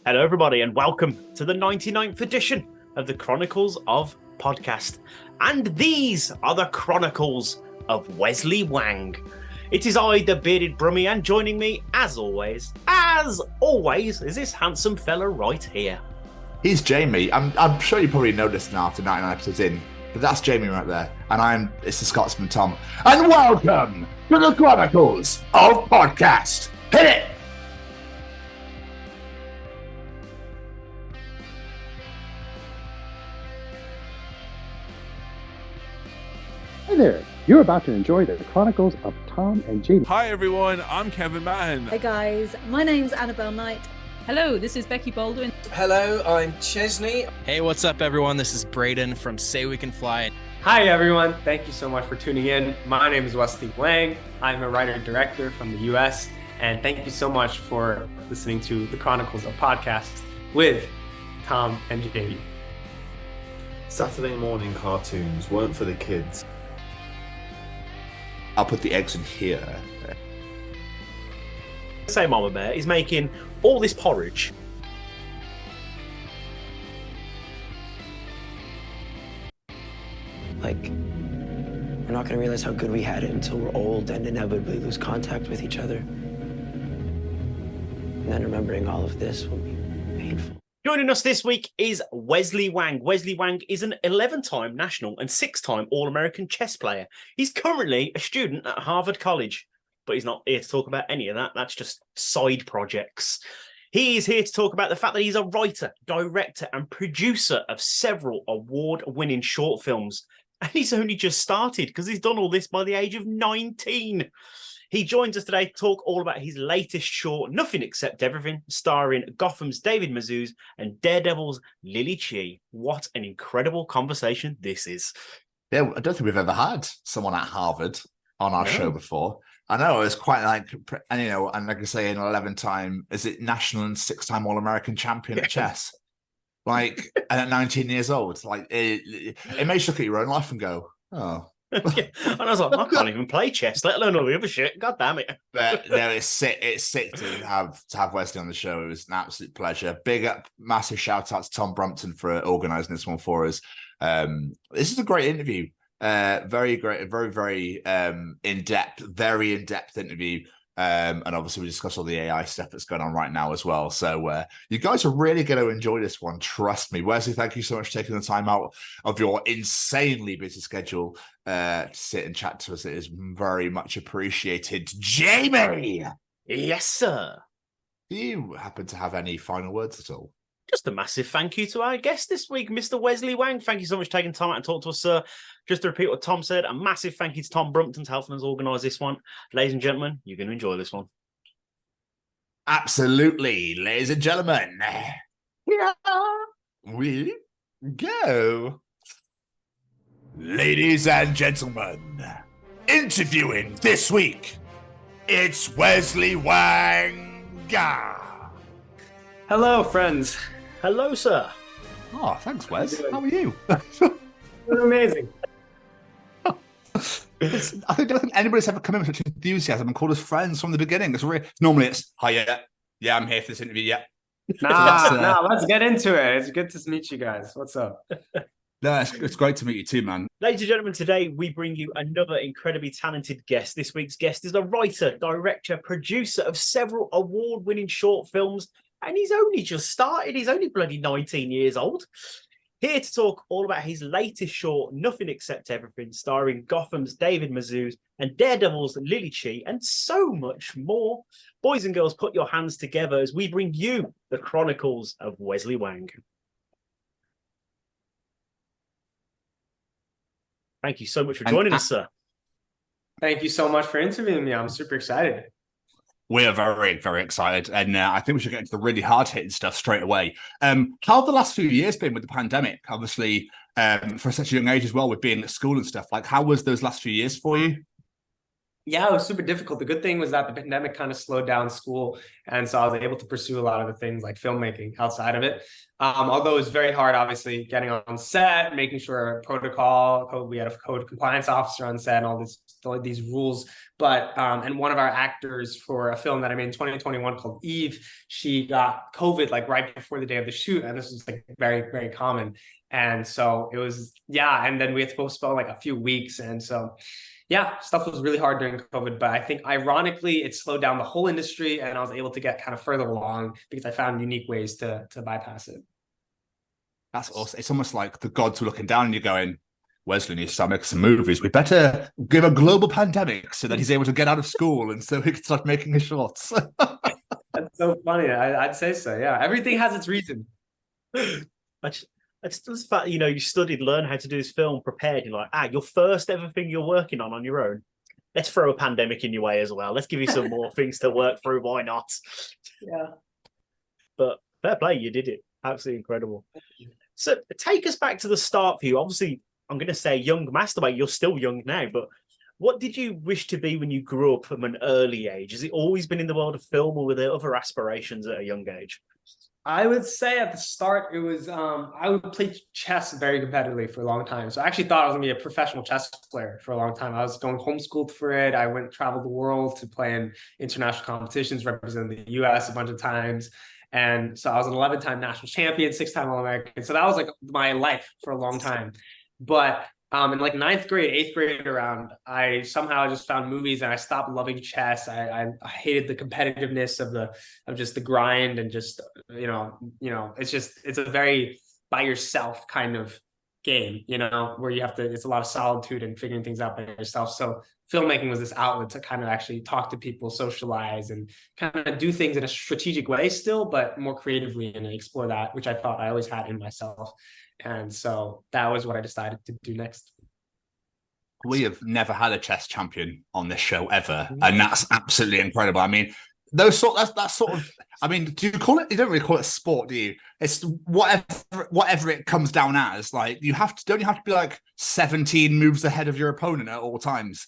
Hello, everybody, and welcome to the 99th edition of the Chronicles of Podcast. And these are the Chronicles of Wesley Wang. It is I, the bearded Brummie, and joining me, as always, is this handsome fella right here. He's Jamie. I'm sure you probably noticed now after 99 episodes in, but that's Jamie right there. And it's the Scotsman Tom. And welcome to the Chronicles of Podcast. Hit it! Hey there, you're about to enjoy the Chronicles of Tom and Jamie. Hi everyone, I'm Kevin Mann. Hey guys, my name's Annabelle Knight. Hello, this is Becky Baldwin. Hello, I'm Chesney. Hey, what's up everyone? This is Braden from Say We Can Fly. Hi everyone, thank you so much for tuning in. My name is Wesley Wang. I'm a writer-director from the US, and thank you so much for listening to the Chronicles of Podcast with Tom and Jamie. Saturday morning cartoons weren't for the kids. I'll put the eggs in here. Say Mama Bear is making all this porridge. Like, we're not going to realize how good we had it until we're old and inevitably lose contact with each other. And then remembering all of this will be painful. Joining us this week is Wesley Wang. Wesley Wang is an 11-time national and 6-time All-American chess player. He's currently a student at Harvard College, but he's not here to talk about any of that. That's just side projects. He is here to talk about the fact that he's a writer, director, and producer of several award-winning short films. And he's only just started because he's done all this by the age of 19. He joins us today to talk all about his latest short, Nothing Except Everything, starring Gotham's David Mazouz and Daredevil's Lily Chee. What an incredible conversation this is. Yeah, I don't think we've ever had someone at Harvard on our show before. I know, it's quite like, and and like I say, an 11-time, is it national and 6-time All-American champion at chess? Like, and at 19 years old, like, it makes you look at your own life and go, oh. Yeah. And I was like, I can't even play chess, let alone all the other shit. God damn it. But no, it's sick. It's sick to have Wesley on the show. It was an absolute pleasure. Big up, massive shout out to Tom Brumpton for organising this one for us. This is a great interview. Very great, very very in-depth interview. And obviously we discuss all the AI stuff that's going on right now as well. So you guys are really going to enjoy this one. Trust me. Wesley, thank you so much for taking the time out of your insanely busy schedule to sit and chat to us. It is very much appreciated. Jamie! Yes, sir. Do you happen to have any final words at all? Just a massive thank you to our guest this week, Mr. Wesley Wang. Thank you so much for taking time out and talk to us, sir. Just to repeat what Tom said, a massive thank you to Tom Brumpton for helping us organise this one. Ladies and gentlemen, you're going to enjoy this one. Absolutely, ladies and gentlemen. Here we go. Ladies and gentlemen, interviewing this week, it's Wesley Wang. Hello, friends. Hello, sir. Oh, thanks, Wes. How are you? You're amazing. I don't think anybody's ever come in with such enthusiasm and called us friends from the beginning. Normally it's, hi, yeah, I'm here for this interview, yeah. Nah, let's get into it. It's good to meet you guys. What's up? No, it's great to meet you too, man. Ladies and gentlemen, today we bring you another incredibly talented guest. This week's guest is a writer, director, producer of several award-winning short films, and he's only just started. He's only bloody 19 years old. Here to talk all about his latest short, Nothing Except Everything, starring Gotham's David Mazouz and Daredevil's Lily Chee, and so much more. Boys and girls, put your hands together as we bring you the Chronicles of Wesley Wang. Thank you so much for joining us, sir. Thank you so much for interviewing me. I'm super excited. We're very, very excited. And I think we should get into the really hard-hitting stuff straight away. How have the last few years been with the pandemic? Obviously, for such a young age as well, with being at school and stuff. Like, how was those last few years for you? Yeah, it was super difficult. The good thing was that the pandemic kind of slowed down school. And so I was able to pursue a lot of the things like filmmaking outside of it. Although it was very hard, obviously, getting on set, making sure we had a code compliance officer on set and all these rules. But, and one of our actors for a film that I made in 2021 called Eve, she got COVID like right before the day of the shoot. And this was like very, very common. And so it was, yeah. And then we had to postpone like a few weeks. And so, yeah, stuff was really hard during COVID, but I think ironically it slowed down the whole industry and I was able to get kind of further along because I found unique ways to bypass it. That's awesome. It's almost like the gods were looking down and you're going, Wesley needs to start making some movies. We better give a global pandemic so that he's able to get out of school and so he can start making his shorts. That's so funny. I'd say so. Yeah, everything has its reason. It's just the fact, you studied, learn how to do this film, prepared. You're like, your first ever thing you're working on your own. Let's throw a pandemic in your way as well. Let's give you some more things to work through. Why not? Yeah. But fair play, you did it. Absolutely incredible. So take us back to the start for you. Obviously, I'm going to say young masturbate. You're still young now, but what did you wish to be when you grew up from an early age? Has it always been in the world of film, or were there other aspirations at a young age? I would say at the start, it was, I would play chess very competitively for a long time. So I actually thought I was going to be a professional chess player for a long time. I was going homeschooled for it. I traveled the world to play in international competitions, representing the US a bunch of times. And so I was an 11-time national champion, 6-time All-American. So that was like my life for a long time. But in like 9th grade, 8th grade around, I somehow just found movies and I stopped loving chess. I hated the competitiveness of just the grind and just, it's a very by yourself kind of game, where you have to, it's a lot of solitude and figuring things out by yourself. So filmmaking was this outlet to kind of actually talk to people, socialize, and kind of do things in a strategic way still, but more creatively and explore that, which I thought I always had in myself. And so that was what I decided to do next. We have never had a chess champion on this show ever, and that's absolutely incredible. I mean, that's sort of. I mean, do you call it? You don't really call it sport, do you? It's whatever it comes down as. Like don't you have to be like 17 moves ahead of your opponent at all times?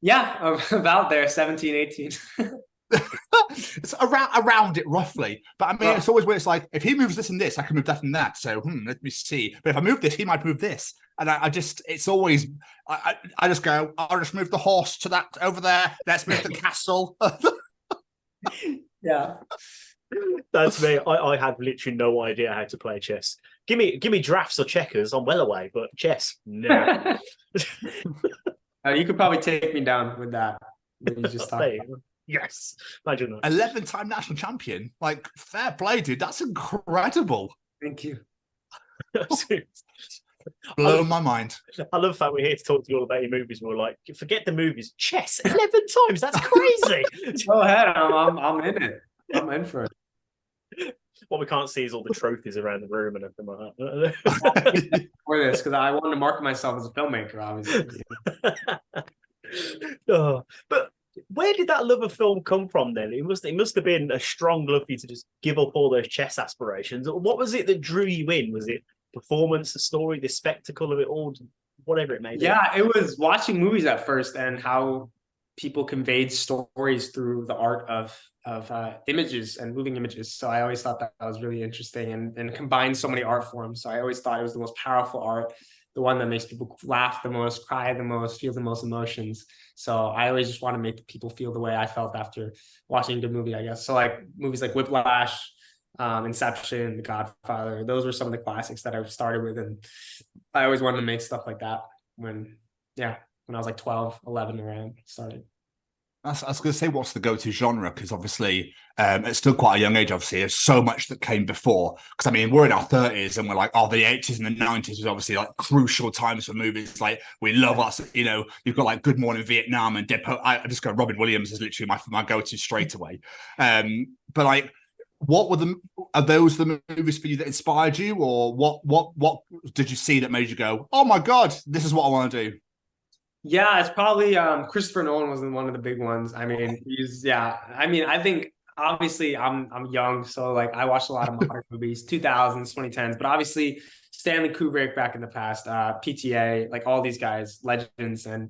Yeah, about there, 17, 18. It's around it roughly, but I mean, it's always where it's like, if he moves this and this, I can move that and that. So let me see. But if I move this, he might move this, and it's always I just go, I'll just move the horse to that over there. Let's move the castle. Yeah, that's me. I have literally no idea how to play chess. Give me drafts or checkers. I'm well away, but chess, no. You could probably take me down with that. You just Yes, imagine that. 11-time national champion. Like, fair play, dude. That's incredible. Thank you. Blow my mind. I love the fact we're here to talk to you all about your movies. We're like, forget the movies. Chess 11 times. That's crazy. Go ahead. I'm in it. I'm in for it. What we can't see is all the trophies around the room and everything like that. For this, because I wanted to market myself as a filmmaker, obviously. But where did that love of film come from then? It must have been a strong love for you to just give up all those chess aspirations. What was it that drew you in? Was it performance, the story, the spectacle of it all, whatever it may be? Yeah, it was watching movies at first and how people conveyed stories through the art of images and moving images. So I always thought that was really interesting and combined so many art forms. So I always thought it was the most powerful art, the one that makes people laugh the most, cry the most, feel the most emotions. So I always just want to make people feel the way I felt after watching a good movie, I guess. So like movies like Whiplash, Inception, The Godfather, those were some of the classics that I started with. And I always wanted to make stuff like that when I was like 12, 11 around, started. I was going to say, what's the go-to genre? Because obviously, it's still quite a young age, obviously. There's so much that came before. Because, I mean, we're in our 30s and we're like, the 80s and the 90s was obviously like crucial times for movies. Like, we love us, you've got like Good Morning Vietnam and Deadpool. I just go, Robin Williams is literally my go-to straight away. But like, are those the movies for you that inspired you? Or what did you see that made you go, oh my God, this is what I want to do? Yeah, it's probably Christopher Nolan was one of the big ones. I mean, I think obviously I'm young, so like I watched a lot of modern movies, 2000s, 2010s, but obviously Stanley Kubrick back in the past, PTA, like all these guys, legends, and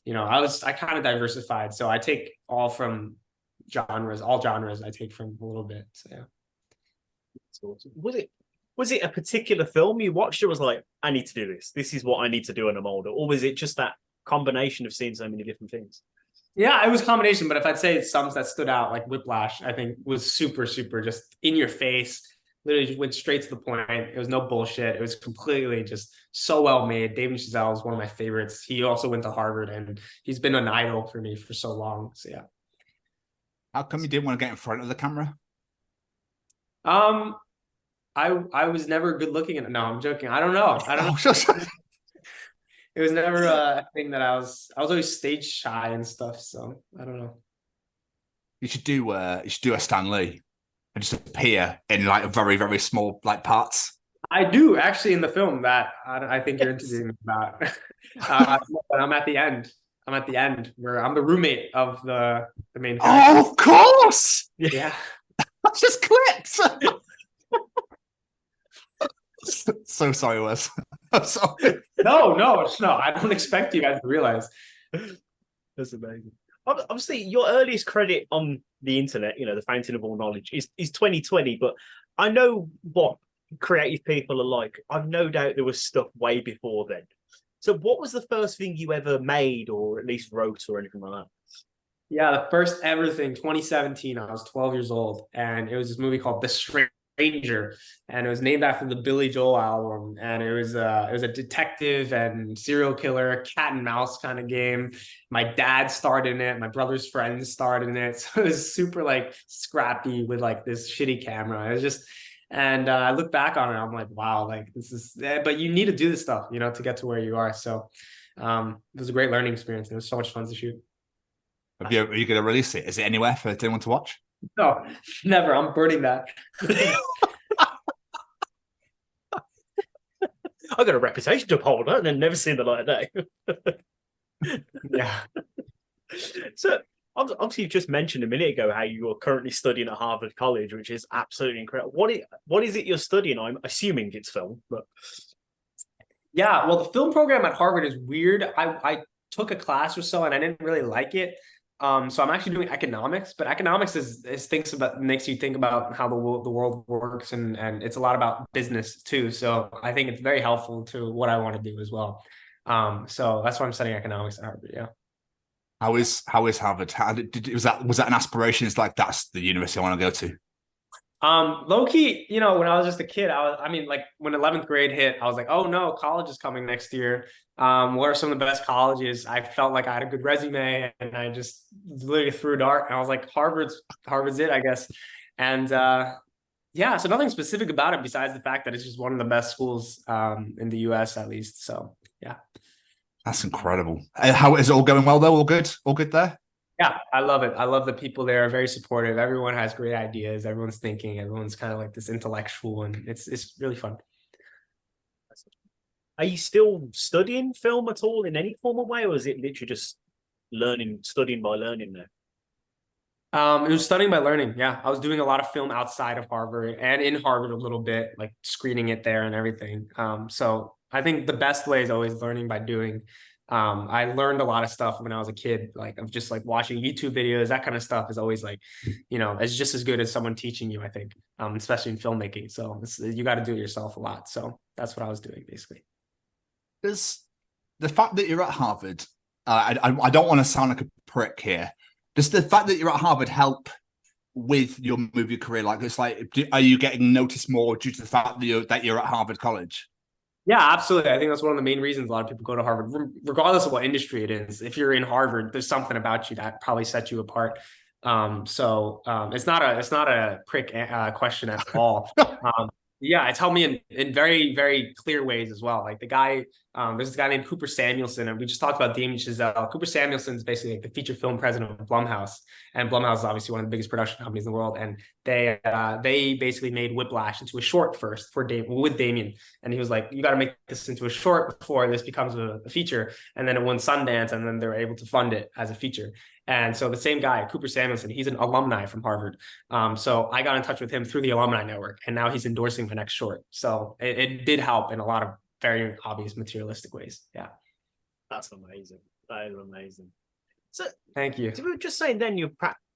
I kind of diversified. So I take all genres I take from a little bit. So yeah. That's awesome. Was it a particular film you watched, or was like, I need to do this? This is what I need to do when I'm older, or was it just that combination of seeing so many different things? Yeah, it was a combination, but if I'd say some that stood out, like Whiplash, I think was super, super just in your face. Literally just went straight to the point. It was no bullshit. It was completely just so well made. David Chazelle is one of my favorites. He also went to Harvard, and he's been an idol for me for so long. So yeah. How come you didn't want to get in front of the camera? I was never good looking. No, I'm joking. I don't know. It was never a thing that I was always stage shy and stuff. So I don't know. You should do a Stan Lee and just appear in like a very, very small like parts. I do actually in the film that I think you're interviewing me about. But I'm at the end. Where I'm the roommate of the main character. Oh, of course. Yeah. That's just clips. So sorry, Wes. I'm sorry. No. I don't expect you guys to realize. That's amazing. Obviously, your earliest credit on the internet, the fountain of all knowledge, is 2020. But I know what creative people are like. I've no doubt there was stuff way before then. So what was the first thing you ever made or at least wrote or anything like that? Yeah, the first ever thing, 2017, I was 12 years old, and it was this movie called The Stranger, and it was named after the Billy Joel album, and it was a detective and serial killer, cat and mouse kind of game. My dad starred in it, my brother's friends starred in it, so it was super like scrappy with like this shitty camera. It was just, and I look back on it, I'm like, wow, like this is, but you need to do this stuff, to get to where you are. So it was a great learning experience. It was so much fun to shoot. Are you going to release it? Is it anywhere for anyone to watch? No, never. I'm burning that. I've got a reputation to uphold, and I've never seen the light of day. Yeah. So, obviously, you just mentioned a minute ago how you are currently studying at Harvard College, which is absolutely incredible. What is it you're studying? I'm assuming it's film, but yeah. Well, the film program at Harvard is weird. I took a class or so, and I didn't really like it. So I'm actually doing economics, but economics makes you think about how the world works, and it's a lot about business too. So I think it's very helpful to what I want to do as well. So that's why I'm studying economics at Harvard. Yeah. How is Harvard? Was that an aspiration? It's like, that's the university I want to go to. Low key, when I was just a kid, when 11th grade hit, I was like, oh no, college is coming next year. What are some of the best colleges? I felt like I had a good resume, and I just literally threw a dart, and I was like, Harvard's it, I guess. And yeah, so nothing specific about it besides the fact that it's just one of the best schools in the US at least. So yeah. That's incredible. How is it all going well though? All good there? Yeah, I love it. I love the people there are very supportive. Everyone has great ideas. Everyone's thinking. Everyone's kind of like this intellectual, and it's really fun. Are you still studying film at all in any form of way, or is it literally just studying by learning there? It was studying by learning. Yeah, I was doing a lot of film outside of Harvard and in Harvard a little bit, like screening it there and everything. So I think the best way is always learning by doing. I learned a lot of stuff when I was a kid, like of just like watching YouTube videos. That kind of stuff is always like, it's just as good as someone teaching you, I think, especially in filmmaking. So you got to do it yourself a lot. So that's what I was doing basically. Does the fact that you're at Harvard, I don't want to sound like a prick here, does the fact that you're at Harvard help with your movie career? Like, it's like, are you getting noticed more due to the fact that you're at Harvard College? Yeah, absolutely. I think that's one of the main reasons a lot of people go to Harvard, regardless of what industry it is. If you're in Harvard, there's something about you that probably sets you apart. So it's not a prick question at all. Yeah, it's helped me in very, very clear ways as well. Like the guy, there's this guy named Cooper Samuelson, and we just talked about Damien Chazelle. Cooper Samuelson is basically like the feature film president of Blumhouse, and Blumhouse is obviously one of the biggest production companies in the world. And they basically made Whiplash into a short first with Damien, and he was like, "You got to make this into a short before this becomes a feature." And then it won Sundance, and then they were able to fund it as a feature. And so the same guy, Cooper Samuelson, he's an alumni from Harvard. So I got in touch with him through the alumni network, and now he's endorsing my next short. So it did help in a lot of very obvious materialistic ways. Yeah. That's amazing. That is amazing. So, Thank you. we were just saying then you're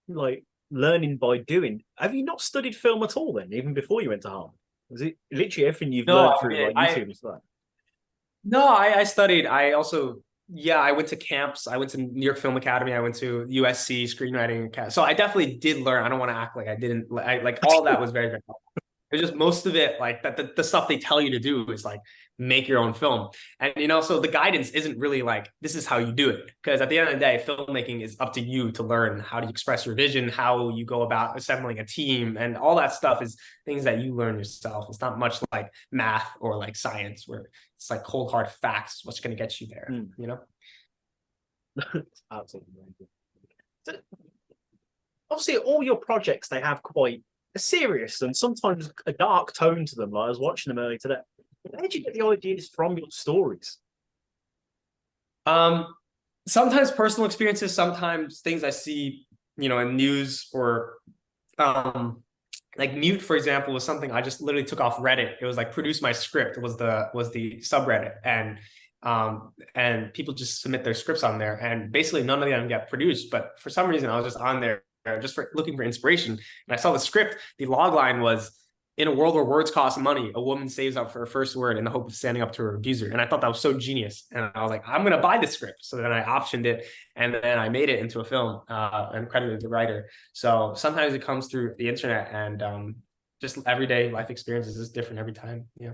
like learning by doing. Have you not studied film at all then, even before you went to Harvard? Was it literally everything you've learned through like YouTube and stuff? No, I studied. I also, I went to camps. I went to New York Film Academy. I went to USC Screenwriting Academy. So I definitely did learn. I don't want to act like I didn't. Like all of that was very, very helpful. It's just most of it, like the stuff they tell you to do is like make your own film. And, so the guidance isn't really like, this is how you do it. Because at the end of the day, filmmaking is up to you to learn how to express your vision, how you go about assembling a team, and all that stuff is things that you learn yourself. It's not much like math or like science where it's like cold hard facts, what's going to get you there, Absolutely. So, obviously, all your projects, they have quite a serious and sometimes a dark tone to them. Like I was watching them earlier today. Where did you get the ideas from your stories? Sometimes personal experiences, sometimes things I see, in news or like Mute, for example, was something I just literally took off Reddit. It was like produce my script was the subreddit, and people just submit their scripts on there, and basically none of them get produced. But for some reason, I was just on there just for looking for inspiration, and I saw the script. The log line was, "In a world where words cost money, a woman saves up for her first word in the hope of standing up to her abuser." And I thought that was so genius. And I was like, I'm going to buy this script. So then I optioned it, and then I made it into a film and credited the writer. So sometimes it comes through the internet, and just everyday life experiences is different every time. Yeah.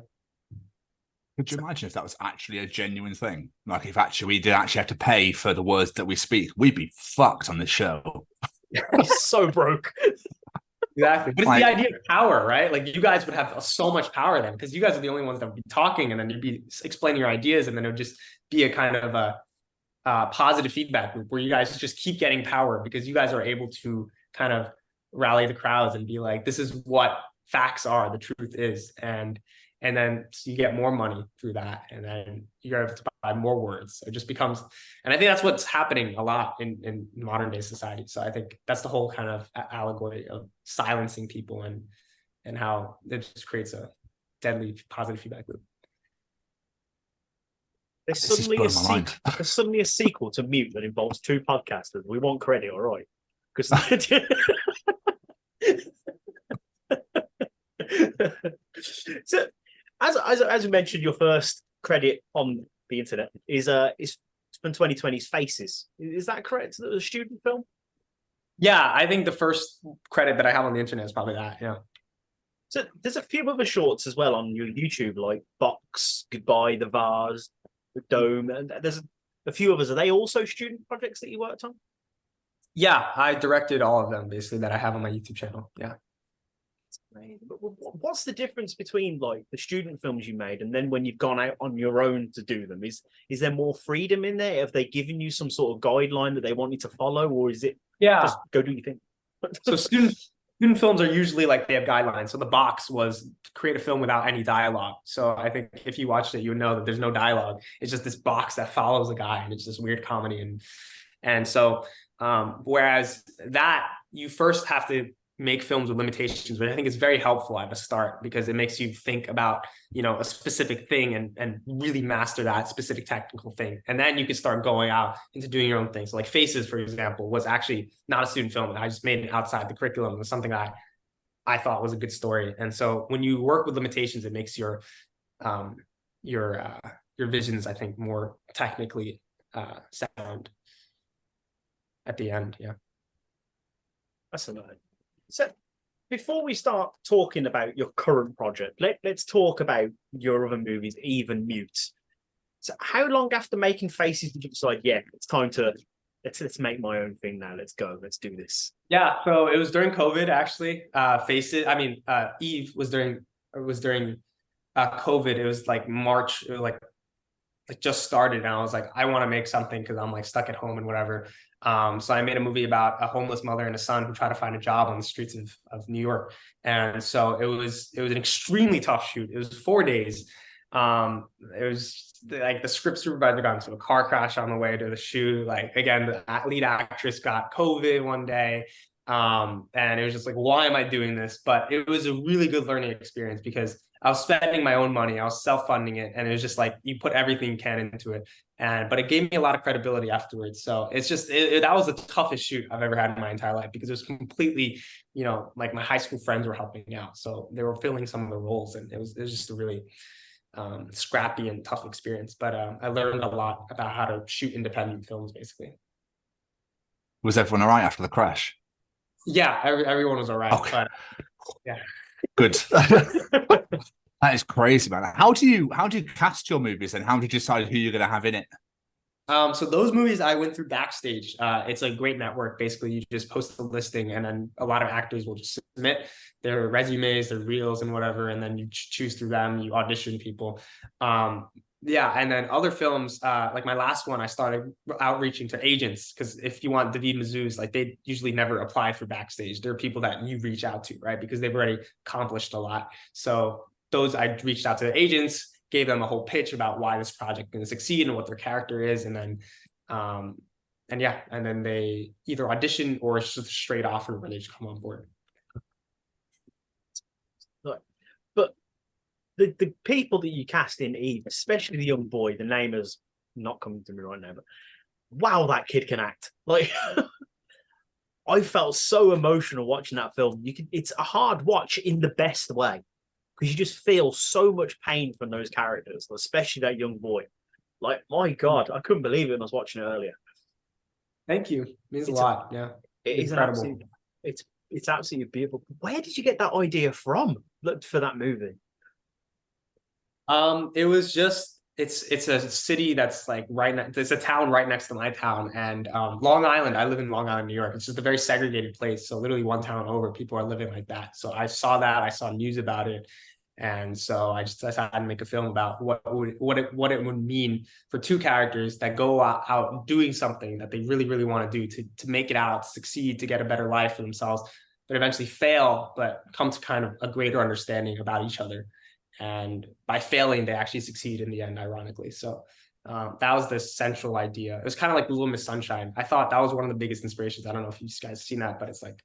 Could you imagine if that was actually a genuine thing? Like if actually we did actually have to pay for the words that we speak, we'd be fucked on this show. He's so broke. Exactly. But it's the idea of power, right? Like you guys would have so much power then, because you guys are the only ones that would be talking, and then you'd be explaining your ideas, and then it would just be a kind of a positive feedback loop where you guys just keep getting power because you guys are able to kind of rally the crowds and be like, this is what facts are, the truth is. And then so you get more money through that, and then you're able to buy more words. So it just becomes, and I think that's what's happening a lot in modern day society. So I think that's the whole kind of allegory of silencing people and how it just creates a deadly positive feedback loop. There's suddenly a sequel to Mute that involves two podcasters. We want credit, all right? Because so, as we mentioned, your first credit on the internet is from 2020's Faces. Is that correct? The student film? Yeah, I think the first credit that I have on the internet is probably that. Yeah. So there's a few other shorts as well on your YouTube, like Box, Goodbye, The Vase, The Dome, and there's a few others. Are they also student projects that you worked on? Yeah, I directed all of them basically that I have on my YouTube channel. Yeah. But what's the difference between like the student films you made and then when you've gone out on your own to do them? Is there more freedom in there? Have they given you some sort of guideline that they want you to follow, or is it just go do your thing? So student films are usually like they have guidelines. So The Box was to create a film without any dialogue. So I think if you watched it, you would know that there's no dialogue. It's just this box that follows a guy, and it's this weird comedy. And so whereas that you first have to make films with limitations, but I think it's very helpful at the start because it makes you think about, a specific thing and really master that specific technical thing. And then you can start going out into doing your own things. So like Faces, for example, was actually not a student film. I just made it outside the curriculum. It was something that I thought was a good story. And so when you work with limitations, it makes your visions, I think, more technically sound at the end. Yeah. That's amazing. So before we start talking about your current project, let's talk about your other movies, even Mute. So how long after making Faces did you decide, it's time to let's make my own thing now, let's go, let's do this? Yeah, so it was during COVID actually. Eve was during COVID. It was like March, it was like just started, and I was like, I want to make something because I'm like stuck at home and whatever. So I made a movie about a homeless mother and a son who try to find a job on the streets of New York. And so it was an extremely tough shoot. It was 4 days. It was like the script supervisor got into a car crash on the way to the shoot. Like again, the lead actress got COVID one day. And it was just like, why am I doing this? But it was a really good learning experience because I was spending my own money, I was self-funding it, and it was just like you put everything you can into it. But it gave me a lot of credibility afterwards. So it's just that was the toughest shoot I've ever had in my entire life because it was completely, like my high school friends were helping out, so they were filling some of the roles, and it was just a really scrappy and tough experience. But I learned a lot about how to shoot independent films, basically. Was everyone all right after the crash? Yeah, everyone was all right. Okay. But yeah. Good. That is crazy, man. How do you cast your movies, and how do you decide who you're going to have in it? So those movies I went through Backstage. It's a great network. Basically, you just post the listing, and then a lot of actors will just submit their resumes, their reels, and whatever, and then you choose through them. You audition people. And then other films, like my last one, I started outreaching to agents because if you want David Mazouz, like they usually never apply for Backstage. There are people that you reach out to, right? Because they've already accomplished a lot. So those I reached out to the agents, gave them a whole pitch about why this project can succeed and what their character is, and then they either audition or it's just a straight offer where they just come on board. But the people that you cast in Eve, especially the young boy, the name is not coming to me right now, but wow, that kid can act. Like I felt so emotional watching that film. It's a hard watch in the best way, because you just feel so much pain from those characters, especially that young boy. Like, my God, I couldn't believe it when I was watching it earlier. Thank you. It means a lot. Yeah. It is incredible. It's absolutely beautiful. Where did you get that idea from for that movie? It was just it's a city that's like it's a town right next to my town, and Long Island. I live in Long Island, New York. It's just a very segregated place. So literally one town over, people are living like that. So I saw that. I saw news about it, and so I decided to make a film about what it would mean for two characters that go out doing something that they really, really want to do to make it out, succeed, to get a better life for themselves, but eventually fail, but come to kind of a greater understanding about each other. And by failing, they actually succeed in the end, ironically. So that was the central idea. It was kind of like Little Miss Sunshine. I thought that was one of the biggest inspirations. I don't know if you guys have seen that, but it's like,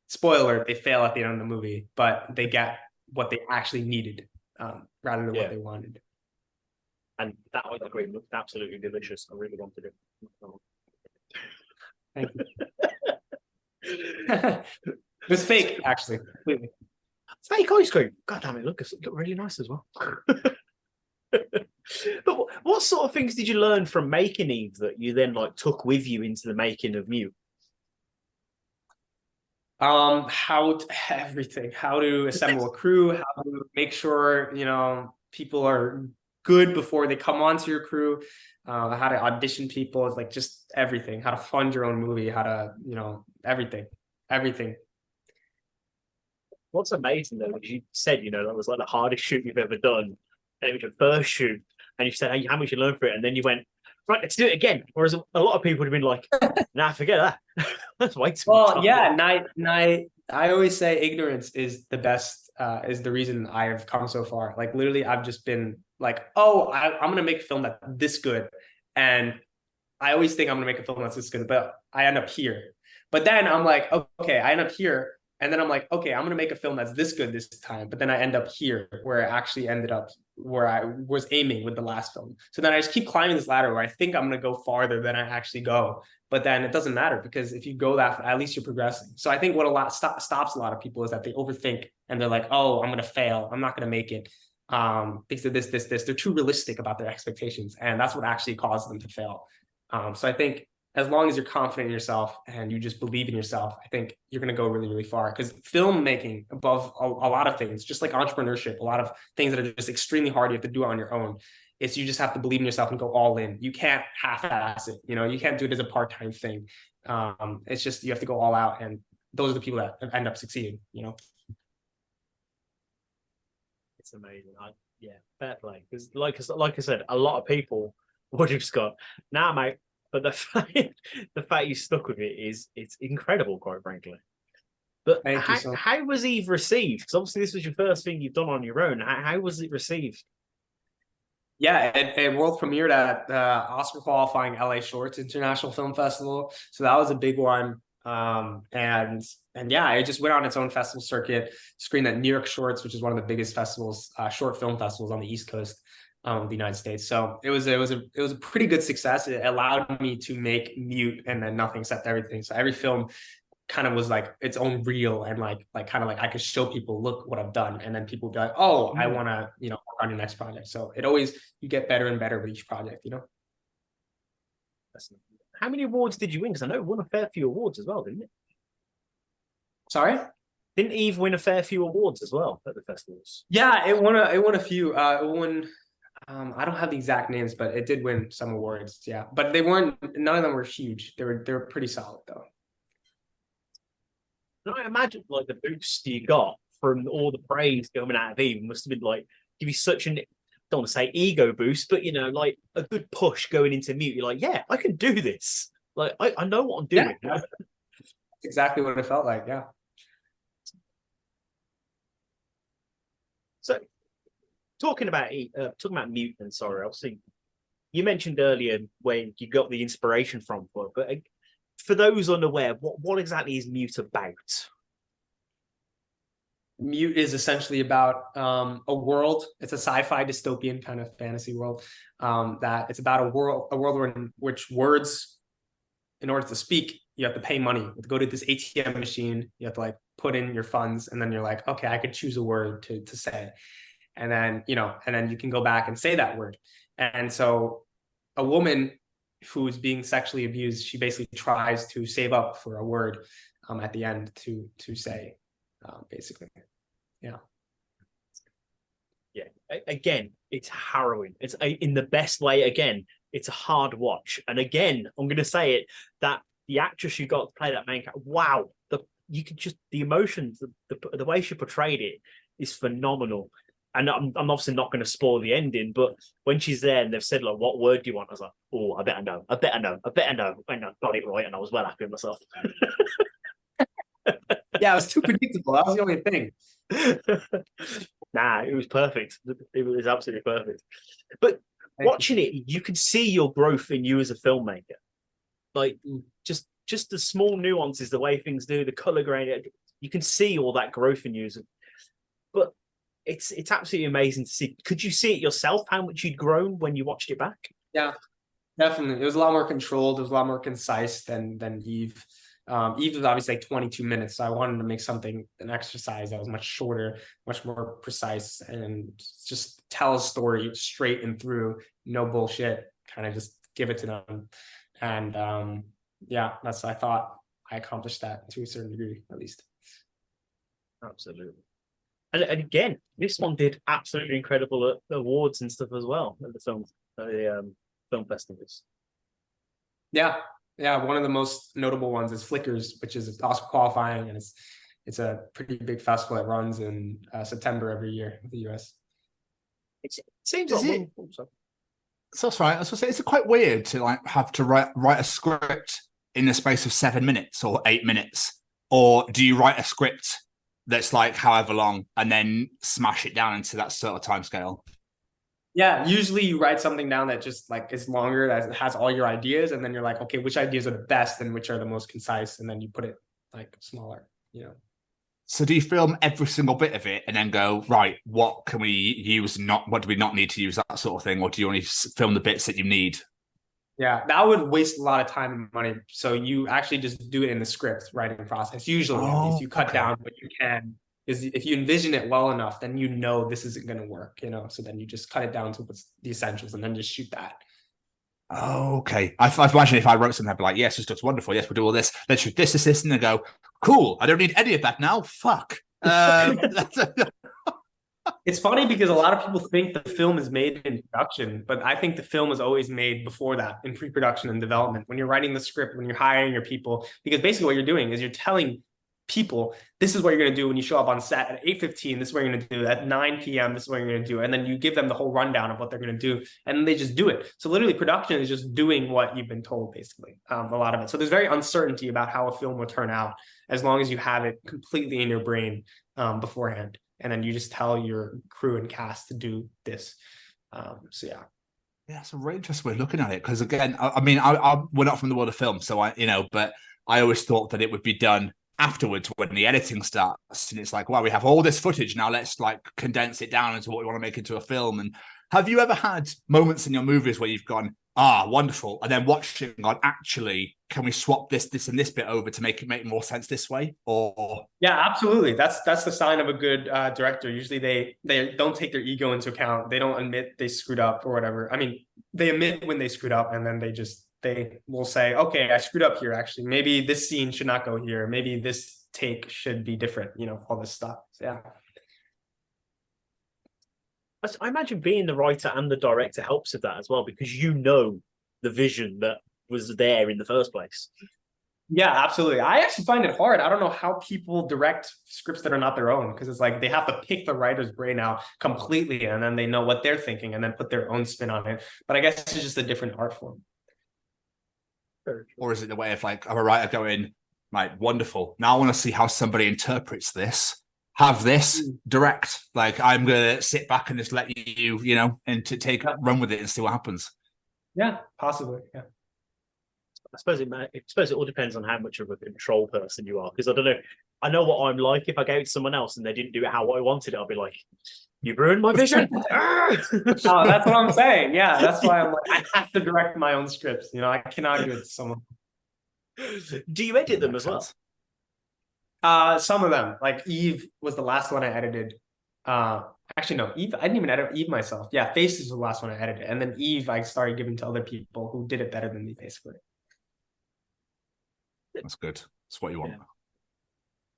spoiler, they fail at the end of the movie, but they get what they actually needed rather than what they wanted. And that was great. It looked absolutely delicious. I really wanted it. Thank you. It was fake, actually, completely. Fake ice cream. God damn it, look really nice as well. But what sort of things did you learn from making Eve that you then took with you into the making of Mew? How to assemble a crew, how to make sure people are good before they come onto your crew, how to audition people. It's like just everything. How to fund your own movie, how to everything. What's amazing though is you said that was like the hardest shoot you've ever done, and it was your first shoot, and you said how much you learned for it, and then you went, right, let's do it again. Whereas a lot of people would have been like, nah, forget that. That's way too much time. Yeah, I always say ignorance is the best, is the reason I have come so far. Like literally, I've just been like, I'm gonna make a film that's this good, and I always think I'm gonna make a film that's this good, but I end up here. But then I'm like, okay, I end up here. And then I'm like, okay, I'm going to make a film that's this good this time. But then I end up here where I actually ended up where I was aiming with the last film. So then I just keep climbing this ladder where I think I'm going to go farther than I actually go. But then it doesn't matter, because if you go that, at least you're progressing. So I think what stops a lot of people is that they overthink and they're like, oh, I'm going to fail. I'm not going to make it. Because of this. They're too realistic about their expectations. And that's what actually causes them to fail. So I think as long as you're confident in yourself and you just believe in yourself, I think you're going to go really, really far. Because filmmaking, above a lot of things, just like entrepreneurship, a lot of things that are just extremely hard, you have to do it on your own. It's you just have to believe in yourself and go all in. You can't half-ass it. You can't do it as a part-time thing. It's just you have to go all out, and those are the people that end up succeeding. It's amazing. Fair play. Because like I said, a lot of people would have just gone, nah, mate. But the fact you stuck with it it's incredible, quite frankly. But how was Eve received? Because obviously this was your first thing you've done on your own. How was it received? Yeah, it world premiered at Oscar qualifying LA Shorts International Film Festival. So that was a big one. And yeah, it just went on its own festival circuit, screened at New York Shorts, which is one of the biggest festivals, short film festivals on the East Coast of the United States. So it was a pretty good success. It allowed me to make Mute and then Nothing Except Everything. So every film kind of was like its own reel, and like kind of like I could show people, look what I've done, and then people would be like, oh, I want to work on your next project. So it always, you get better and better with each project. How many awards did you win? Because I know it won a fair few awards as well, didn't it? Sorry? Didn't Eve win a fair few awards as well at the festivals? Yeah, it won a few. It won. I don't have the exact names, but it did win some awards. Yeah, but they weren't. None of them were huge. They were pretty solid though. And I imagine like the boost you got from all the praise coming out of Eve must have been like give you such an, don't want to say ego boost, but like a good push going into Mute. You're like, yeah, I can do this. Like I know what I'm doing. Yeah. That's exactly what it felt like. Yeah. So talking about Mute, and sorry, I'll see. You mentioned earlier when you got the inspiration from, but for those unaware, what exactly is Mute about? Mute is essentially about a world. It's a sci-fi dystopian kind of fantasy world. That it's about a world in which words, in order to speak, you have to pay money. You have to go to this ATM machine. You have to like put in your funds, and then you're like, okay, I could choose a word to say, and then you can go back and say that word. And so, a woman who's being sexually abused, she basically tries to save up for a word at the end to say, basically. Yeah. Again, it's harrowing. It's in the best way. Again, it's a hard watch. And again, I'm going to say it, that the actress you got to play that main character, wow, the emotions, the way she portrayed it is phenomenal. And I'm obviously not going to spoil the ending, but when she's there and they've said, like, what word do you want? I was like, oh, I better know. And I got it right, and I was well happy with myself. Yeah, it was too predictable. That was the only thing. Nah, it was perfect. It was absolutely perfect. But watching it, you could see your growth in you as a filmmaker. Like, just the small nuances, the way things do, the color grading, you can see all that growth in you. But it's absolutely amazing to see. Could you see it yourself, how much you'd grown when you watched it back? Yeah, definitely. It was a lot more controlled. It was a lot more concise than Eve. Eve was obviously like 22 minutes, so I wanted to make an exercise that was much shorter, much more precise, and just tell a story straight and through, no bullshit, kind of just give it to them. And yeah, I thought I accomplished that to a certain degree, at least. Absolutely. And again, this one did absolutely incredible at awards and stuff as well at the film festivals. Yeah, one of the most notable ones is Flickers, which is Oscar qualifying, and it's a pretty big festival that runs in September every year in the US. It seems So that's right. I was going to say, it's quite weird to like have to write a script in the space of 7 minutes or 8 minutes, or do you write a script that's like however long and then smash it down into that sort of time scale? Yeah, usually you write something down that just like is longer, that has all your ideas, and then you're like, okay, which ideas are the best and which are the most concise, and then you put it like smaller, So do you film every single bit of it and then go, right, what can we use, what do we not need to use, that sort of thing, or do you only film the bits that you need? Yeah, that would waste a lot of time and money. So you actually just do it in the script writing process. Usually, if you cut down what you can, because if you envision it well enough, then this isn't going to work, So then you just cut it down to what's the essentials and then just shoot that. Oh, okay. I imagine if I wrote something, I'd be like, yes, this looks wonderful. Yes, we'll do all this. Let's shoot this, and then go, cool. I don't need any of that now. Fuck. It's funny because a lot of people think the film is made in production, but I think the film is always made before that, in pre-production and development. When you're writing the script, when you're hiring your people, because basically what you're doing is you're telling people, this is what you're going to do when you show up on set at 8:15. This is what you're going to do at 9 p.m. This is what you're going to do. And then you give them the whole rundown of what they're going to do. And they just do it. So literally production is just doing what you've been told, basically, a lot of it. So there's very uncertainty about how a film will turn out, as long as you have it completely in your brain beforehand. And then you just tell your crew and cast to do this. So yeah. Yeah, it's a really interesting way of looking at it. Because again, I mean, we're not from the world of film, so but I always thought that it would be done afterwards when the editing starts. And it's like, well, we have all this footage now. Let's like condense it down into what we want to make into a film. And have you ever had moments in your movies where you've gone, wonderful, and then watching and gone, actually, can we swap this and this bit over to make it make more sense this way? Or yeah, absolutely. That's the sign of a good director. Usually they don't take their ego into account. They don't admit they screwed up or whatever. I mean, they admit when they screwed up, and then they will say, okay, I screwed up here. Actually, maybe this scene should not go here. Maybe this take should be different. All this stuff. So, yeah. I imagine being the writer and the director helps with that as well, because the vision that was there in the first place. Yeah, absolutely. I actually find it hard. I don't know how people direct scripts that are not their own, because it's like they have to pick the writer's brain out completely, and then they know what they're thinking and then put their own spin on it. But I guess it's just a different art form. Or is it the way of like, I'm a writer going, right, wonderful. Now I want to see how somebody interprets this. Have this direct. Like, I'm going to sit back and just let you, and to run with it and see what happens. Yeah, possibly. Yeah. I suppose it all depends on how much of a control person you are. Because I don't know. I know what I'm like. If I go to someone else and they didn't do it how I wanted it, I'll be like, you ruined my vision. That's what I'm saying. Yeah, that's why I'm like, I have to direct my own scripts. I cannot give it to someone. Do you edit them as well? Some of them, like Eve was the last one I edited. Actually, no, Eve, I didn't even edit Eve myself. Yeah, Faces was the last one I edited. And then Eve, I started giving to other people who did it better than me, basically. That's good. That's what you want.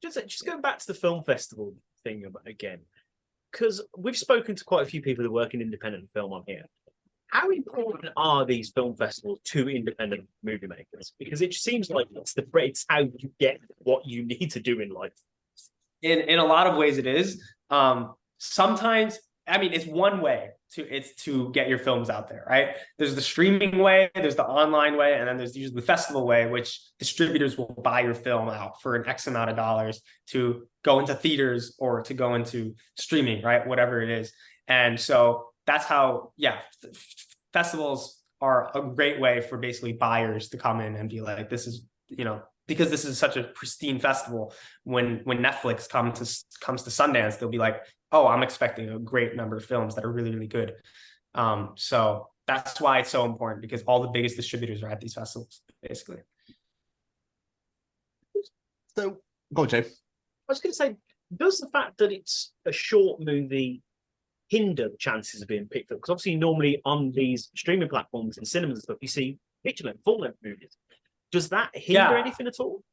Yeah. Just going back to the film festival thing again, because we've spoken to quite a few people who work in independent film on here. How important are these film festivals to independent movie makers? Because it seems like it's how you get what you need to do in life. In a lot of ways, it is. Sometimes, I mean, it's one way to get your films out there, right? There's the streaming way, there's the online way, and then there's usually the festival way, which distributors will buy your film out for an X amount of dollars to go into theaters or to go into streaming, right? Whatever it is. And so that's how, festivals are a great way for basically buyers to come in and be like, this is, because this is such a pristine festival. When Netflix comes to Sundance, they'll be like, oh, I'm expecting a great number of films that are really, really good. So that's why it's so important, because all the biggest distributors are at these festivals, basically. So, go on, Jay. I was going to say, does the fact that it's a short movie hinder the chances of being picked up? Because obviously normally on these streaming platforms and cinemas and stuff, you see feature-length, full-length movies. Does that hinder anything at all?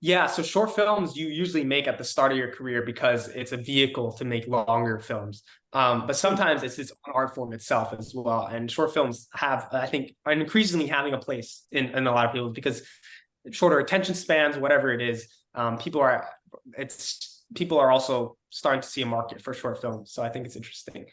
Yeah, so short films you usually make at the start of your career because it's a vehicle to make longer films. But sometimes it's its own art form itself as well. And short films have, I think, are increasingly having a place in a lot of people, because shorter attention spans, whatever it is, people are also starting to see a market for short films. So I think it's interesting.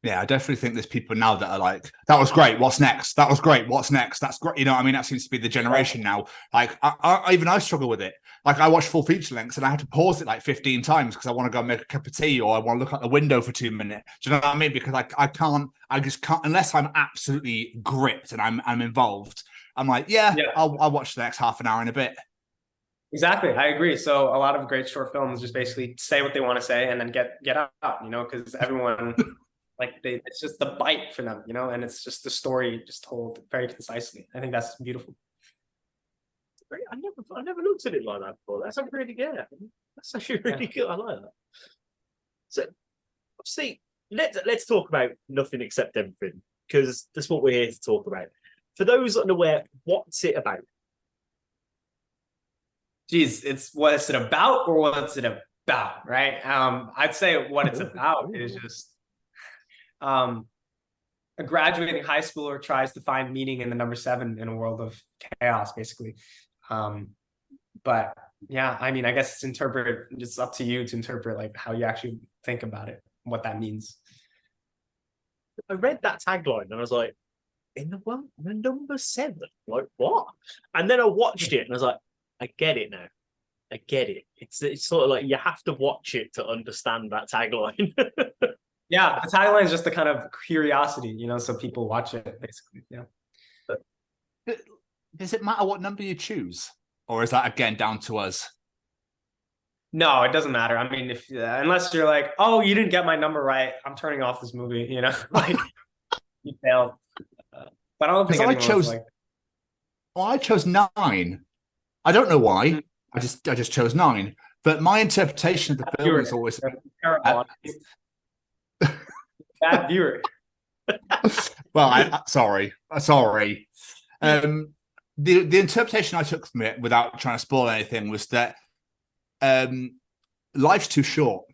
Yeah, I definitely think there's people now that are like, that was great, what's next? That was great, what's next? That's great. You know what I mean? That seems to be the generation now. Like, I struggle with it. Like, I watch full feature lengths and I had to pause it like 15 times because I want to go and make a cup of tea, or I want to look out the window for 2 minutes. Do you know what I mean? Because I just can't, unless I'm absolutely gripped and I'm involved. I'm like, I'll watch the next half an hour in a bit. Exactly. I agree. So a lot of great short films just basically say what they want to say and then get out, because everyone... it's just the bite for them, and it's just the story just told very concisely. I think that's beautiful. I never looked at it like that before. That's really good. That's actually really good. I like that. So, see, let's talk about Nothing Except Everything, because that's what we're here to talk about. For those unaware, what's it about? Geez, it's what is it about, or what's it about, right? I'd say what it's about is just a graduating high schooler tries to find meaning in the number 7 in a world of chaos, basically. But yeah, I mean, I guess it's up to you to interpret like how you actually think about it, what that means. I read that tagline and I was like, in the world, the number 7, like what? And then I watched it and I was like, I get it now. I get it. It's sort of like you have to watch it to understand that tagline. Yeah, the tagline is just the kind of curiosity, so people watch it, basically. Yeah. does it matter what number you choose? Or is that, again, down to us? No, it doesn't matter. I mean, if unless you're like, oh, you didn't get my number right, I'm turning off this movie. You know, like you failed. But I don't think anyone was like. Well, I chose 9. I don't know why. I just chose 9. But my interpretation of the film is always terrible. Bad viewer. Well, sorry. The interpretation I took from it, without trying to spoil anything, was that life's too short,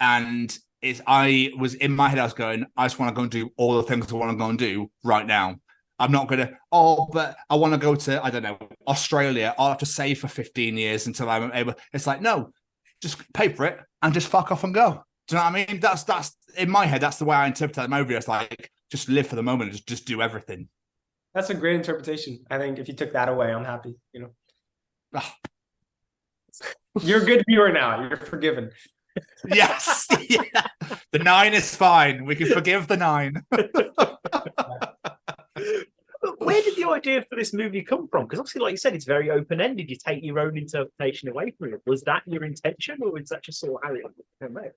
and I was in my head. I was going, I just want to go and do all the things I want to go and do right now. I'm not going to, but I want to go to, I don't know, Australia. I'll have to save for 15 years until I'm able. It's like, no, just pay for it and just fuck off and go. Do you know what I mean? That's in my head. That's the way I interpret the movie. It's like, just live for the moment and just do everything. That's a great interpretation. I think if you took that away, I'm happy. You know, you're a good viewer now. You're forgiven. Yes. Yeah. The 9 is fine. We can forgive the 9. Where did the idea for this movie come from? Because obviously, like you said, it's very open-ended. You take your own interpretation away from it. Was that your intention, or was that just sort of how it came out?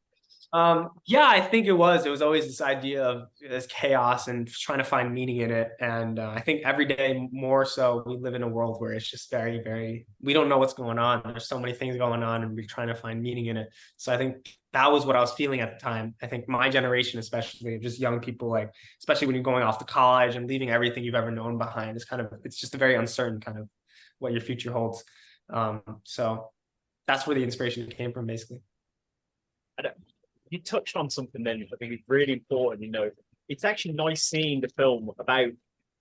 Yeah, I think it was. It was always this idea of this chaos and trying to find meaning in it. And I think every day more so, we live in a world where it's just very, very, we don't know what's going on. There's so many things going on and we're trying to find meaning in it. So I think that was what I was feeling at the time. I think my generation, especially just young people, like, especially when you're going off to college and leaving everything you've ever known behind, it's just a very uncertain kind of what your future holds. So that's where the inspiration came from, basically. You touched on something then I think it's really important. You know, it's actually nice seeing the film about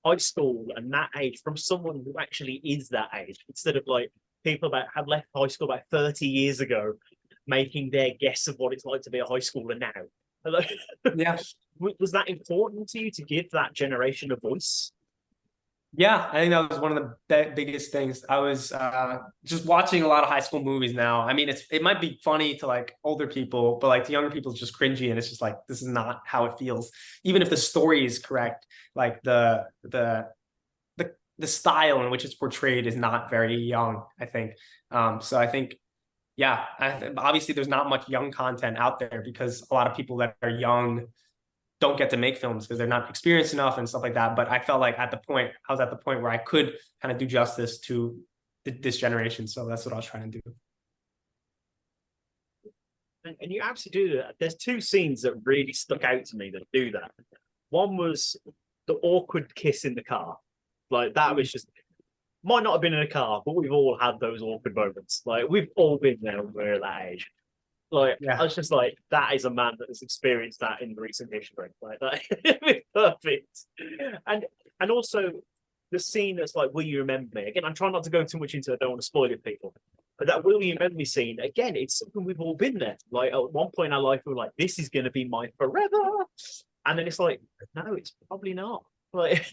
high school and that age from someone who actually is that age, instead of like people that have left high school about 30 years ago making their guess of what it's like to be a high schooler now. Yeah. Was that important to you to give that generation a voice? Yeah, I think that was one of the biggest things. I was just watching a lot of high school movies now. I mean, it might be funny to like older people, but like to younger people, it's just cringy, and it's just like, this is not how it feels. Even if the story is correct, like the style in which it's portrayed is not very young, I think. So I think, yeah, obviously there's not much young content out there because a lot of people that are young don't get to make films because they're not experienced enough and stuff like that. But I felt like I was at the point where I could kind of do justice to this generation. So that's what I was trying to do. And you absolutely do that. There's 2 scenes that really stuck out to me that do that. One was the awkward kiss in the car. Like, that was just, might not have been in a car, but we've all had those awkward moments. Like, we've all been there when we're at that age. Like, yeah. I was just like, that is a man that has experienced that in recent history. Like, that is perfect. And also the scene that's like, will you remember me? Again, I'm trying not to go too much into it. I don't want to spoil it, people. But that will you remember me scene, again, it's something we've all been there. Like, at one point in our life, we were like, this is going to be my forever. And then it's like, no, it's probably not. Like,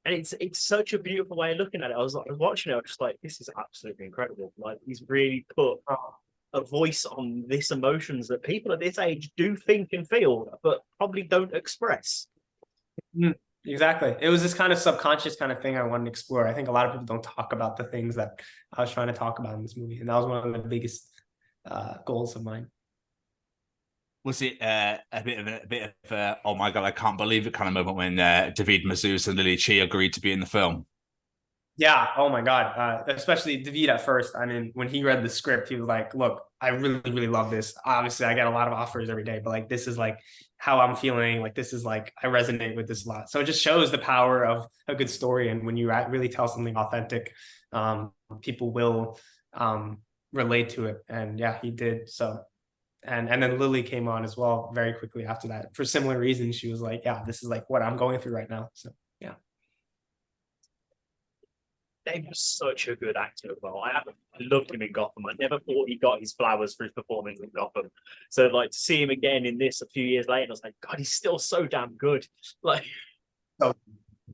and it's such a beautiful way of looking at it. I was watching it, I was just like, this is absolutely incredible. Like, he's really put a voice on this emotions that people at this age do think and feel, but probably don't express. Exactly. It was this kind of subconscious kind of thing I wanted to explore. I think a lot of people don't talk about the things that I was trying to talk about in this movie, and that was one of the biggest goals of mine. Was it a bit of a, oh my god, I can't believe it kind of moment when David Mazouz and Lily Chee agreed to be in the film? Yeah. Oh my God. Especially David at first. I mean, when he read the script, he was like, look, I really, really love this. Obviously, I get a lot of offers every day, but like, this is like how I'm feeling. Like, this is like, I resonate with this a lot. So it just shows the power of a good story. And when you really tell something authentic, people will relate to it. And yeah, he did. So, and then Lily came on as well very quickly after that for similar reasons. She was like, yeah, this is like what I'm going through right now. So yeah. Dave was such a good actor as well. I loved him in Gotham. I never thought he got his flowers for his performance in Gotham. So, like, to see him again in this a few years later, I was like, God, he's still so damn good. Like,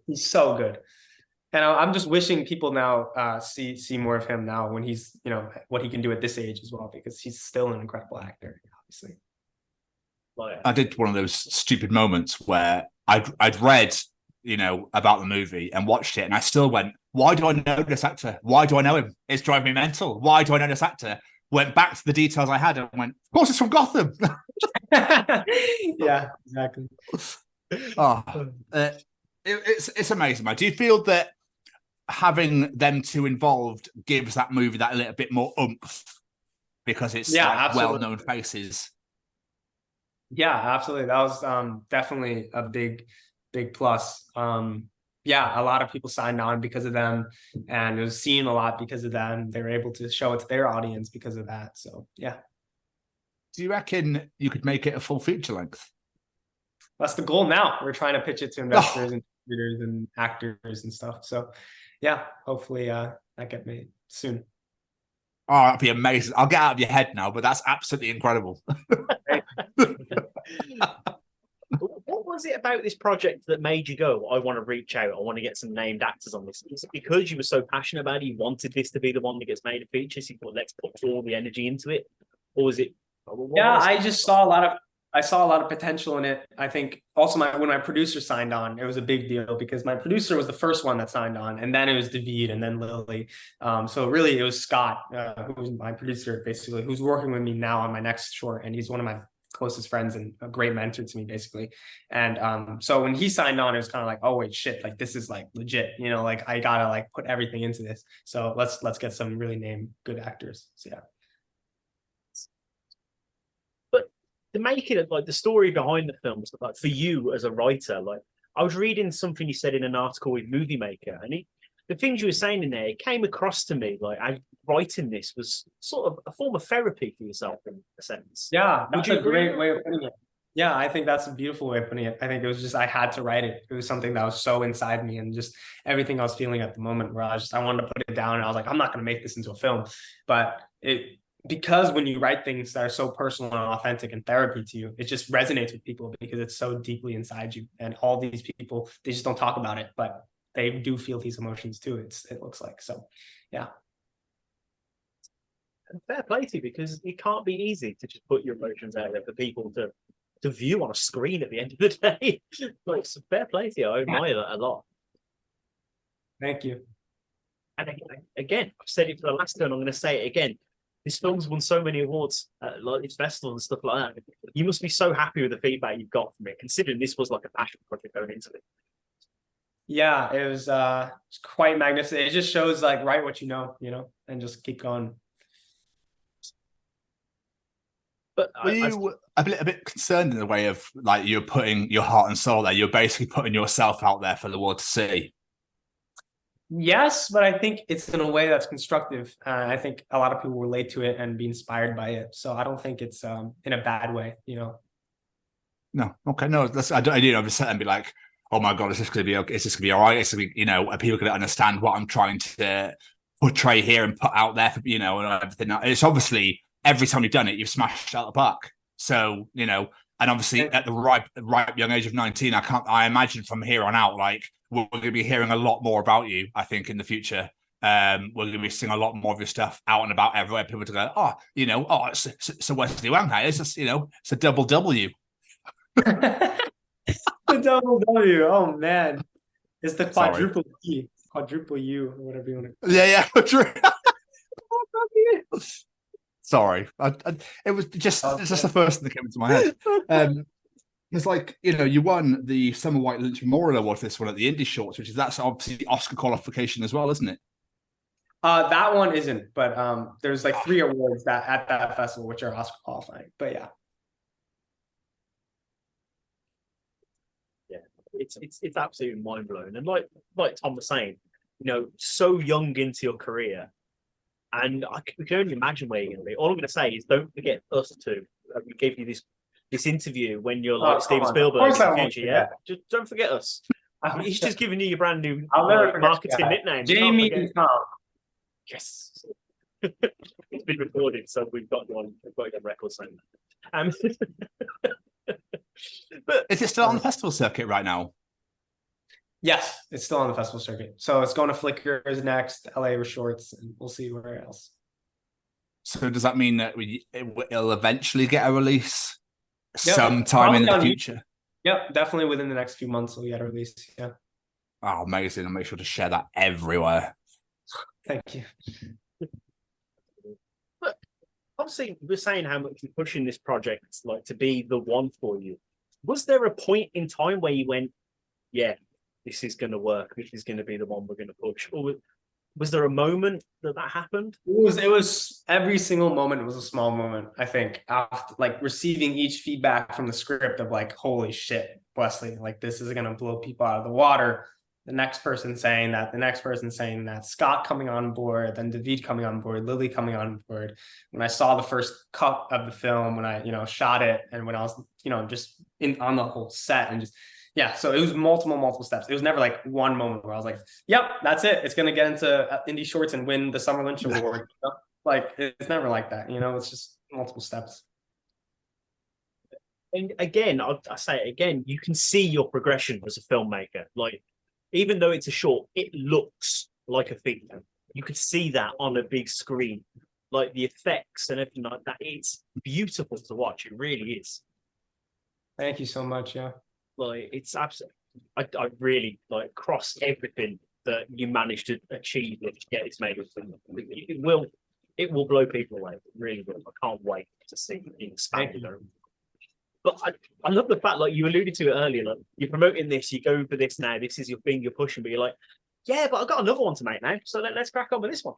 he's so good. And I'm just wishing people now see more of him now when he's, you know, what he can do at this age as well, because he's still an incredible actor, obviously. I did one of those stupid moments where I'd read about the movie and watched it, and I still went, why do I know this actor? Why do I know him? It's driving me mental. Why do I know this actor? Went back to the details I had and went, of course it's from Gotham. Yeah, exactly. It's amazing, man. Do you feel that having them two involved gives that movie that a little bit more oomph because it's well-known faces? Yeah, absolutely. That was definitely a big plus. A lot of people signed on because of them, and it was seen a lot because of them. They were able to show it to their audience because of that. So yeah. Do you reckon you could make it a full feature length? That's the goal now. We're trying to pitch it to investors and distributors and actors and stuff. So yeah, hopefully that get made soon. Oh, that'd be amazing. I'll get out of your head now, but that's absolutely incredible. What was it about this project that made you go, I want to reach out, I want to get some named actors on this? Was it because you were so passionate about it, you wanted this to be the one that gets made a feature, so you thought, let's put all the energy into it? Or was it... I just saw a lot of potential in it. I think also when my producer signed on, it was a big deal because my producer was the first one that signed on, and then it was David, and then Lily. So really it was Scott, who was my producer, basically, who's working with me now on my next short, and he's one of my closest friends and a great mentor to me, basically. And so when he signed on, it was kind of like, oh wait, shit, like this is like legit, like I gotta like put everything into this. So let's get some really named good actors. So yeah. To make it like the story behind the film, like for you as a writer, like I was reading something you said in an article with Movie Maker, and the things you were saying in there, it came across to me like writing this was sort of a form of therapy for yourself in a sense. Yeah, that's a great way of putting it. Yeah, I think that's a beautiful way of putting it. I think it was just, I had to write it. It was something that was so inside me, and just everything I was feeling at the moment where I wanted to put it down, and I was like, I'm not going to make this into a film. But because when you write things that are so personal and authentic and therapy to you, it just resonates with people because it's so deeply inside you. And all these people, they just don't talk about it, but they do feel these emotions too. It looks like. So yeah. And fair play to you, because it can't be easy to just put your emotions out there for people to view on a screen at the end of the day. Like, so fair play to you. I admire that a lot. Thank you. And again, I've said it for the last time, I'm going to say it again. This film's won so many awards, like its festival and stuff like that. You must be so happy with the feedback you've got from it, considering this was like a passion project going into it. Yeah, it was quite magnificent. It just shows like write what you know, and just keep going. But were you a bit concerned in the way of like you're putting your heart and soul there? You're basically putting yourself out there for the world to see. Yes, but I think it's in a way that's constructive. I think a lot of people relate to it and be inspired by it. So I don't think it's in a bad way, No, okay, no. I don't just sit and be like, oh my god, is this going to be okay? Is this going to be all right? Is it, are people going to understand what I'm trying to portray here and put out there for and everything? It's obviously every time you've done it, you've smashed out the park. So and obviously at the ripe young age of 19, I imagine from here on out, like, we're going to be hearing a lot more about you, I think, in the future. We're going to be seeing a lot more of your stuff out and about everywhere. People to go, it's Wesley Wang. It's just, it's a double W. The double W. Oh man, it's the quadruple E, quadruple U, or whatever you want to. Yeah. Sorry, it was just the first thing that came into my head. It's like, you won the Summer White Lynch Memorial Award for this one at the Indie Shorts, that's obviously the Oscar qualification as well, isn't it? That one isn't, but there's like 3 awards that at that festival which are Oscar qualifying. But yeah. Yeah, it's absolutely mind blowing. And like Tom was saying, so young into your career, and we can only imagine where you're going to be. All I'm going to say is, don't forget us two. We gave you this interview when you're like Steven Spielberg in the future, yeah? Just don't forget us. He's just giving you your brand new marketing nickname. Jamie and Tom. Yes. It's been recorded, so we've got you on record saying that. But is it still on the festival circuit right now? Yes, it's still on the festival circuit. So it's going to Flickrs next, LA Shorts, and we'll see where else. So does that mean that it'll eventually get a release? Sometime in the future? Yep, definitely within the next few months we'll get a release. Yeah. Oh, amazing. I'll make sure to share that everywhere. Thank you. But obviously, we're saying how much you're pushing this project like to be the one for you. Was there a point in time where you went, yeah, this is going to work. This is going to be the one we're going to push? Or was there a moment that happened? It was every single moment was a small moment, I think, after like receiving each feedback from the script of like, holy shit, Wesley, like this is going to blow people out of the water. The next person saying that, the next person saying that, Scott coming on board, then David coming on board, Lily coming on board. When I saw the first cut of the film, when I, shot it, and when I was, just on the whole set and just, yeah, so it was multiple steps. It was never like one moment where I was like, yep, that's it. It's going to get into indie shorts and win the Summer Lynch Award. Like, it's never like that. It's just multiple steps. And again, I say it again, you can see your progression as a filmmaker. Like, even though it's a short, it looks like a feature. You could see that on a big screen. Like, the effects and everything like that. It's beautiful to watch. It really is. Thank you so much, yeah. Like, it's absolutely, I really like cross everything that you managed to achieve to get this made. It will blow people away. It really will. I can't wait to see it expanded. But I love the fact, like you alluded to it earlier, like you're promoting this, you're going for this now, this is your thing, you're pushing, but you're like, yeah, but I've got another one to make now, so let's crack on with this one.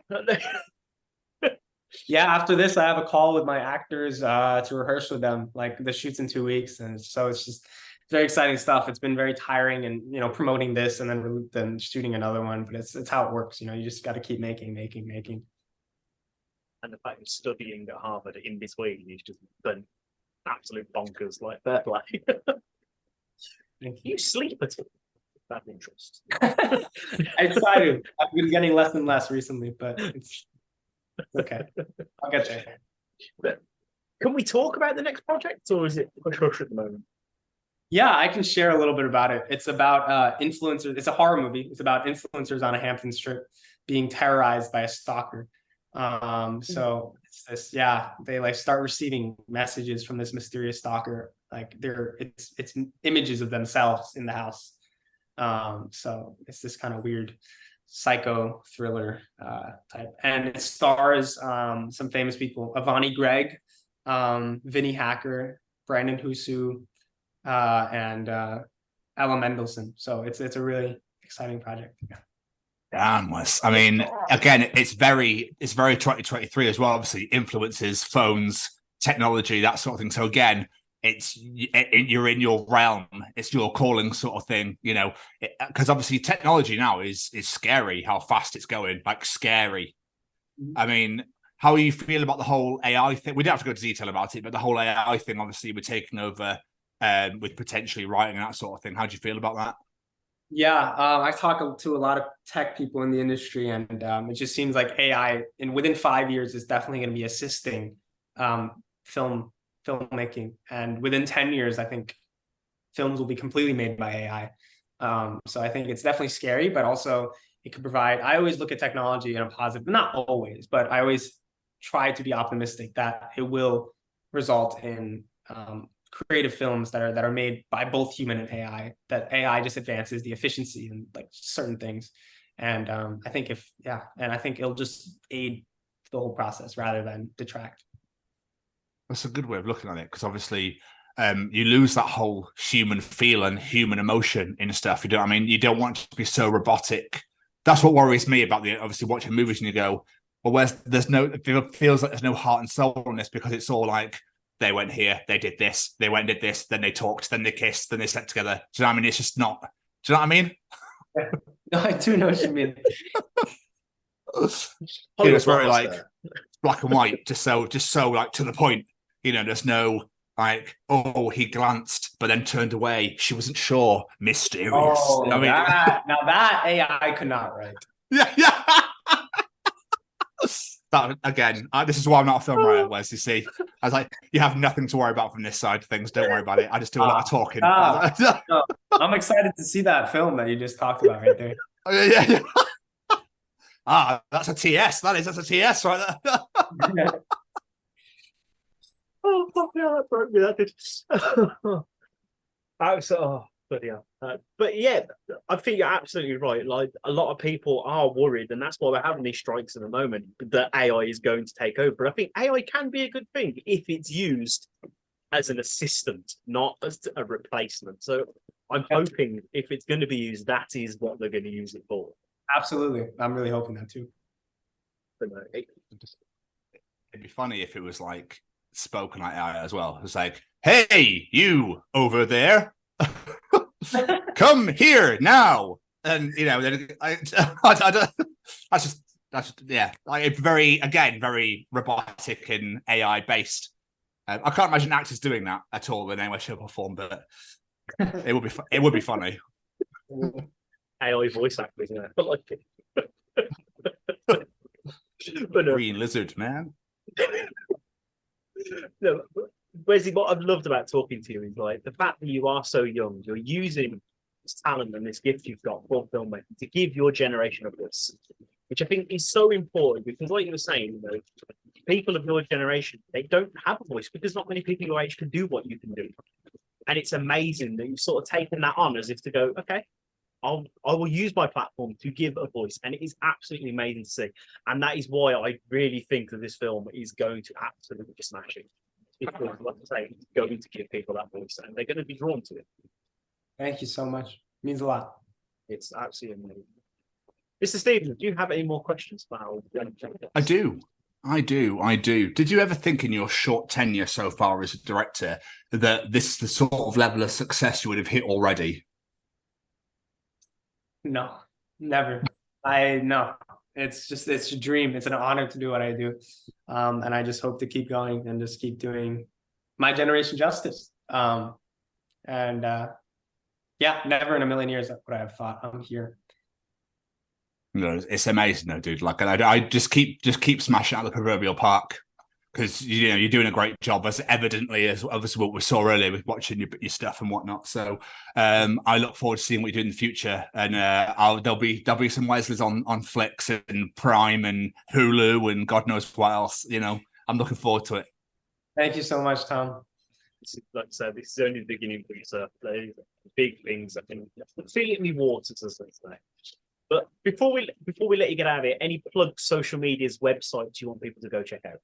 Yeah, after this, I have a call with my actors to rehearse with them. Like the shoot's in 2 weeks, and so it's just very exciting stuff. It's been very tiring, and promoting this and then shooting another one. But it's how it works. You just got to keep making. And the fact you're studying at Harvard in between is just been absolute bonkers. Like fair play. You sleep at all? Bad interest. I try to. I've been getting less and less recently, but it's okay. I'll get there. But can we talk about the next project, or is it hush hush at the moment? Yeah, I can share a little bit about it. It's about influencers. It's a horror movie. It's about influencers on a Hampton strip being terrorized by a stalker. So it's this, yeah, they like start receiving messages from this mysterious stalker. Like it's images of themselves in the house. So it's this kind of weird psycho thriller type, and it stars some famous people: Avani Gregg, Vinnie Hacker, Brandon Husu, and Ella Mendelsohn. So it's a really exciting project. Damn, Wes. I mean, again, it's very 2023 as well. Obviously, influences, phones, technology, that sort of thing. So again, you're in your realm. It's your calling, sort of thing. Because obviously, technology now is scary. How fast it's going, like scary. I mean, how you feel about the whole AI thing? We don't have to go into detail about it, but the whole AI thing, obviously, we're taking over with potentially writing and that sort of thing. How do you feel about that? Yeah, I talk to a lot of tech people in the industry, and it just seems like AI, within 5 years, is definitely going to be assisting filmmaking, and within 10 years, I think films will be completely made by AI. So I think it's definitely scary, but also it could provide. I always look at technology in a positive, not always, but I always try to be optimistic that it will result in creative films that are made by both human and AI, that AI just advances the efficiency and like certain things. And I think I think it'll just aid the whole process rather than detract. That's a good way of looking at it, because obviously you lose that whole human feel and human emotion in stuff. You know what I mean? You don't want it to be so robotic. That's what worries me about obviously watching movies, and you go, well, it feels like there's no heart and soul in this, because it's all like, they went here, they did this, they went and did this, then they talked, then they kissed, then they slept together. Do you know what I mean? It's just not. Do you know what I mean? No, I do know what you mean. It's very like black and white, just so like to the point. There's no like, oh, he glanced but then turned away. She wasn't sure. Mysterious. Oh, you know what I mean? Now that AI could not write. Yeah. That again, this is why I'm not a film writer, Wes. You see, I was like, you have nothing to worry about from this side of things. Don't worry about it. I just do a lot of talking. No, I'm excited to see that film that you just talked about right there. Yeah. That's a TS. That's a TS right there. Oh, fuck yeah, that broke me. That did. But yeah, I think you're absolutely right. Like a lot of people are worried, and that's why we're having these strikes at the moment. That AI is going to take over. I think AI can be a good thing if it's used as an assistant, not as a replacement. So I'm hoping if it's going to be used, that is what they're going to use it for. Absolutely, I'm really hoping that too. But no, it'd be funny if it was like spoken like AI as well. It's like, hey, you over there. Come here now, and then I don't. That's just like it's very robotic and AI based. I can't imagine actors doing that at all in any way, shape, or form, but it would be it would be funny. AI voice acting, yeah. But like, Green lizard, man. No, Wesley, what I've loved about talking to you is like the fact that you are so young, you're using this talent and this gift you've got for filmmaking to give your generation a voice, which I think is so important because, like you were saying, people of your generation, they don't have a voice because not many people your age can do what you can do. And it's amazing that you've sort of taken that on as if to go, okay, I will use my platform to give a voice, and it is absolutely amazing to see. And that is why I really think that this film is going to absolutely smash it. Because, like I say, it's going to give people that voice, and they're going to be drawn to it. Thank you so much. It means a lot. It's absolutely amazing. Mr. Stevens, do you have any more questions about? I do. Did you ever think in your short tenure so far as a director that this is the sort of level of success you would have hit already? No, never. No. It's a dream. It's an honor to do what I do. And I just hope to keep going and just keep doing my generation justice. Never in a million years would I have thought I'm here. No, it's amazing though, dude. Like I just keep smashing out the proverbial park. Because you're doing a great job, as evidently as what we saw earlier with watching your stuff and whatnot. So I look forward to seeing what you do in the future. And there'll be some Wesleys on Flix and Prime and Hulu and God knows what else. I'm looking forward to it. Thank you so much, Tom. Like I said, this is only the beginning for you, sir. Big things. I think feel it in the waters, as they say. But before we let you get out of here, any plug social medias, websites you want people to go check out?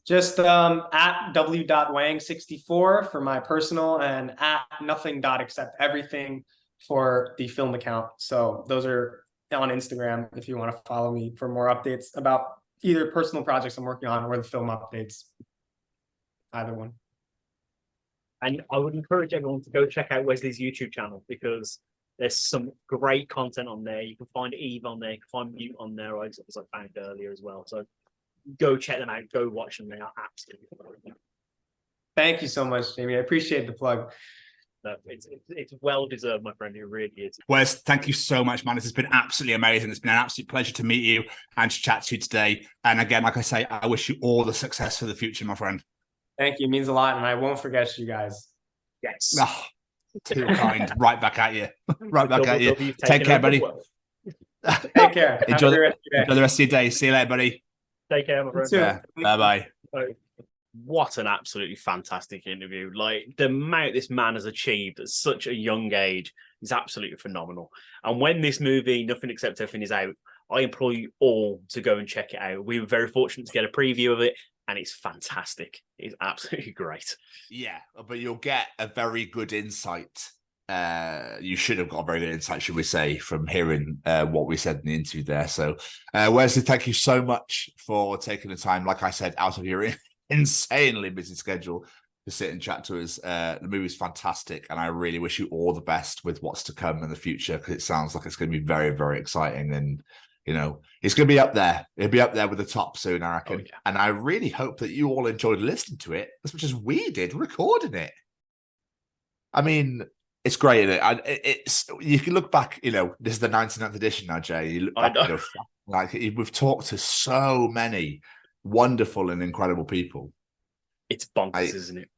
Just at w.wang64 for my personal, and at nothing.accepteverything for the film account. So those are on Instagram if you want to follow me for more updates about either personal projects I'm working on or the film updates. Either one. And I would encourage everyone to go check out Wesley's YouTube channel because there's some great content on there. You can find Eve on there, you can find Mute on there, as I found earlier as well. So go check them out. Go watch them. They are absolutely brilliant. Thank you so much, Jamie. I appreciate the plug. No, it's well deserved, my friend. It really is. Wes, thank you so much, man. This has been absolutely amazing. It's been an absolute pleasure to meet you and to chat to you today. And again, like I say, I wish you all the success for the future, my friend. Thank you. It means a lot, and I won't forget you guys. Yes. Oh, too kind. Right back at you. Right back at you. Take care, buddy. Take care. Enjoy the rest of your day. See you later, buddy. Take care, my friend. Yeah. Bye-bye. What an absolutely fantastic interview. Like, the amount this man has achieved at such a young age is absolutely phenomenal. And when this movie, Nothing Except Everything, is out, I implore you all to go and check it out. We were very fortunate to get a preview of it, and it's fantastic. It's absolutely great. Yeah, but you'll get a very good insight. You should have got a very good insight, should we say, from hearing what we said in the interview there. So, Wesley, thank you so much for taking the time, like I said, out of your insanely busy schedule to sit and chat to us. The movie's fantastic, and I really wish you all the best with what's to come in the future, because it sounds like it's going to be very, very exciting. And, it's going to be up there. It'll be up there with the top soon, I reckon. Oh, yeah. And I really hope that you all enjoyed listening to it as much as we did recording it. I mean, it's great, isn't it? It's you can look back. This is the 99th edition now, Jay. You look back, we've talked to so many wonderful and incredible people. It's bonkers, isn't it?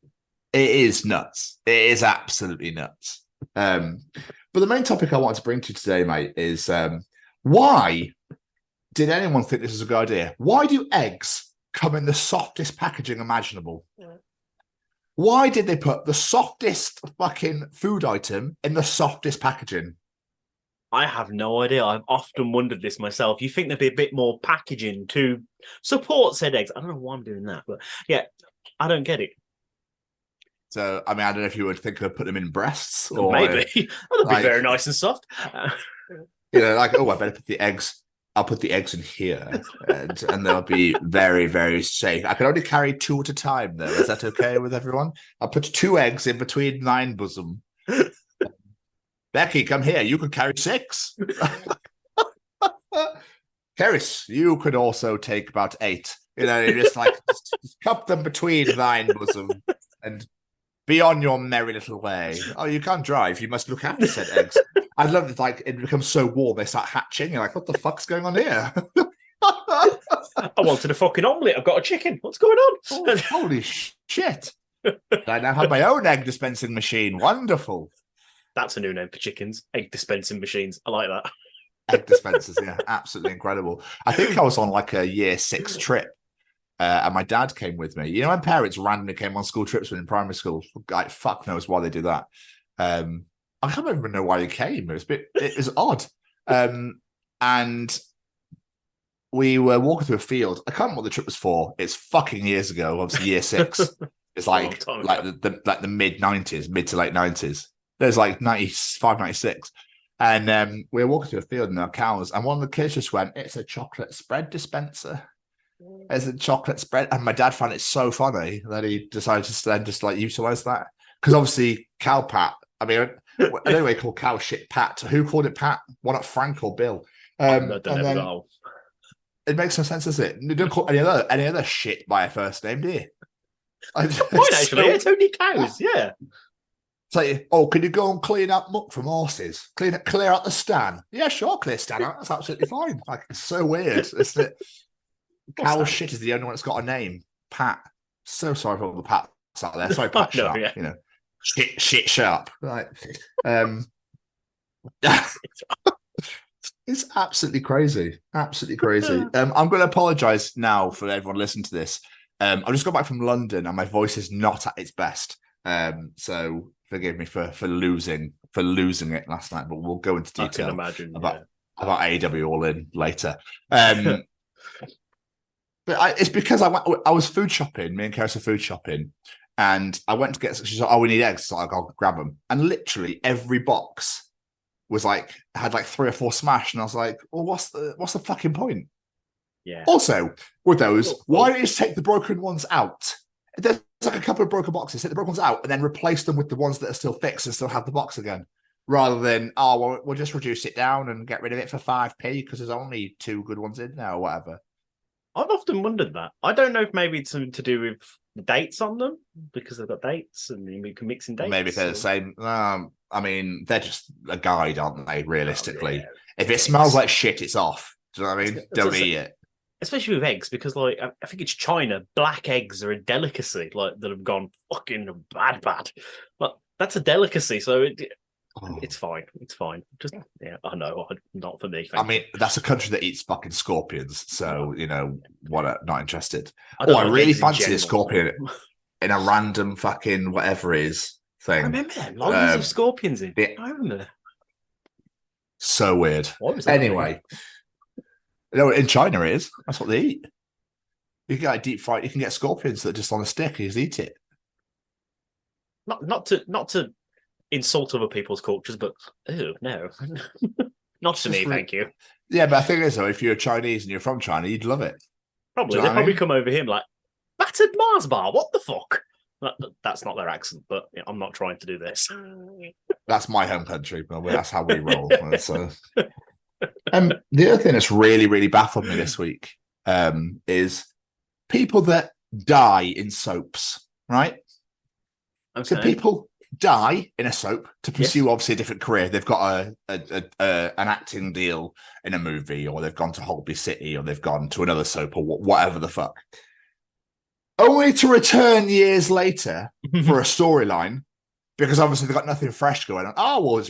It is nuts. It is absolutely nuts. But the main topic I want to bring to you today, mate, is why did anyone think this was a good idea? Why do eggs come in the softest packaging imaginable? Why did they put the softest fucking food item in the softest packaging? I have no idea. I've often wondered this myself. You think there'd be a bit more packaging to support said eggs. I don't know why I'm doing that, but yeah, I don't get it. So, I mean, I don't know if you would think of put them in breasts or maybe. That'd be very nice and soft. Like, oh, I better put the eggs. I'll put the eggs in here, and they'll be very, very safe. I can only carry 2 at a time, though. Is that okay with everyone? I'll put 2 eggs in between 9 bosom. Becky, come here. You could carry 6. Harris, you could also take about 8. You just just cup them between 9 bosom and be on your merry little way. Oh, you can't drive. You must look after said eggs. I love it. It becomes so warm, they start hatching. You're like, what the fuck's going on here? I wanted a fucking omelette. I've got a chicken. What's going on? Oh, holy shit. I now have my own egg dispensing machine. Wonderful. That's a new name for chickens. Egg dispensing machines. I like that. Egg dispensers, yeah. Absolutely incredible. I think I was on like a year 6 trip. And my dad came with me. My parents randomly came on school trips when in primary school. Like, fuck knows why they do that. I can't even know why they came. It was odd. And we were walking through a field. I can't remember what the trip was for. It's fucking years ago. Obviously, year 6. It's like the mid 90s, mid to late 90s. There's like 95, 96. And we were walking through a field in our cows, and one of the kids just went, "It's a chocolate spread dispenser." It's a chocolate spread. And my dad found it so funny that he decided to then just like utilize that. Because obviously, cow pat. I mean, anyway, called cow shit Pat. Who called it Pat? Why not Frank or Bill? I don't know. It makes no sense, does it? You don't call any other shit by a first name, do you? Actually, it's only cows, yeah. It's like, oh, can you go and clean up muck from horses? Clear out the stand. Yeah, sure, clear stand out. That's absolutely fine. Like, it's so weird. It's that cow shit is the only one that's got a name. Pat. So sorry for all the Pats out there. Sorry, Pat Sharp. Yeah. Shit sharp. Right. It's absolutely crazy. Absolutely crazy. I'm going to apologize now for everyone listening to this. I just got back from London and my voice is not at its best. So forgive me for losing it last night, but we'll go into detail about AEW All In later. But it's because I was food shopping. Me and Karis were food shopping, and I went to get. She's like, "Oh, we need eggs," so I'll grab them. And literally every box was had 3 or 4 smashed, and I was like, "Well, what's the fucking point?" Yeah. Also, with those, why don't you just take the broken ones out? There's like a couple of broken boxes, take the broken ones out, and then replace them with the ones that are still fixed and still have the box again. Rather than, we'll just reduce it down and get rid of it for 5p because there's only 2 good ones in there or whatever. I've often wondered that. I don't know if maybe it's something to do with the dates on them because they've got dates and we can mix in dates. Or maybe if they're the same. I mean, they're just a guide, aren't they? Realistically, if it smells like shit, it's off. Do you know what I mean? Don't eat it. Especially with eggs, because I think it's China. Black eggs are a delicacy, that have gone fucking bad. But that's a delicacy, so it's fine. It's fine. Just I know, not for me. I mean, that's a country that eats fucking scorpions, so what? Not interested. I really fancy a scorpion in a random fucking whatever it is thing. I remember loads of scorpions in. I remember. So weird. Anyway. In China it is. That's what they eat. You can get deep fried. You can get scorpions that are just on a stick. You just eat it. Not to insult other people's cultures, but no, not to me. Thank you. Yeah, but I think is though, if you're Chinese and you're from China, you'd love it. Probably they'd probably come over here like battered Mars bar. What the fuck? That's not their accent, but I'm not trying to do this. That's my home country, but that's how we roll. So. The other thing that's really, really baffled me this week is people that die in soaps, right? Okay. So people die in a soap to pursue obviously a different career. They've got an acting deal in a movie, or they've gone to Holby City, or they've gone to another soap, or whatever the fuck. Only to return years later for a storyline, because obviously they've got nothing fresh going on. Oh, we'll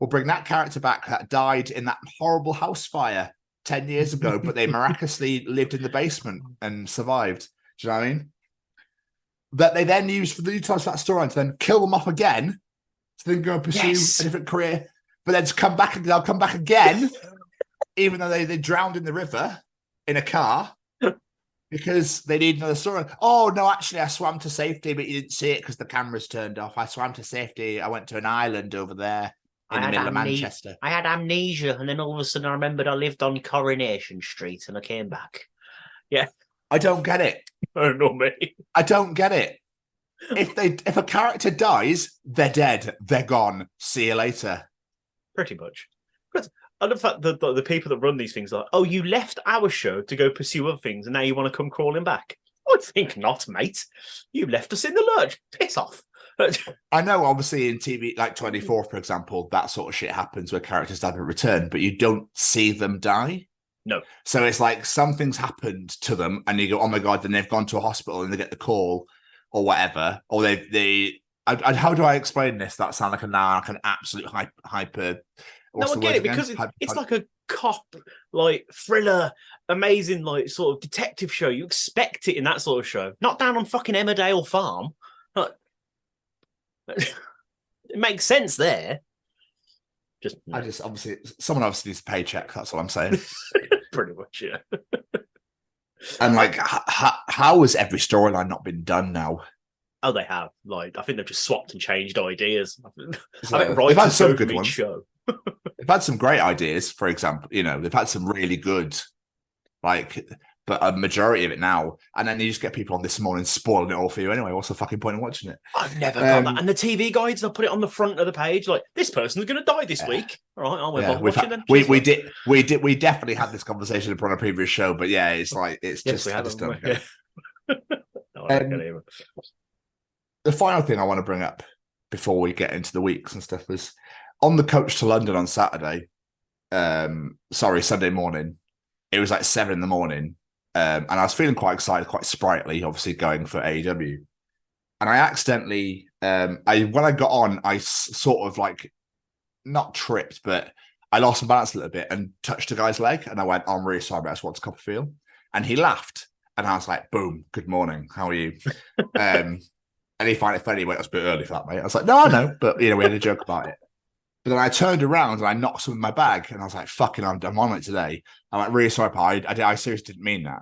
bring that character back that died in that horrible house fire 10 years ago, but they miraculously lived in the basement and survived. Do you know what I mean? that they then use for the utilize that storyline to then kill them off again, to then go and pursue a different career, but then to come back and they'll come back again, even though they drowned in the river in a car because they need another story. Oh no, actually, I swam to safety, but you didn't see it because the camera's turned off. I swam to safety. I went to an island over there in the middle of Manchester. I had amnesia, and then all of a sudden I remembered I lived on Coronation Street, and I came back. Yeah, I don't get it. Oh, not me. I don't get it. If a character dies, they're dead. They're gone. See you later. Pretty much. But I love that the people that run these things are like, oh, you left our show to go pursue other things, and now you want to come crawling back. I think not, mate. You left us in the lurch. Piss off. I know, obviously, in TV, like 24, for example, that sort of shit happens where characters die and return, but you don't see them die. No. So it's like something's happened to them, and you go, oh my God, then they've gone to a hospital and they get the call or whatever. Or how do I explain this? That sound like an absolute hyper. No, I get it because it's like a cop, like thriller, amazing, like sort of detective show. You expect it in that sort of show, not down on fucking Emmerdale Farm. It makes sense there. Someone obviously needs a paycheck. That's all I'm saying. Pretty much, yeah. And like, how has every storyline not been done now? Oh, they have. Like, I think they've just swapped and changed ideas. So, they've had some good ones. They've had some great ideas. For example, they've had some really good, but a majority of it now, and then you just get people on This Morning spoiling it all for you anyway. What's the fucking point in watching it? I've never got that. And the TV guides, they'll put it on the front of the page, like, this person's going to die this week. All right, I'll move on watching them. We definitely had this conversation upon a previous show, but yeah, it's like it's just. Yeah. The final thing I want to bring up before we get into the weeks and stuff was on the coach to London on Saturday. Sunday morning. It was like 7 a.m. And I was feeling quite excited, quite sprightly, obviously going for AEW. And I accidentally, when I got on, I sort of like, not tripped, but I lost my balance a little bit and touched a guy's leg. And I went, I'm really sorry, but I just want to cop a feel. And he laughed. And I was like, boom, good morning. How are you? And he found it funny. He went, that's a bit early for that, mate. I was like, no, I know. But, we had a joke about it. But then I turned around and I knocked some in my bag. And I was like, fucking, I'm on it today. I went, really sorry, pal. I seriously didn't mean that.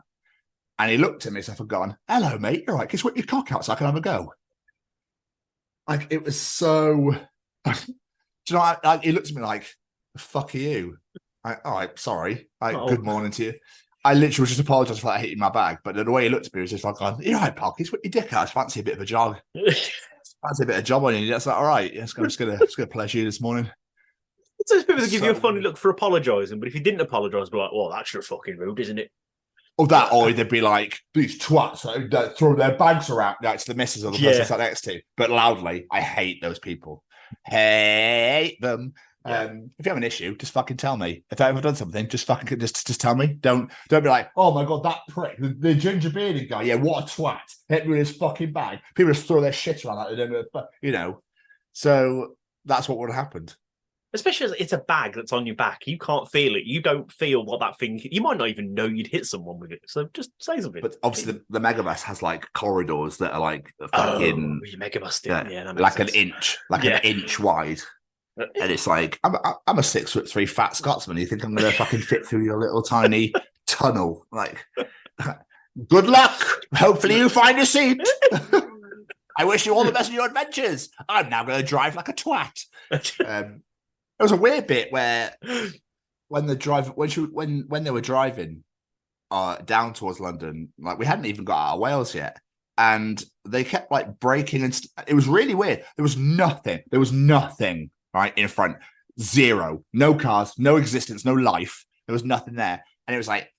And he looked at me as if I'd gone, hello, mate. You're right. Just whip your cock out so I can have a go. Like, it was so... Do you know, he looked at me like, the fuck are you? All right, sorry. Good morning to you. I literally just apologised for that hitting my bag. But the way he looked at me was just like, you're right, pal. Just whip your dick out. I just fancy a bit of a jog. Fancy a bit of job on you. That's like, all right. I'm just gonna pleasure you this morning. Sometimes people give you a funny look for apologising, but if you didn't apologise, be like, well, that's just fucking rude, isn't it? Or they'd be like, these twats that throw their bags around to the missus or the person sat next to, but loudly. I hate those people. Hate them. If you have an issue, just fucking tell me. If I've ever done something, just fucking just tell me. Don't be like, oh my God, that prick, the ginger bearded guy. Yeah, what a twat. Hit me with his fucking bag. People just throw their shit around like they don't, So that's what would have happened. Especially as it's a bag that's on your back. You can't feel it. You don't feel what that thing... You might not even know you'd hit someone with it. So just say something. But obviously the Megabus has like corridors that are like fucking... Oh, Megabus, yeah, like sense. An inch wide. And it's like, I'm a 6'3" fat Scotsman. You think I'm going to fucking fit through your little tiny tunnel? Like, good luck. Hopefully you find a seat. I wish you all the best in your adventures. I'm now going to drive like a twat. There was a weird bit where when they were driving down towards London, like we hadn't even got out of Wales yet, and they kept like braking and it was really weird. There was nothing right in front, zero, no cars, no existence, no life. There was nothing there, and it was like,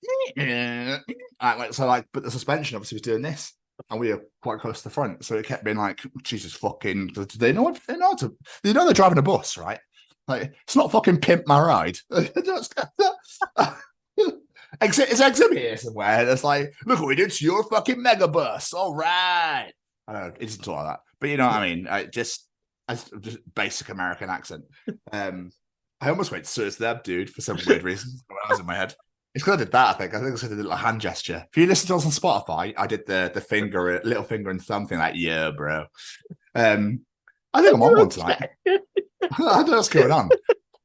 but the suspension obviously was doing this. And we were quite close to the front, so it kept being like, Jesus fucking, do they know what they know? They know they're driving a bus, right? Like, it's not fucking Pimp My Ride. It's exhibit here somewhere. It's like, look what we did to your fucking mega bus. All right. I don't know, it isn't all like that. But you know what I mean? Just basic American accent. I almost went to them, dude, for some weird reason. That was in my head. It's because I did that, I think. I think I did a little hand gesture. If you listen to us on Spotify, I did the finger, little finger and thumb thing, like, yeah, bro. I think I'm on one tonight. I don't know what's going on.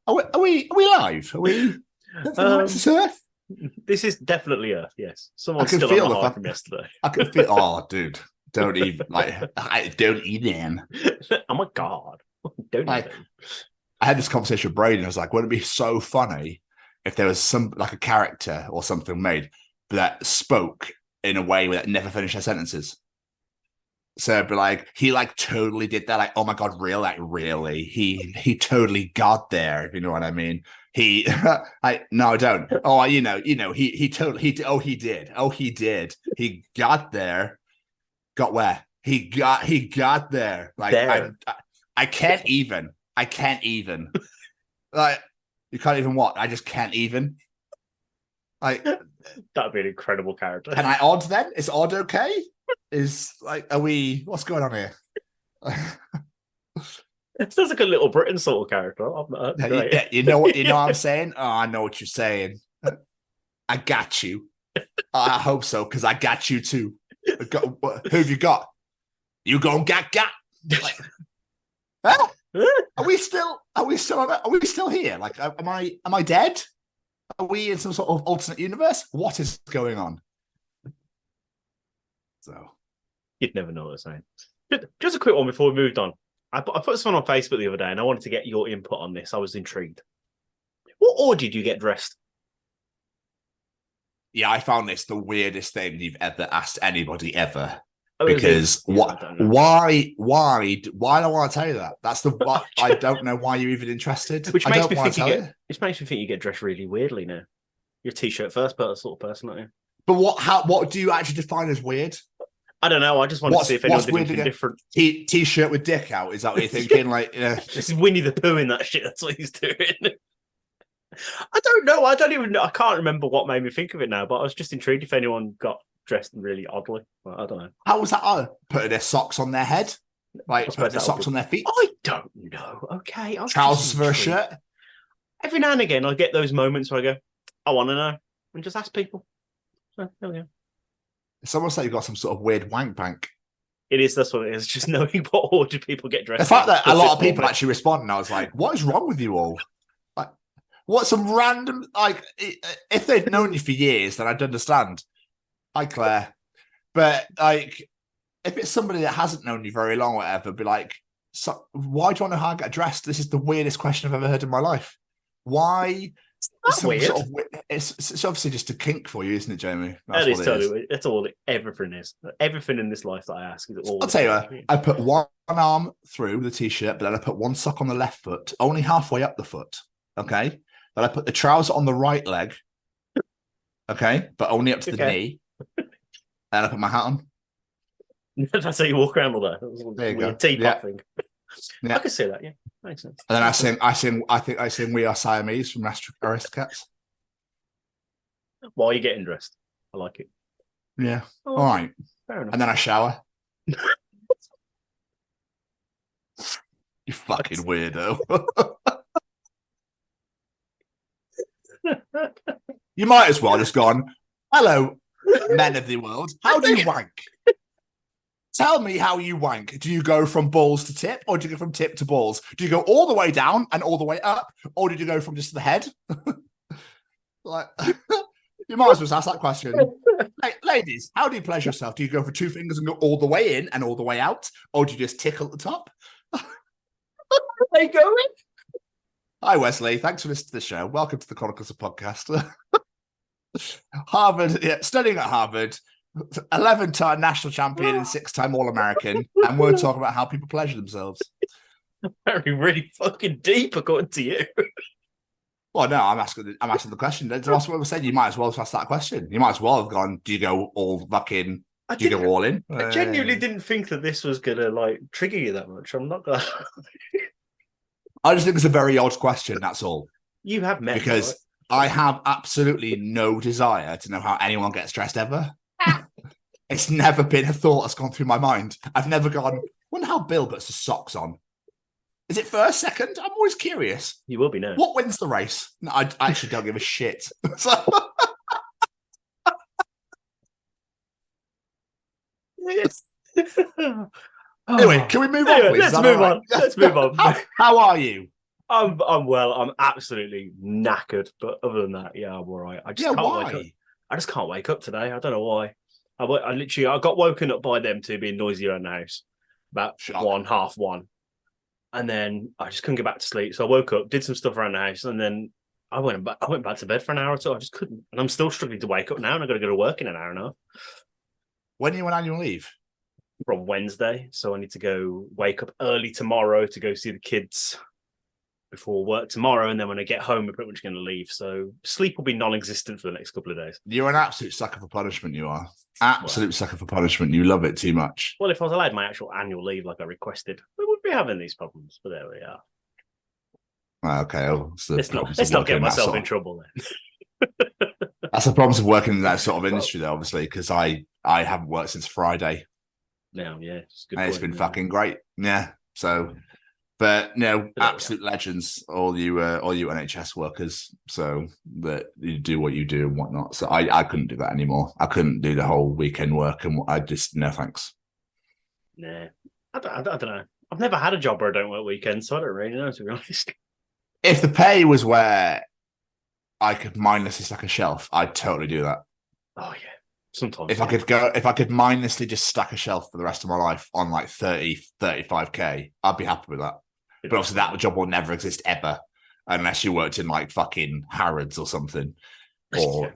Are we live? Are we? Is this Earth? This is definitely Earth, yes. Someone's I can still feel on the the high fact- from yesterday. I can feel. Oh, dude, don't even don't even. Oh my God. Don't Like, even. I had this conversation with Brady, and I was like, wouldn't it be so funny if there was some like a character or something made that spoke in a way that never finished their sentences? So it'd be like, he like totally did that, like, oh my God, real, like really, he totally got there, if you know what I mean. He no, I don't. Oh, he totally he did. He got there. Got where? He got there. Like There. I can't even. Like, you can't even what? I just can't even. Like, That'd be an incredible character. can I odd then? Is odd okay? Is like, are we? What's going on here? It sounds like a Little Britain sort of character. That's great. Yeah, you know what I'm saying? Oh, I know what you're saying. I got you. I hope so, because I got you too. Who have you got? You gon' got. Like, huh? Are we still here? Like, am I dead? Are we in some sort of alternate universe? What is going on? So You'd never know what I'm saying. Just a quick one before we moved on. I put this one on Facebook the other day, and I wanted to get your input on this. I was intrigued. What order did you get dressed? yeah, I found this the weirdest thing you've ever asked anybody ever. Oh, Because I don't know. why do I want to tell you that? That's the I don't know why you're even interested. Which I makes don't me want think to you tell get. Which makes me think you get dressed really weirdly now. You're a t-shirt first sort of person, aren't you? But what do you actually define as weird? I don't know. I just wanted to see if anyone did weird anything again? different. T-shirt with dick out. Is that what you're thinking? Like, This is Winnie the Pooh in that shit. That's what he's doing. I don't know. I don't even know. I can't remember what made me think of it now, but I was just intrigued if anyone got dressed really oddly. Well, I don't know. how was that? Putting their socks on their head, like I suppose putting their that socks would on their feet. I don't know. Okay. I was Trousers just for a intrigued. shirt. Every now and again, I get those moments where I go, I want to know, and just ask people. So, there we go. It's almost like you've got some sort of weird wank bank. It is. That's what it is. Just knowing what order people get dressed. The fact in that a puts lot it of people on me. actually respond, and I was like, "What is wrong with you all?" Like, what some random like? If they'd known you for years, then I'd understand. Hi, Claire. But like, if it's somebody that hasn't known you very long, or whatever, be like, so, why do you want to know how I get dressed? This is the weirdest question I've ever heard in my life. Why? That's weird. It's obviously just a kink for you, isn't it, Jamie? That is what it totally weird. That's all everything is. Everything in this life that I ask is all. I'll tell you what, I put one arm through the t-shirt, but then I put one sock on the left foot, only halfway up the foot. Okay. Then I put the trouser on the right leg. Okay, but only up to the knee. And I put my hat on. That's how you walk around all that. There you go. Teapot thing. Yeah. I can see that. Yeah, makes sense. And then I think I sing "We Are Siamese" from Aristocats. While you're getting dressed, I like it. Yeah. Oh, All right. Fair enough. And then I shower. You fucking weirdo. You might as well just gone, hello, men of the world. How do you wank? Tell me how you wank. Do you go from balls to tip, or do you go from tip to balls? Do you go all the way down and all the way up, or did you go from just the head? Like, you might as well ask that question. Hey, ladies, how do you pleasure yourself? Do you go for two fingers and go all the way in and all the way out, or do you just tickle at the top? They going? Hi, Wesley. Thanks for listening to the show. Welcome to the Chronicles of Podcast. Harvard, studying at Harvard, 11-time national champion and 6-time All-American, and we're talking about how people pleasure themselves. Very, really fucking deep, according to you. Well, no, I'm asking the question. That's what we're saying. You might as well ask that question. You might as well have gone, do you go all fucking, do you go all in? I genuinely didn't think that this was going to, like, trigger you that much. I'm not going to... I just think it's a very odd question, that's all. You have met because right? I have absolutely no desire to know how anyone gets dressed ever. It's never been a thought that's gone through my mind. I've never gone, wonder how Bill puts his socks on. Is it first, second? I'm always curious. You will be now. What wins the race? No, I actually don't give a shit. Anyway, can we move on, please? Let's move on. Let's move on. How are you? I'm well. I'm absolutely knackered, but other than that, yeah, I'm all right. I just can't wake up. I just can't wake up today. I don't know why. I got woken up by them two being noisy around the house about 1:30, and then I just couldn't get back to sleep. So I woke up, did some stuff around the house, and then I went back to bed for an hour or two. I just couldn't, and I'm still struggling to wake up now. And I've got to go to work in an hour and a half. When are you on annual leave? From Wednesday, so I need to go wake up early tomorrow to go see the kids before work tomorrow, and then when I get home, we're pretty much going to leave. So sleep will be non-existent for the next couple of days. You're an absolute sucker for punishment. You are absolute sucker for punishment. You love it too much. Well, if I was allowed my actual annual leave like I requested, we wouldn't be having these problems. But there we are. Okay, let's not get myself in trouble then. That's the problems of working in that sort of industry, though. Obviously, because I haven't worked since Friday. No, yeah, it's good. And it's been fucking great. Yeah. So, but absolute legends, all you NHS workers. So that you do what you do and whatnot. So I couldn't do that anymore. I couldn't do the whole weekend work, and I just no thanks. Nah, I don't know. I've never had a job where I don't work weekends, so I don't really know, to be honest. If the pay was where I could mindlessly stack a shelf, I'd totally do that. Oh yeah. Sometimes if I could mindlessly just stack a shelf for the rest of my life on like 35k, I'd be happy with that. But obviously that job will never exist ever unless you worked in like fucking Harrods or something. Or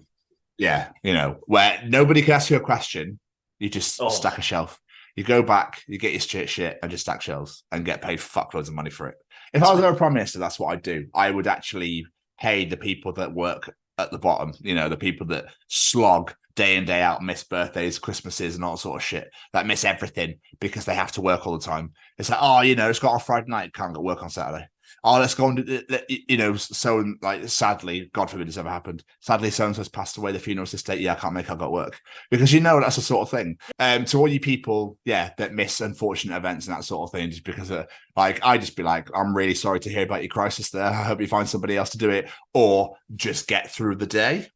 where nobody can ask you a question. You just stack a shelf. You go back, you get your shit and just stack shelves and get paid fuckloads of money for it. If I was ever Prime Minister, that's what I'd do. I would actually pay the people that work at the bottom, the people that slog day in, day out, miss birthdays, Christmases, and all sort of shit, that miss everything because they have to work all the time. It's like, it's got on Friday night, can't go work on Saturday. Oh, let's go and do, so like, sadly, God forbid this ever happened. Sadly, so-and-so's passed away, the funeral's this date. Yeah, I can't make, I've got work. Because that's the sort of thing. To all you people, that miss unfortunate events and that sort of thing, just because I just be like, I'm really sorry to hear about your crisis there. I hope you find somebody else to do it, or just get through the day.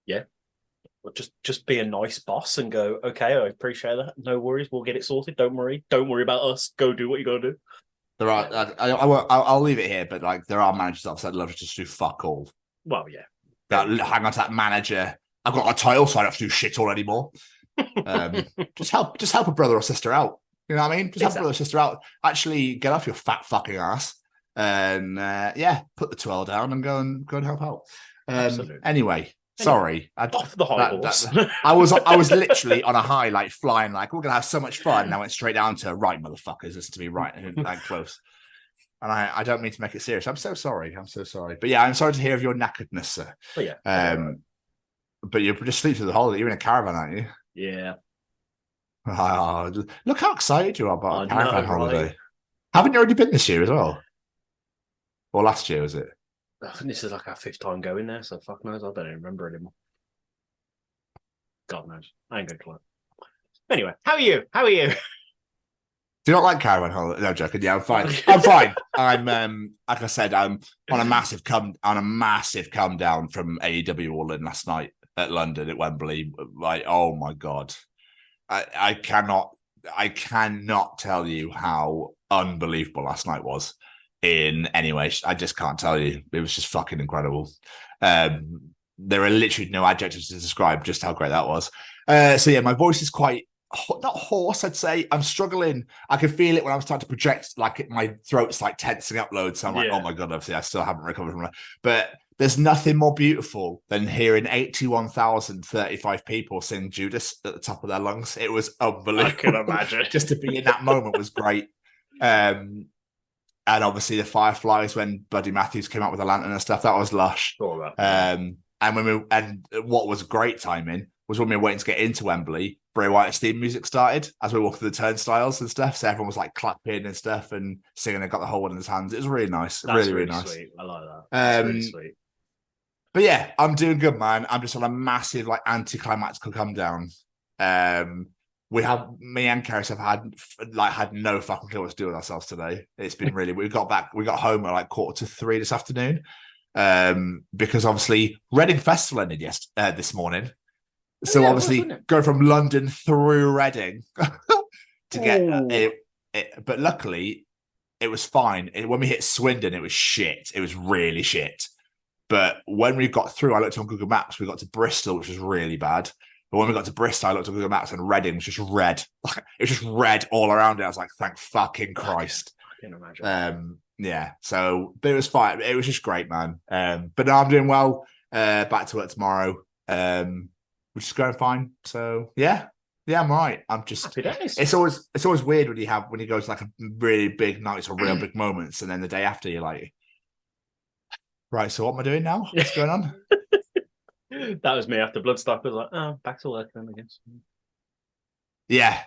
Yeah. Well, just be a nice boss and go, okay, I appreciate that. No worries, we'll get it sorted. Don't worry about us. Go do what you got to do. There are, I'll leave it here, but like there are managers I'd love to just do fuck all. Well, yeah. Hang on to that manager. I've got a title, so I don't have to do shit all anymore. Just help a brother or sister out. You know what I mean? Just help a brother or sister out. Actually, get off your fat fucking ass and put the twirl down and go and help out. Anyway. Sorry, off the high horse. I was literally on a high, like flying, like we're gonna have so much fun. And I went straight down to right, motherfuckers. Listen to me, right, and like close. And I don't mean to make it serious. I'm so sorry. But yeah, I'm sorry to hear of your knackeredness, sir. Oh, yeah. But you're just sleep through the holiday. You're in a caravan, aren't you? Yeah. Oh, look how excited you are about a caravan holiday. Right. Haven't you already been this year as well? Or last year, was it? I think this is like our 5th time going there, so fuck knows. I don't even remember anymore. God knows. I ain't good clue. Anyway, how are you? Do you not like caravan holiday? No, joking. Yeah, I'm fine. I'm fine. I'm like I said, I'm on a massive come down from AEW All In last night at London at Wembley. Like, oh my God. I cannot tell you how unbelievable last night was. In any way, I just can't tell you. It was just fucking incredible. There are literally no adjectives to describe just how great that was. So yeah, my voice is quite not hoarse, I'd say. I'm struggling. I can feel it when I'm starting to project, like my throat's like tensing up loads. So I'm like, oh my God, obviously I still haven't recovered from that. But there's nothing more beautiful than hearing 81,035 people sing Judas at the top of their lungs. It was unbelievable. I can imagine. Just to be in that moment was great. And obviously the Fireflies when Buddy Matthews came out with a lantern and stuff, that was lush. And what was great timing was when we were waiting to get into Wembley, Bray Wyatt's theme music started as we walked through the turnstiles and stuff. So everyone was like clapping and stuff and singing and got the whole one in his hands. It was really nice. That's really nice. Sweet. I like that. That's really sweet. But yeah, I'm doing good, man. I'm just on a massive like anticlimactical come down. Me and Karis have had no fucking clue what to do with ourselves today. It's been really. We got home at like 2:45 this afternoon, because obviously Reading Festival ended this morning, So Yeah, obviously wasn't it? go from London through Reading to get Ooh. it. But luckily, it was fine. When we hit Swindon, it was shit. It was really shit. But when we got through, I looked on Google Maps. We got to Bristol, which was really bad. But when we got to Bristol, I looked on Google Maps and Reading was just red. It was just red all around it. I was like, thank fucking Christ. I can imagine. Yeah. So, but it was fine. It was just great, man. But now I'm doing well. Back to work tomorrow. Which is going fine. So yeah, I'm all right. I'm just. Happy days. It's always weird when you go to like a really big nights or real big moments, and then the day after you're like, right. So what am I doing now? What's going on? That was me after Bloodstock. I was like, oh, back to work then, I guess. Yeah.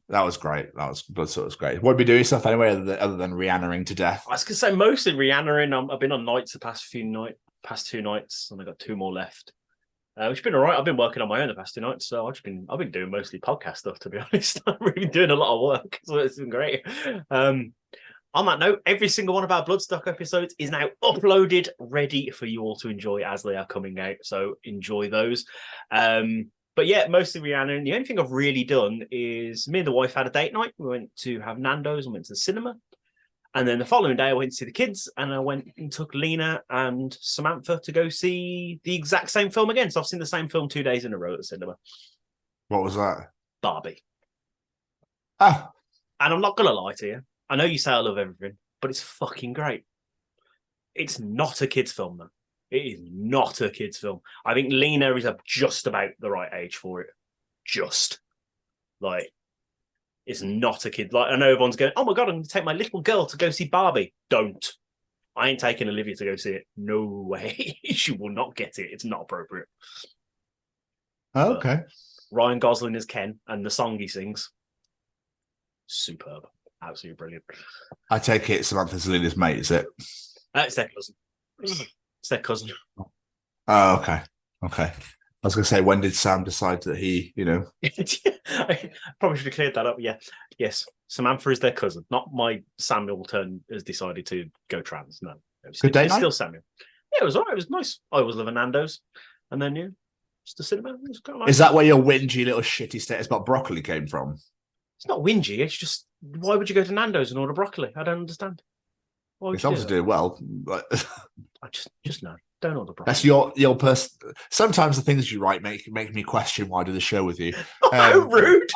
That was great. Bloodstock was great. What did we do yourself anyway, other than Rihanna-ing to death? I was gonna say mostly Rihanna. I've been on nights the past 2 nights, and I got 2 more left. Which has been all right. I've been working on my own the past 2 nights, so I've been doing mostly podcast stuff, to be honest. I've really been doing a lot of work, so it's been great. On that note, every single one of our Bloodstock episodes is now uploaded, ready for you all to enjoy as they are coming out. So enjoy those. But yeah, mostly Rihanna. And the only thing I've really done is me and the wife had a date night. We went to have Nando's and went to the cinema. And then the following day, I went to see the kids, and I went and took Lena and Samantha to go see the exact same film again. So I've seen the same film 2 days in a row at the cinema. What was that? Barbie. Oh. And I'm not going to lie to you. I know you say I love everything, but it's fucking great. It's not a kid's film, though. It is not a kid's film. I think Lena is just about the right age for it. Just. Like, it's not a kid. Like, I know everyone's going, oh my God, I'm going to take my little girl to go see Barbie. Don't. I ain't taking Olivia to go see it. No way. She will not get it. It's not appropriate. Oh, okay. But Ryan Gosling is Ken, and the song he sings, superb. Absolutely brilliant. I take it Samantha's Lena's mate, is it? It's their cousin. It's their cousin. Oh, okay. I was going to say, when did Sam decide that he, I probably should have cleared that up. Yeah. Yes. Samantha is their cousin. Not my Samuel has decided to go trans. No. Good day night? Still Samuel. Yeah, it was all right. It was nice. I always love a Nando's. And then, yeah, just the cinema. It was quite nice. Is that where your whingy little shitty status about broccoli came from? It's not whingy. It's just, why would you go to Nando's and order broccoli? I don't understand. It's obviously doing well. But I just no. Don't order broccoli. That's your person. Sometimes the things you write make me question why I do the show with you. How rude!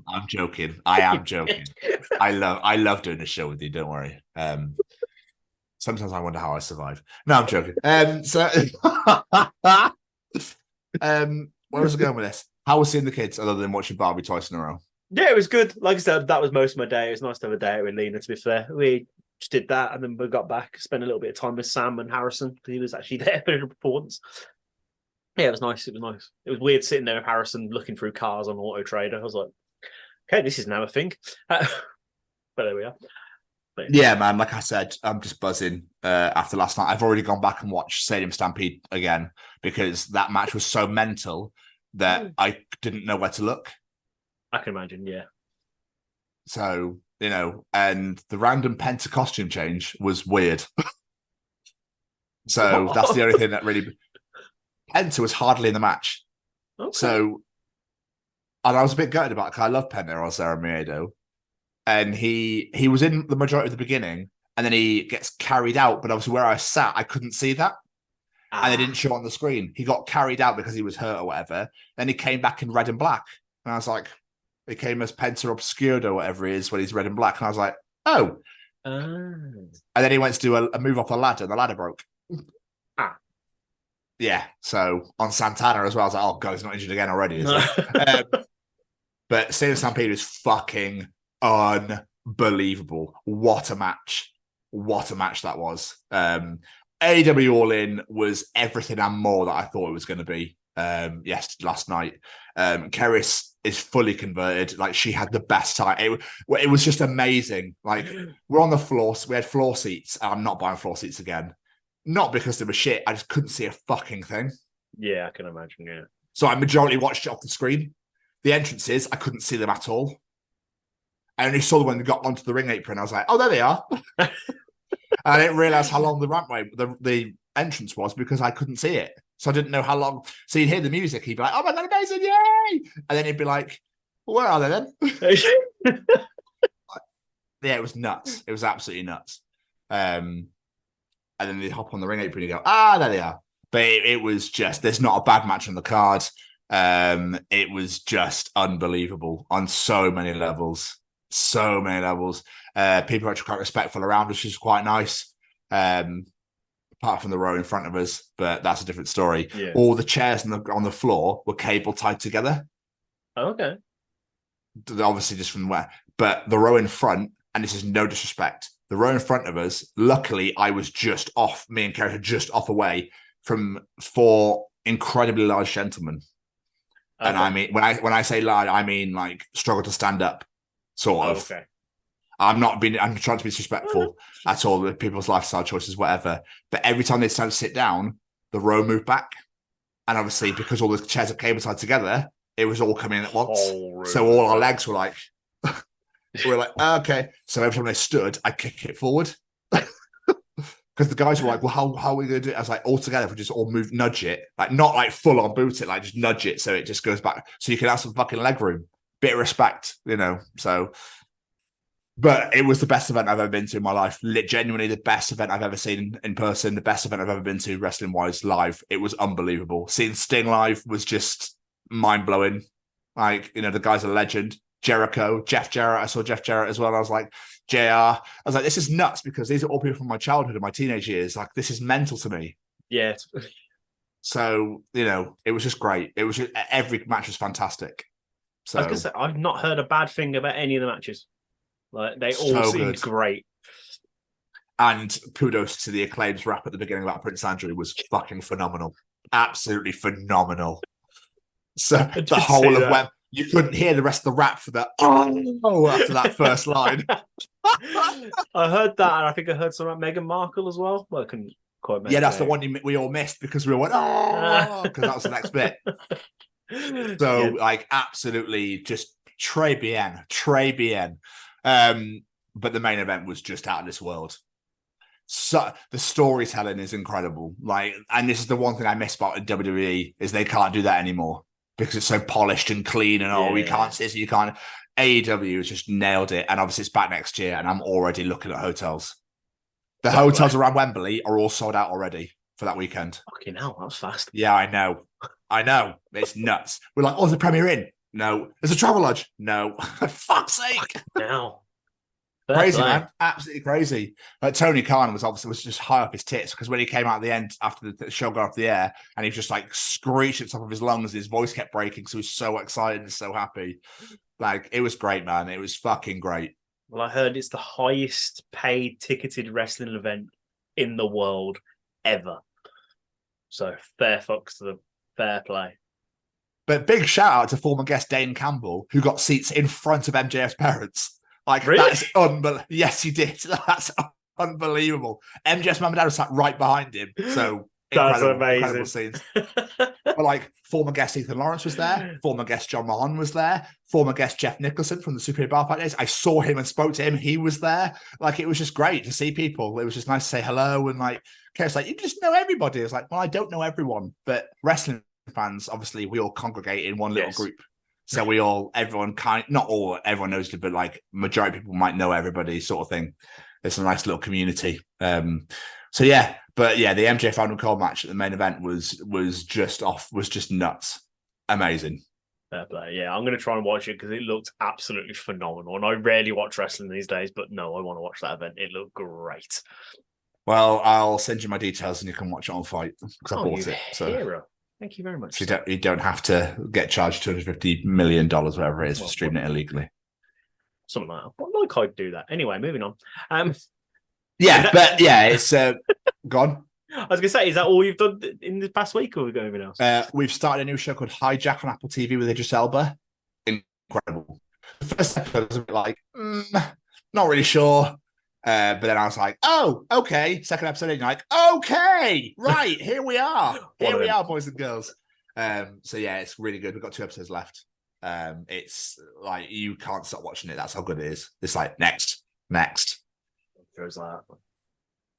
I'm joking. I am joking. I love doing the show with you. Don't worry. Sometimes I wonder how I survive. No, I'm joking. Where was I going with this? How was seeing the kids other than watching Barbie twice in a row? Yeah, it was good. Like I said, that was most of my day. It was nice to have a day out with Lena, to be fair. We just did that, and then we got back, spent a little bit of time with Sam and Harrison, because he was actually there for once. Yeah, it was nice. It was nice. It was weird sitting there with Harrison looking through cars on Auto Trader. I was like, okay, this is now a thing. But there we are. But, yeah, man, like I said, I'm just buzzing after last night. I've already gone back and watched Stadium Stampede again, because that match was so mental that I didn't know where to look. I can imagine, yeah. So, and the random Penta costume change was weird. So that's the only thing that really... Penta was hardly in the match. Okay. So, and I was a bit gutted about it, because I love Penta or Sarah Miedo. And he was in the majority of the beginning, and then he gets carried out, but obviously where I sat, I couldn't see that. And they didn't show on the screen. He got carried out because he was hurt or whatever. Then he came back in red and black. And I was like... He came as Penta Obscured or whatever he is when he's red and black. And I was like, oh. And then he went to do a move off a ladder, and the ladder broke. Yeah. So on Santana as well, I was like, oh, God, he's not injured again already. Is he? But Stadium Stampede is fucking unbelievable. What a match. What a match that was. AEW All In was everything and more that I thought it was going to be. Last night. Keris is fully converted. Like, she had the best time. It was just amazing. Like, we're on the floor. We had floor seats. I'm not buying floor seats again. Not because they were shit. I just couldn't see a fucking thing. Yeah, I can imagine, yeah. So I majority watched it off the screen. The entrances, I couldn't see them at all. I only saw them when they got onto the ring apron. I was like, oh, there they are. I didn't realise how long the rampway, the entrance was, because I couldn't see it. So I didn't know how long. So you'd hear the music, he'd be like, "Oh my god, amazing, yay!" And then he'd be like, "Where are they then?" Yeah, it was nuts. It was absolutely nuts. And then they hop on the ring apron and you go, there they are. But it was just, there's not a bad match on the card. It was just unbelievable on so many levels. So many levels. People are actually quite respectful around us, which is quite nice. Apart from the row in front of us, but that's a different story. Yeah. All the chairs on the floor were cable tied together. Okay. Obviously, just from where, but the row in front, and this is no disrespect, the row in front of us, luckily, I was just off, me and Kerry just off away from 4 incredibly large gentlemen. Okay. And I mean, when I say large, I mean like struggle to stand up, sort of. Okay. I'm trying to be disrespectful at all with people's lifestyle choices, whatever. But every time they started to sit down, the row moved back. And obviously, because all the chairs are cable tied together, it was all coming in at once. So all our legs were like, okay. So every time they stood, I kick it forward. Because the guys were like, well, how are we going to do it? I was like, all together, if we just all nudge it, like not like full on boot it, like just nudge it so it just goes back. So you can have some fucking leg room. Bit of respect, so. But it was the best event I've ever been to in my life. Genuinely the best event I've ever seen in person, the best event I've ever been to wrestling-wise live. It was unbelievable. Seeing Sting live was just mind-blowing. Like, the guy's a legend. Jericho, Jeff Jarrett. I saw Jeff Jarrett as well. I was like, JR. I was like, this is nuts because these are all people from my childhood and my teenage years. Like, this is mental to me. Yeah. So, it was just great. It was every match was fantastic. So I was going to say, I've not heard a bad thing about any of the matches. Like, they all seemed great. And kudos to the Acclaims rap at the beginning about Prince Andrew was fucking phenomenal. Absolutely phenomenal. So the whole of when you couldn't hear the rest of the rap for that after that first line. I heard that, and I think I heard something about Meghan Markle as well. Well, I couldn't quite remember. Yeah, that's the one we all missed because we all went, because that was the next bit. So, absolutely just très bien. But the main event was just out of this world. So the storytelling is incredible. And this is the one thing I miss about WWE is they can't do that anymore because it's so polished and clean and we can't see, so you can't. AEW has just nailed it, and obviously it's back next year, and I'm already looking at hotels. The hotels around Wembley are all sold out already for that weekend. Fucking hell, that was fast. Yeah, I know. It's nuts. We're like, there's a Premier Inn. No. There's a Travel Lodge. No. For fuck's sake. No. Crazy, man. Absolutely crazy. Tony Khan was just high up his tits because when he came out at the end after the show got off the air and he was just like screeched at the top of his lungs, his voice kept breaking. So he was so excited and so happy. It was great, man. It was fucking great. Well, I heard it's the highest paid ticketed wrestling event in the world ever. So fair fucks to the fair play. But big shout out to former guest Dane Campbell, who got seats in front of MJF's parents. Really? That's unbelievable. Yes, he did. That's unbelievable. MJF's mum and dad was sat right behind him. So that's amazing. Incredible scenes. But former guest Ethan Lawrence was there. Former guest John Mahon was there. Former guest Jeff Nicholson from the Superior Bar Fight days. I saw him and spoke to him. He was there. It was just great to see people. It was just nice to say hello. And Karen's you just know everybody. It's well, I don't know everyone, but wrestling fans, obviously, we all congregate in one little group. So everyone knows it, but majority of people might know everybody, sort of thing. It's a nice little community. The MJ Final Call match at the main event was just nuts, amazing. Fair play. Yeah, I'm going to try and watch it because it looked absolutely phenomenal. And I rarely watch wrestling these days, but no, I want to watch that event. It looked great. Well, I'll send you my details and you can watch it on Fight because I bought it. Hero. Thank you very much. So you don't have to get charged $250 million, whatever it is, for streaming it illegally. Something like that. I'd do that. Anyway, moving on. It's gone. I was going to say, is that all you've done in the past week, or have we got anything else? We've started a new show called Hijack on Apple TV with Idris Elba. Incredible. The first episode was a bit not really sure. But then I was like, oh, okay. Second episode, and you're like, okay, right, here we are. Here we are, boys and girls. It's really good. We've got 2 episodes left. It's you can't stop watching it. That's how good it is. It's next. Goes like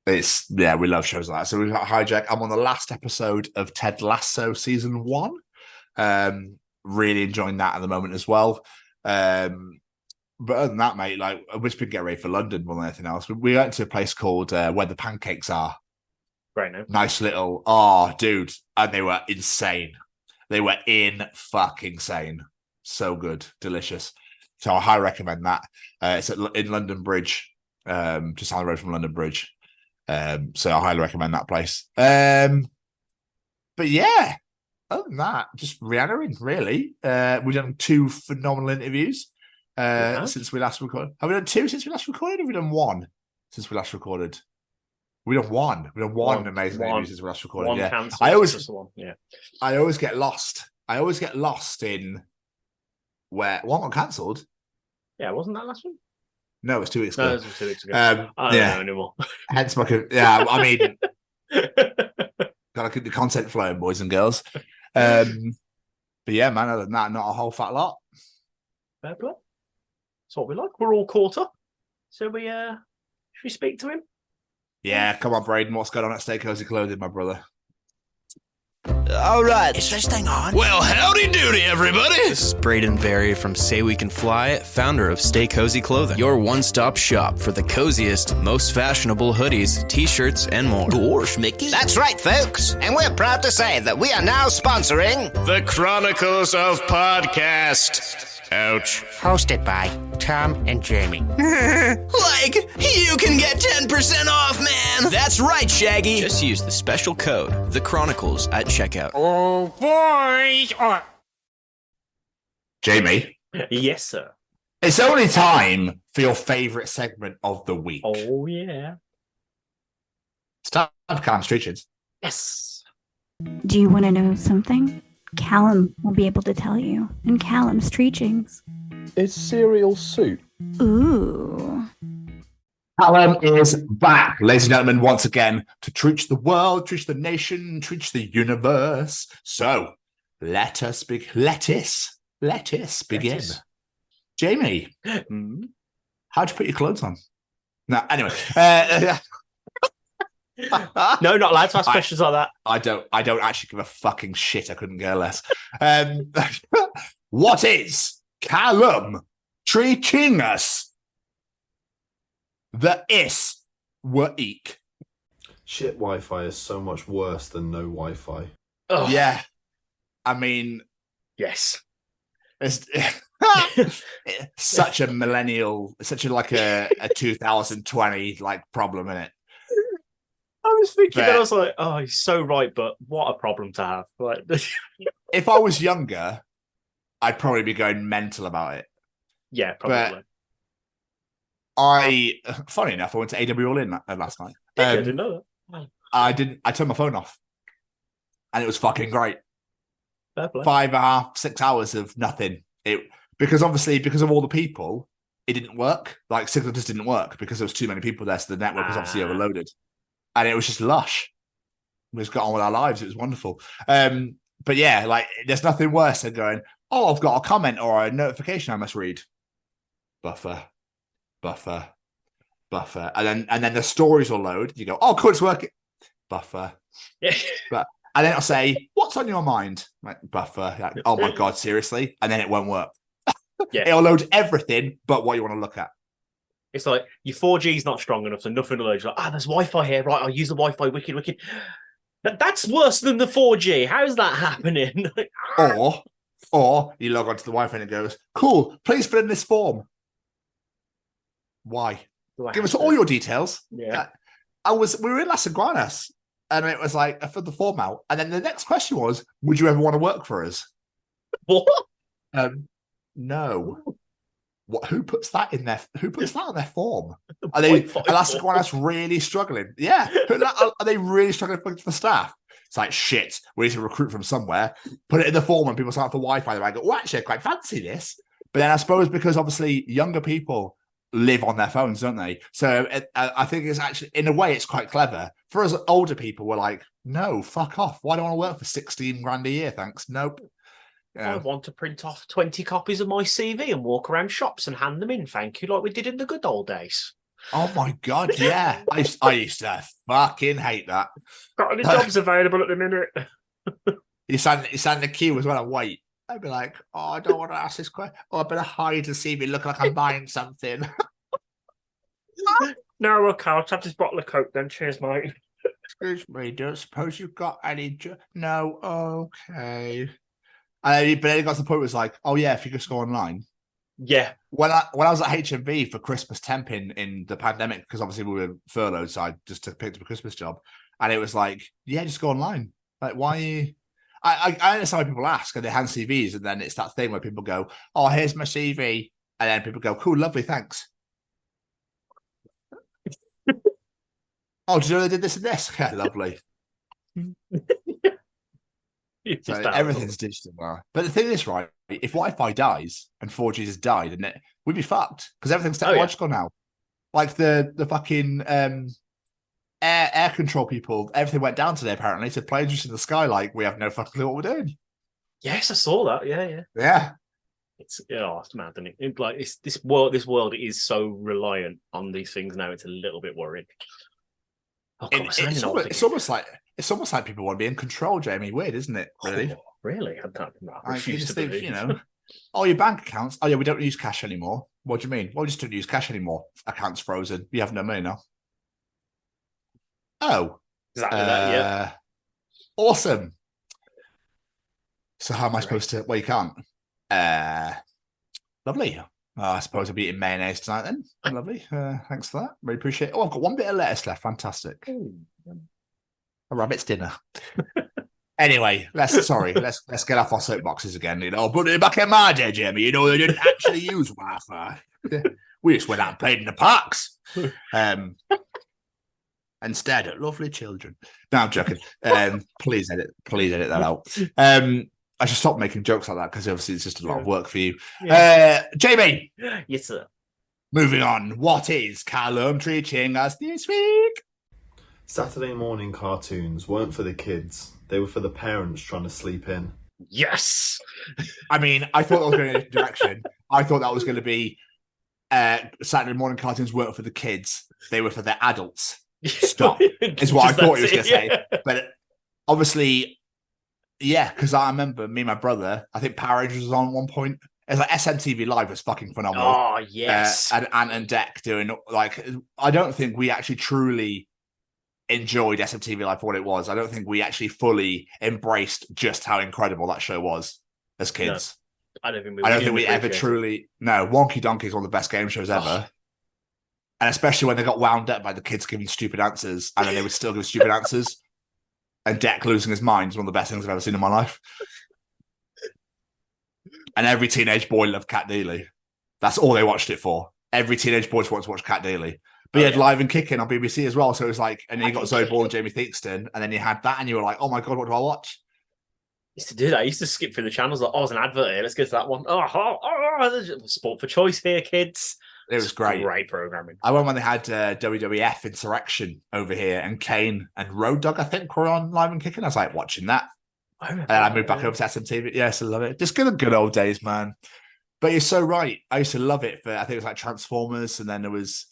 that. We love shows like that. So we've got Hijack. I'm on the last episode of Ted Lasso season 1. Really enjoying that at the moment as well. But other than that, mate, like I wish we could get ready for London more than anything else. We went to a place called Where the Pancakes Are. Right now. Nice little, dude, and they were insane. They were fucking sane. So good, delicious. So I highly recommend that. It's in London Bridge, just down the road from London Bridge. So I highly recommend that place. But yeah, other than that, just Rihanna, really. We've done 2 phenomenal interviews since we last recorded. Have we done 2 since we last recorded, or have we done 1 since we last recorded? We've done 1. We've done one amazing interview since we last recorded. One yeah. cancelled, I always get lost in where one got cancelled. Yeah, wasn't that last one? No, it was 2 weeks ago. No, it was 2 weeks ago. I don't know anymore. Hence my I mean, gotta keep the content flowing, boys and girls. But yeah, man, other than that, not a whole fat lot. Fair play. That's what we like. We're all caught up. So should we speak to him? Yeah, come on, Braden. What's going on at Stay Cozy Clothing, my brother? All right. Is this thing on? Well, howdy doody, everybody. This is Braden Berry from Say We Can Fly, founder of Stay Cozy Clothing, your one-stop shop for the coziest, most fashionable hoodies, t-shirts, and more. Gosh, Mickey. That's right, folks. And we're proud to say that we are now sponsoring the Chronicles of Podcast. Ouch. Hosted by Tom and Jamie. Like, you can get 10% off, man. That's right, Shaggy. Just use the special code, The Chronicles, at checkout. Oh, boys. Jamie. Yes, sir. It's only time for your favourite segment of the week. Oh, yeah. It's time for Callum's Treachings. Yes. Do you want to know something? Callum will be able to tell you in Callum's Treachings. Is cereal soup? Ooh. Callum is back, ladies and gentlemen, once again to treach the world, treach the nation, treach the universe. So let us begin. Jamie, how'd you put your clothes on? No, anyway. No, not allowed to ask questions like that. I don't actually give a fucking shit. I couldn't care less. What is Callum Treachings? The is were eek. Shit Wi-Fi is so much worse than no Wi-Fi. Oh. Yeah. I mean, yes. It's such a millennial, such a 2020 like problem, innit? I was thinking that, I was like, oh, he's so right, but what a problem to have. Like, if I was younger, I'd probably be going mental about it. Yeah, probably. But funny enough, I went to AW All In last night. I didn't know that. I turned my phone off, and it was fucking great. Fair play. 5.5, 6 hours of nothing. Because of all the people, it didn't work. Like signal just didn't work because there was too many people there, so the network was obviously overloaded. And it was just lush. We just got on with our lives. It was wonderful. But yeah, like there's nothing worse than going, oh, I've got a comment or a notification I must read. Buffer. And then the stories will load. You go, oh, cool, it's working. Buffer. Yeah. And then it'll say, what's on your mind? Like, buffer. Like, oh my God, seriously? And then it won't work. Yeah. It'll load everything but what you want to look at. It's like your 4G's not strong enough, so nothing will load. You're like, there's Wi-Fi here. Right, I'll use the Wi-Fi. Wicked. That's worse than the 4G. How's that happening? Or you log onto the Wi-Fi and it goes, cool, please fill in this form. Why? Give us all your details. Yeah. We were in Las Iguanas and it was like, I filled the form out. And then the next question was, would you ever want to work for us? What? No. What? Who puts that in there? Who puts that on their form? Are Las Iguanas really struggling? Yeah. Are they really struggling for staff? It's like, shit, we need to recruit from somewhere. Put it in the form when people sign up for Wi-Fi. They might go, oh, actually, I quite fancy this. But then I suppose because obviously younger people live on their phones, don't they? So I think it's actually, in a way, it's quite clever. For us older people, we're like, no, fuck off. Why do I want to work for 16 grand a year? Thanks. Nope. I want to print off 20 copies of my CV and walk around shops and hand them in, thank you, like we did in the good old days. Oh my god, yeah. I used to fucking hate that. Got any jobs available at the minute? You stand in the queue as well and wait. I'd be like, oh, I don't want to ask this question. Oh, I better hide to see me look like I'm buying something. No, okay, I'll have this bottle of Coke then. Cheers, mate. Excuse me, don't suppose you've got any... No, okay. But then it got to the point where it was like, oh yeah, if you just go online. Yeah. When I was at HMV for Christmas temping in the pandemic, because obviously we were furloughed, so I just picked up a Christmas job. And it was like, yeah, just go online. Like, why are you... I understand why people ask and they hand CVs, and then it's that thing where people go, oh, here's my CV. And then people go, cool, lovely, thanks. Oh, did you know they did this and this? Yeah, lovely. So everything's digital now. But the thing is, right, if Wi-Fi dies and 4G has died, and we'd be fucked because everything's technological now. Like the fucking air control people, everything went down today apparently. So planes just in the sky, like we have no fucking clue what we're doing. Yes, I saw that. Yeah. It's mad, isn't it? Like this world is so reliant on these things now. It's a little bit worrying. Oh, God, it's almost like people want to be in control, Jamie. Weird, isn't it? Really? Oh, really? I refuse to believe. You know, oh, your bank accounts. Oh, yeah, we don't use cash anymore. What do you mean? Well, we just don't use cash anymore. Account's frozen. You have no money now. Oh, exactly that. Yeah. Awesome. So how am I supposed to? Well, you can't. Lovely. I suppose I'll be eating mayonnaise tonight then. Lovely. Thanks for that. Really appreciate it. Oh, I've got one bit of lettuce left. Fantastic. A rabbit's dinner. Anyway, let's get off our soapboxes again. You know, but back in my day, Jamie, you know, they didn't actually use Wi-Fi. We just went out and played in the parks. Instead, lovely children. No, I'm joking. Please edit that out. I should stop making jokes like that because obviously it's just a lot of work for you. Yeah. Jamie. Yes, sir. Moving on. What is Callum Treaching us this week? Saturday morning cartoons weren't for the kids. They were for the parents trying to sleep in. Yes. I mean, I thought that was going in a direction. I thought that was going to be Saturday morning cartoons weren't for the kids. They were for the adults. Stop. Is what I thought he was going to say. But obviously... Yeah, because I remember me and my brother, I think Power Rangers was on at one point. It's like SMTV Live was fucking phenomenal. Oh, yes. And Ant and Dec doing, like, I don't think we actually truly enjoyed SMTV Live for what it was. I don't think we actually fully embraced just how incredible that show was as kids. No, I don't think we ever truly... No, Wonky Donkey is one of the best game shows ever. And especially when they got wound up by the kids giving stupid answers, and then they would still give stupid answers. And Dec losing his mind is one of the best things I've ever seen in my life. And every teenage boy loved Cat Deeley. That's all they watched it for. Every teenage boy just wanted to watch Cat Deeley. But he had Live and Kicking on BBC as well. So it was like, and then you got Zoe Ball and Jamie Theakston, and then you had that, and you were like, oh my God, what do I watch? I used to do that. I used to skip through the channels. Like, oh, there's an advert here. Let's go to that one. Sport for choice here, kids. It was great. Great programming. I went when they had WWF Insurrection over here, and Kane and Road Dogg, I think, were on Live and Kicking. I was like watching that. And I moved back over to SMTV. Yes, I love it. Just good old days, man. But you're so right. I used to love it for, I think it was like Transformers, and then there was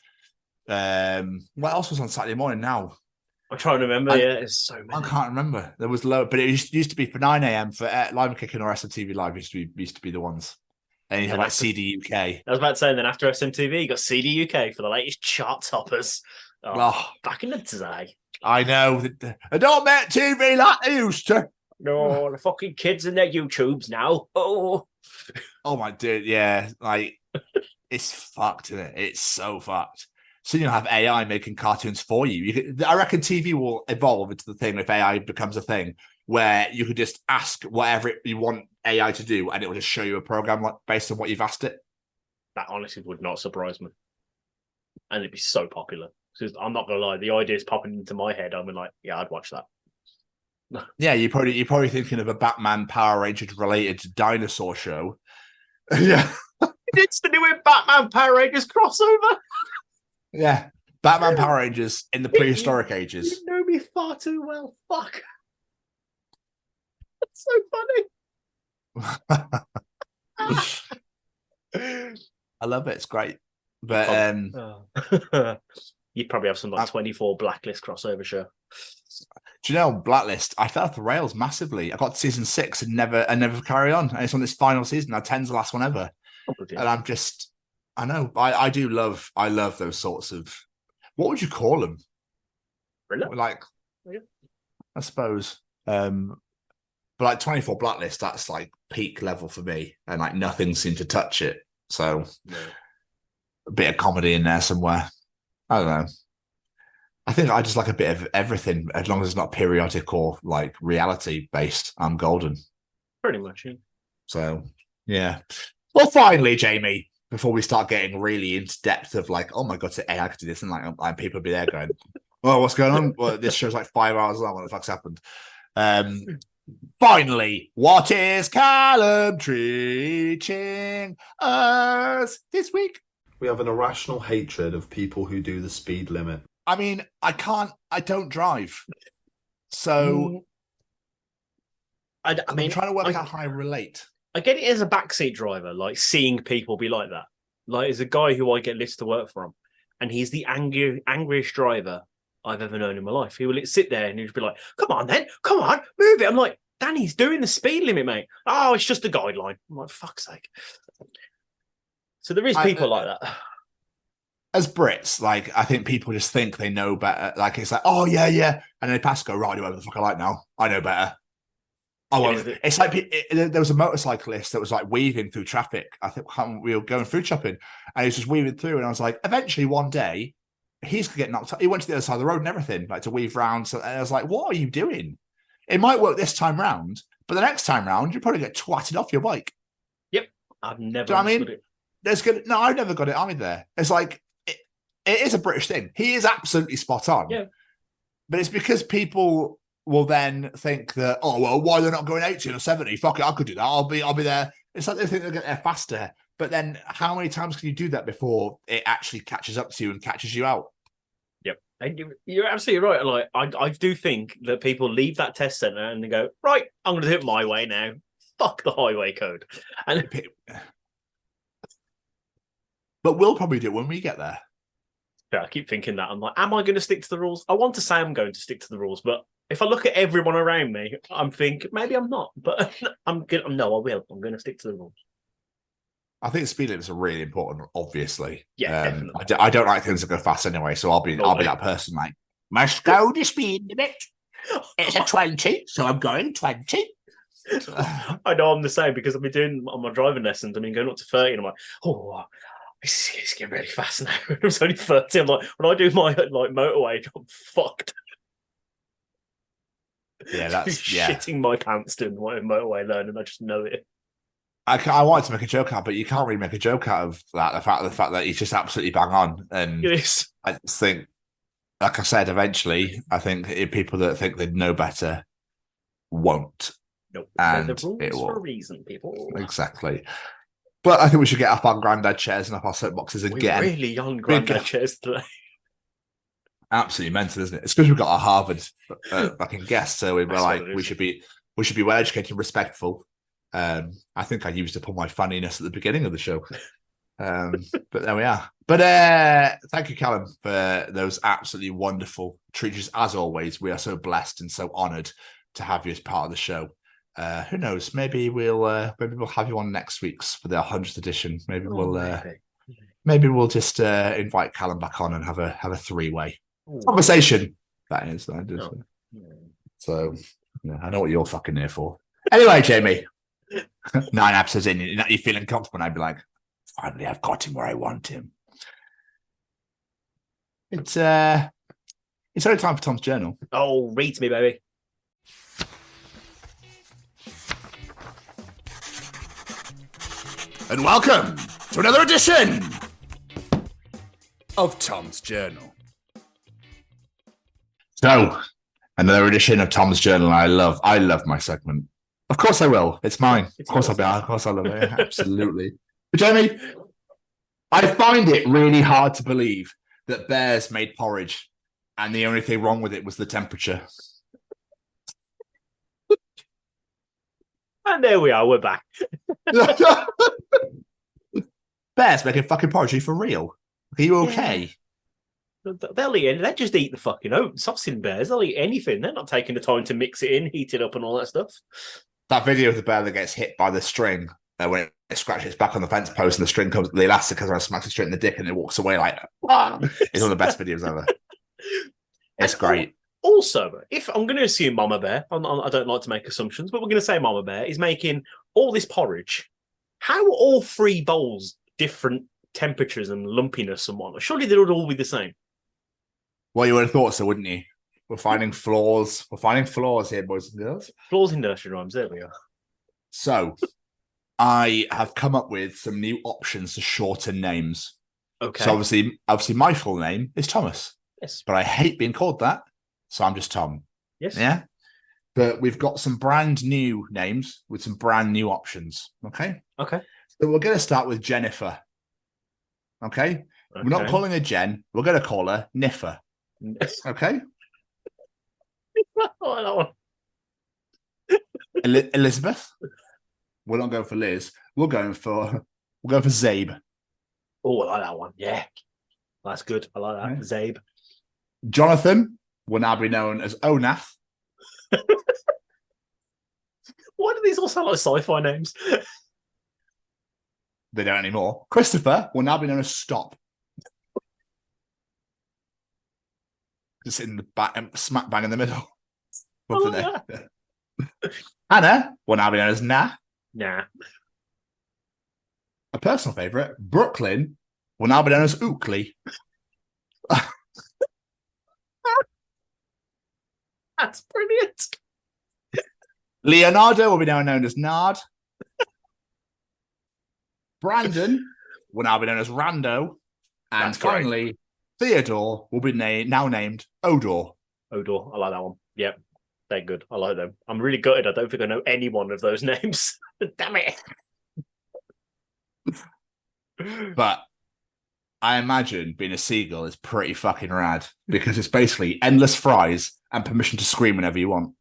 what else was on Saturday morning now? I'm trying to remember. It's so many. I can't remember. There was low, but it used to be for 9 a.m. for Live and Kicking or SMTV Live used to be the ones. And you have like CD UK. I was about to say, and then after SMTV, you got CD UK for the latest chart toppers. Back in the day. I know. I don't make TV like they used to. No, the fucking kids and their YouTubes now. Oh my dude, yeah. Like, it's fucked, isn't it? It's so fucked. Soon you'll have AI making cartoons for you. I reckon TV will evolve into the thing if AI becomes a thing, where you could just ask whatever you want AI to do, and it will just show you a program based on what you've asked it. That honestly would not surprise me, and it'd be so popular. Because I'm not gonna lie, the idea's popping into my head. I'm like, yeah, I'd watch that. Yeah, you're probably thinking of a Batman Power Rangers related dinosaur show. Yeah, it's the new Batman Power Rangers crossover. Yeah, Batman Power Rangers in the prehistoric ages. You know me far too well. Fuck. That's so funny. I love it. It's great. But you'd probably have some like 24 Blacklist crossover show. Do you know, Blacklist, I fell off the rails massively. I got to season 6 and never carry on. And it's on this final season. Now 10's the last one ever. And I'm just, I know, I love those sorts of, what would you call them? Thriller? Like, I suppose. But like 24 Blacklist, that's like peak level for me. And like nothing seemed to touch it. So a bit of comedy in there somewhere. I don't know. I think I just like a bit of everything, as long as it's not periodic or like reality based. I'm golden. Pretty much, yeah. So, yeah. Well, finally, Jamie, before we start getting really into depth of like, oh my God, I could do this, and like people will be there going, oh, what's going on? Well, this show's like 5 hours long. What the fuck's happened? Finally, what is Callum teaching us this week? We have an irrational hatred of people who do the speed limit. I mean, I don't drive. So I'm trying to work out how I relate. I get it as a backseat driver, like seeing people be like that. Like, there's a guy who I get lifts to work from, and he's the angriest driver I've ever known in my life. He will sit there and he'll be like, come on then, come on, move it. I'm like, Danny's doing the speed limit, mate. Oh, it's just a guideline. I'm like, fuck's sake. So there is people like that. As Brits, like, I think people just think they know better. Like, it's like, oh, yeah. And then they pass, go, right, I do whatever the fuck I like now. I know better. It's like, there was a motorcyclist that was like weaving through traffic. I think we were going food shopping, and he was just weaving through. And I was like, eventually one day, he's going to get knocked out. He went to the other side of the road and everything, like to weave round. So, and I was like, what are you doing? It might work this time round, but the next time round, you probably get twatted off your bike. Yep. I've never understood it. No, I've never got it either. It's like, it is a British thing. He is absolutely spot on. Yeah. But it's because people will then think that, oh, well, why they're not going 80 or 70? Fuck it, I could do that. I'll be there. It's like they think they'll get there faster. But then how many times can you do that before it actually catches up to you and catches you out? Yep. And you're absolutely right. Like, I do think that people leave that test centre and they go, right, I'm going to do it my way now. Fuck the highway code. But we'll probably do it when we get there. Yeah, I keep thinking that. I'm like, am I going to stick to the rules? I want to say I'm going to stick to the rules, but if I look at everyone around me, I'm thinking maybe I'm not. But I will. I'm going to stick to the rules. I think speed limits are really important, obviously. Yeah, definitely. I don't like things that go fast anyway, so I'll be that person like, must go the speed limit. It's a 20, so I'm going 20. I know I'm the same because I've been doing on my driving lessons. I mean, going up to 30, and I'm like, oh. It's getting really fast now. I was only 30. I'm like, when I do my like motorway, I'm fucked. Yeah, that's shitting my pants doing my motorway learning. I just know it. I wanted to make a joke out, but you can't really make a joke out of that. The fact that he's just absolutely bang on, and yes. I just think, like I said, eventually, I think people that think they know better won't. Nope. And the rules for a reason, people. Exactly. But I think we should get up on granddad chairs and up our soapboxes again. We're really on granddad chairs today. Absolutely mental, isn't it? It's because we've got a Harvard fucking guest, so we're like, we should be well educated and respectful. I think I used up all my funniness at the beginning of the show. But there we are. But thank you, Callum, for those absolutely wonderful treats. As always, we are so blessed and so honoured to have you as part of the show. Who knows? Maybe we'll have you on next week's for the 100th edition. Maybe we'll just invite Callum back on and have a three-way conversation. That is. So yeah, I know what you're fucking here for. Anyway, Jamie, 9 episodes in, you're feeling comfortable. And I'd be like, finally, I've got him where I want him. It's only time for Tom's journal. Oh, read to me, baby. And welcome to another edition of Tom's Journal. So, another edition of Tom's Journal. I love my segment. Of course I will. It's mine. Of course I love it. Absolutely. But Jamie, I find it really hard to believe that bears made porridge and the only thing wrong with it was the temperature. And there we are. We're back. Bears making fucking porridge for real. Are you okay? They'll eat. They just eat the fucking oats. Saucing bears. They'll eat anything. They're not taking the time to mix it in, heat it up, and all that stuff. That video of the bear that gets hit by the string when it scratches its back on the fence post and the string comes, the elastic comes around, smacks it straight in the dick, and it walks away like, ah! It's one of the best videos ever. It's great. Also, if I'm going to assume Mama Bear, I don't like to make assumptions, but we're going to say Mama Bear is making all this porridge. How are all 3 bowls different temperatures and lumpiness and whatnot? Surely they would all be the same. Well, you would have thought so, wouldn't you? We're finding flaws. We're finding flaws here, boys and girls. Flaws in nursery rhymes. There we are. So, I have come up with some new options to shorten names. Okay. So obviously, my full name is Thomas. Yes. But I hate being called that, so I'm just Tom. Yes. Yeah. But we've got some brand new names with some brand new options. Okay. Okay. So we're going to start with Jennifer. Okay. We're not calling her Jen. We're going to call her Niffer. Okay. Elizabeth. We're not going for Liz. We're going for Zabe. Oh, I like that one. Yeah. That's good. I like that. Yeah. Zabe. Jonathan will now be known as Onath. Why do these all sound like sci-fi names? They don't anymore. Christopher will now be known as Stop. Just in the back, smack bang in the middle. Hannah will now be known as Nah. Nah. A personal favourite, Brooklyn will now be known as Oakley. That's brilliant. Leonardo will be now known as Nard. Brandon will now be known as Rando. And That's finally, great. Theodore will be now named Odor. Odor. I like that one. Yep. They're good. I like them. I'm really gutted. I don't think I know any one of those names. Damn it. But I imagine being a seagull is pretty fucking rad because it's basically endless fries and permission to scream whenever you want.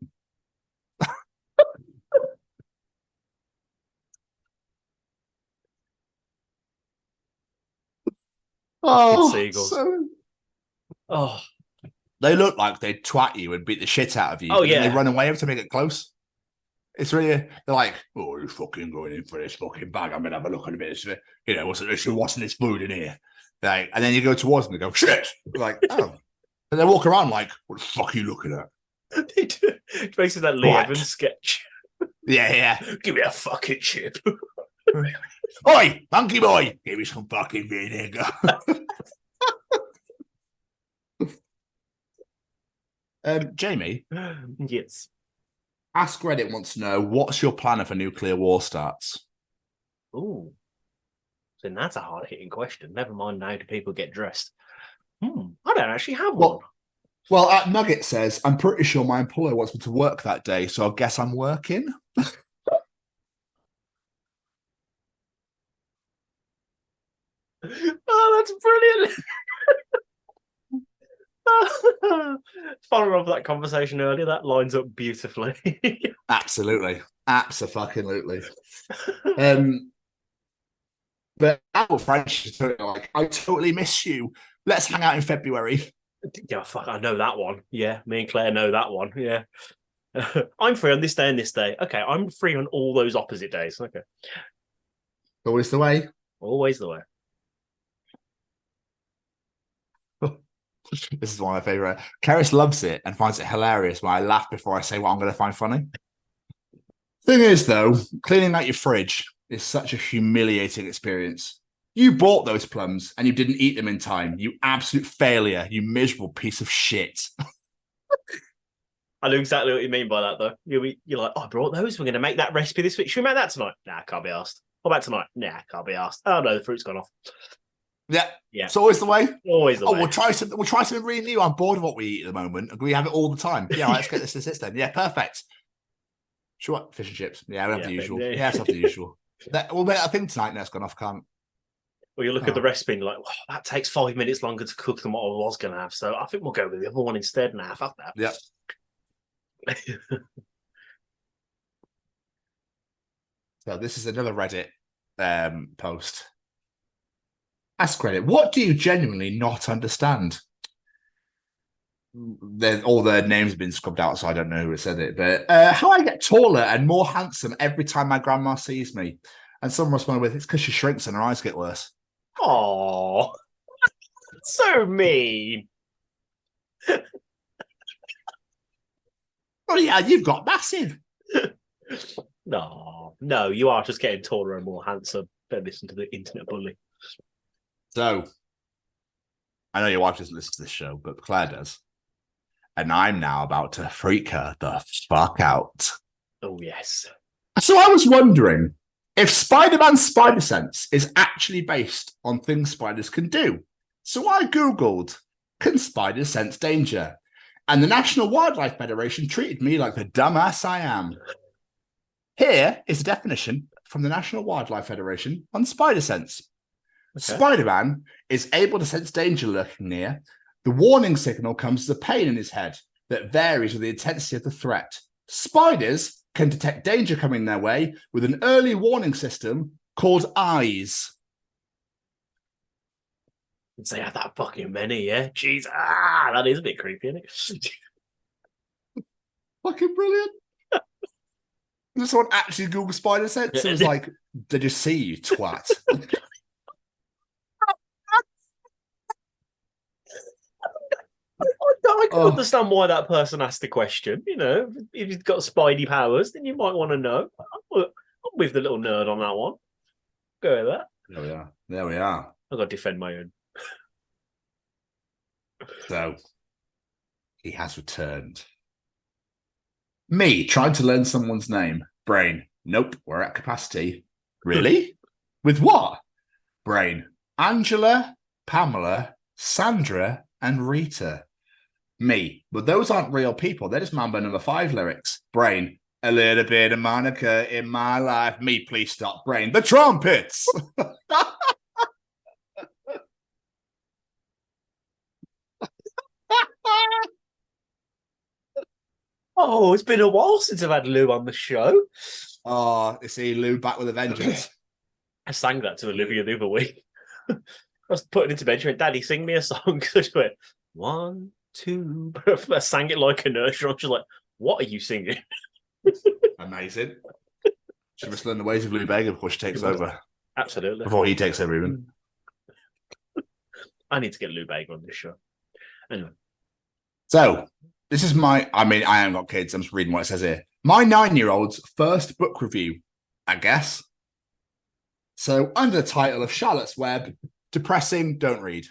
Oh, seagulls. Oh, they look like they'd twat you and beat the shit out of you. Oh, yeah. They run away every time they get close. It's really, they're like, oh, you're fucking going in for this fucking bag. I'm going to have a look at a bit. You know, what's this food in here? Like, and then you go towards them and go, shit. Like, oh. And they walk around like, what the fuck are you looking at? They do. It's basically that Lee Evans sketch. Yeah. Give me a fucking chip. Oi, monkey boy, give me some fucking vinegar. Jamie? Yes. Ask Reddit wants to know, what's your plan if a nuclear war starts? Ooh. So that's a hard-hitting question. Never mind how do people get dressed. I don't actually have one. Well, Nugget says, I'm pretty sure my employer wants me to work that day, so I guess I'm working. Oh, that's brilliant. Following up that conversation earlier, that lines up beautifully. Absolutely. Absolutely. But our French is totally like, I totally miss you. Let's hang out in February. Yeah, fuck, I know that one. Yeah, me and Claire know that one. Yeah. I'm free on this day and this day. Okay, I'm free on all those opposite days. Okay. Always the way. Always the way. This is one of my favourite. Karis loves it and finds it hilarious when I laugh before I say what I'm going to find funny. Thing is, though, cleaning out your fridge is such a humiliating experience. You bought those plums and you didn't eat them in time. You absolute failure. You miserable piece of shit. I know exactly what you mean by that, though. You're like, oh, I brought those. We're going to make that recipe this week. Should we make that tonight? Nah, can't be asked. What about tonight? Nah, can't be asked. Oh, no, the fruit's gone off. Yeah. Yeah. It's always the way. Always the way. We'll try something really new. I'm bored of what we eat at the moment. We have it all the time. Yeah, let's get this then. Yeah, perfect. Sure. Fish and chips. Yeah, we have the usual. Yeah, let's have the usual. We'll make that thing tonight. No, it's gone off. Can't. Well, you look at the recipe and you're like, that takes 5 minutes longer to cook than what I was going to have. So I think we'll go with the other one instead. Nah, fuck that. Yeah. So this is another Reddit post. Ask credit. What do you genuinely not understand? All their names have been scrubbed out, so I don't know who said it. But how I get taller and more handsome every time my grandma sees me. And someone responded with, it's because she shrinks and her eyes get worse. Oh, so mean. Oh, yeah, you've got massive. No, you are just getting taller and more handsome. Don't listen to the internet bully. So, I know your wife doesn't listen to this show, but Claire does. And I'm now about to freak her the fuck out. Oh, yes. So I was wondering if Spider-Man's spider sense is actually based on things spiders can do. So I Googled, can spiders sense danger? And the National Wildlife Federation treated me like the dumbass I am. Here is the definition from the National Wildlife Federation on spider sense. Okay. Spider-Man is able to sense danger lurking near. The warning signal comes as a pain in his head that varies with the intensity of the threat. Spiders can detect danger coming their way with an early warning system called eyes. They have that fucking many, yeah? Jeez, that is a bit creepy, isn't it? Fucking brilliant. Does someone actually Google spider sense? It was like, did you see, you twat? I can understand why that person asked the question. You know, if you've got spidey powers, then you might want to know. I'm with the little nerd on that one. Go with that. There we are. I've got to defend my own. So, he has returned. Me, trying to learn someone's name. Brain, nope, we're at capacity. Really? With what? Brain, Angela, Pamela, Sandra, and Rita. Me, but those aren't real people. They're just Mambo number 5 lyrics. Brain, a little bit of Monica in my life. Me, please stop. Brain, the trumpets. Oh, it's been a while since I've had Lou on the show. Oh, you see Lou back with a vengeance. I sang that to Olivia the other week. I was putting into bed. She went, Daddy, sing me a song. So she went, 1, 2. I sang it like a nursery. She's like, what are you singing? Amazing. She must learn the ways of Lou Bega before she takes over. Absolutely. Before he takes over, even. I need to get Lou Bega on this show. Anyway. So, this is I haven't got kids. I'm just reading what it says here. My 9-year-old's first book review, I guess. So, under the title of Charlotte's Web, depressing, don't read.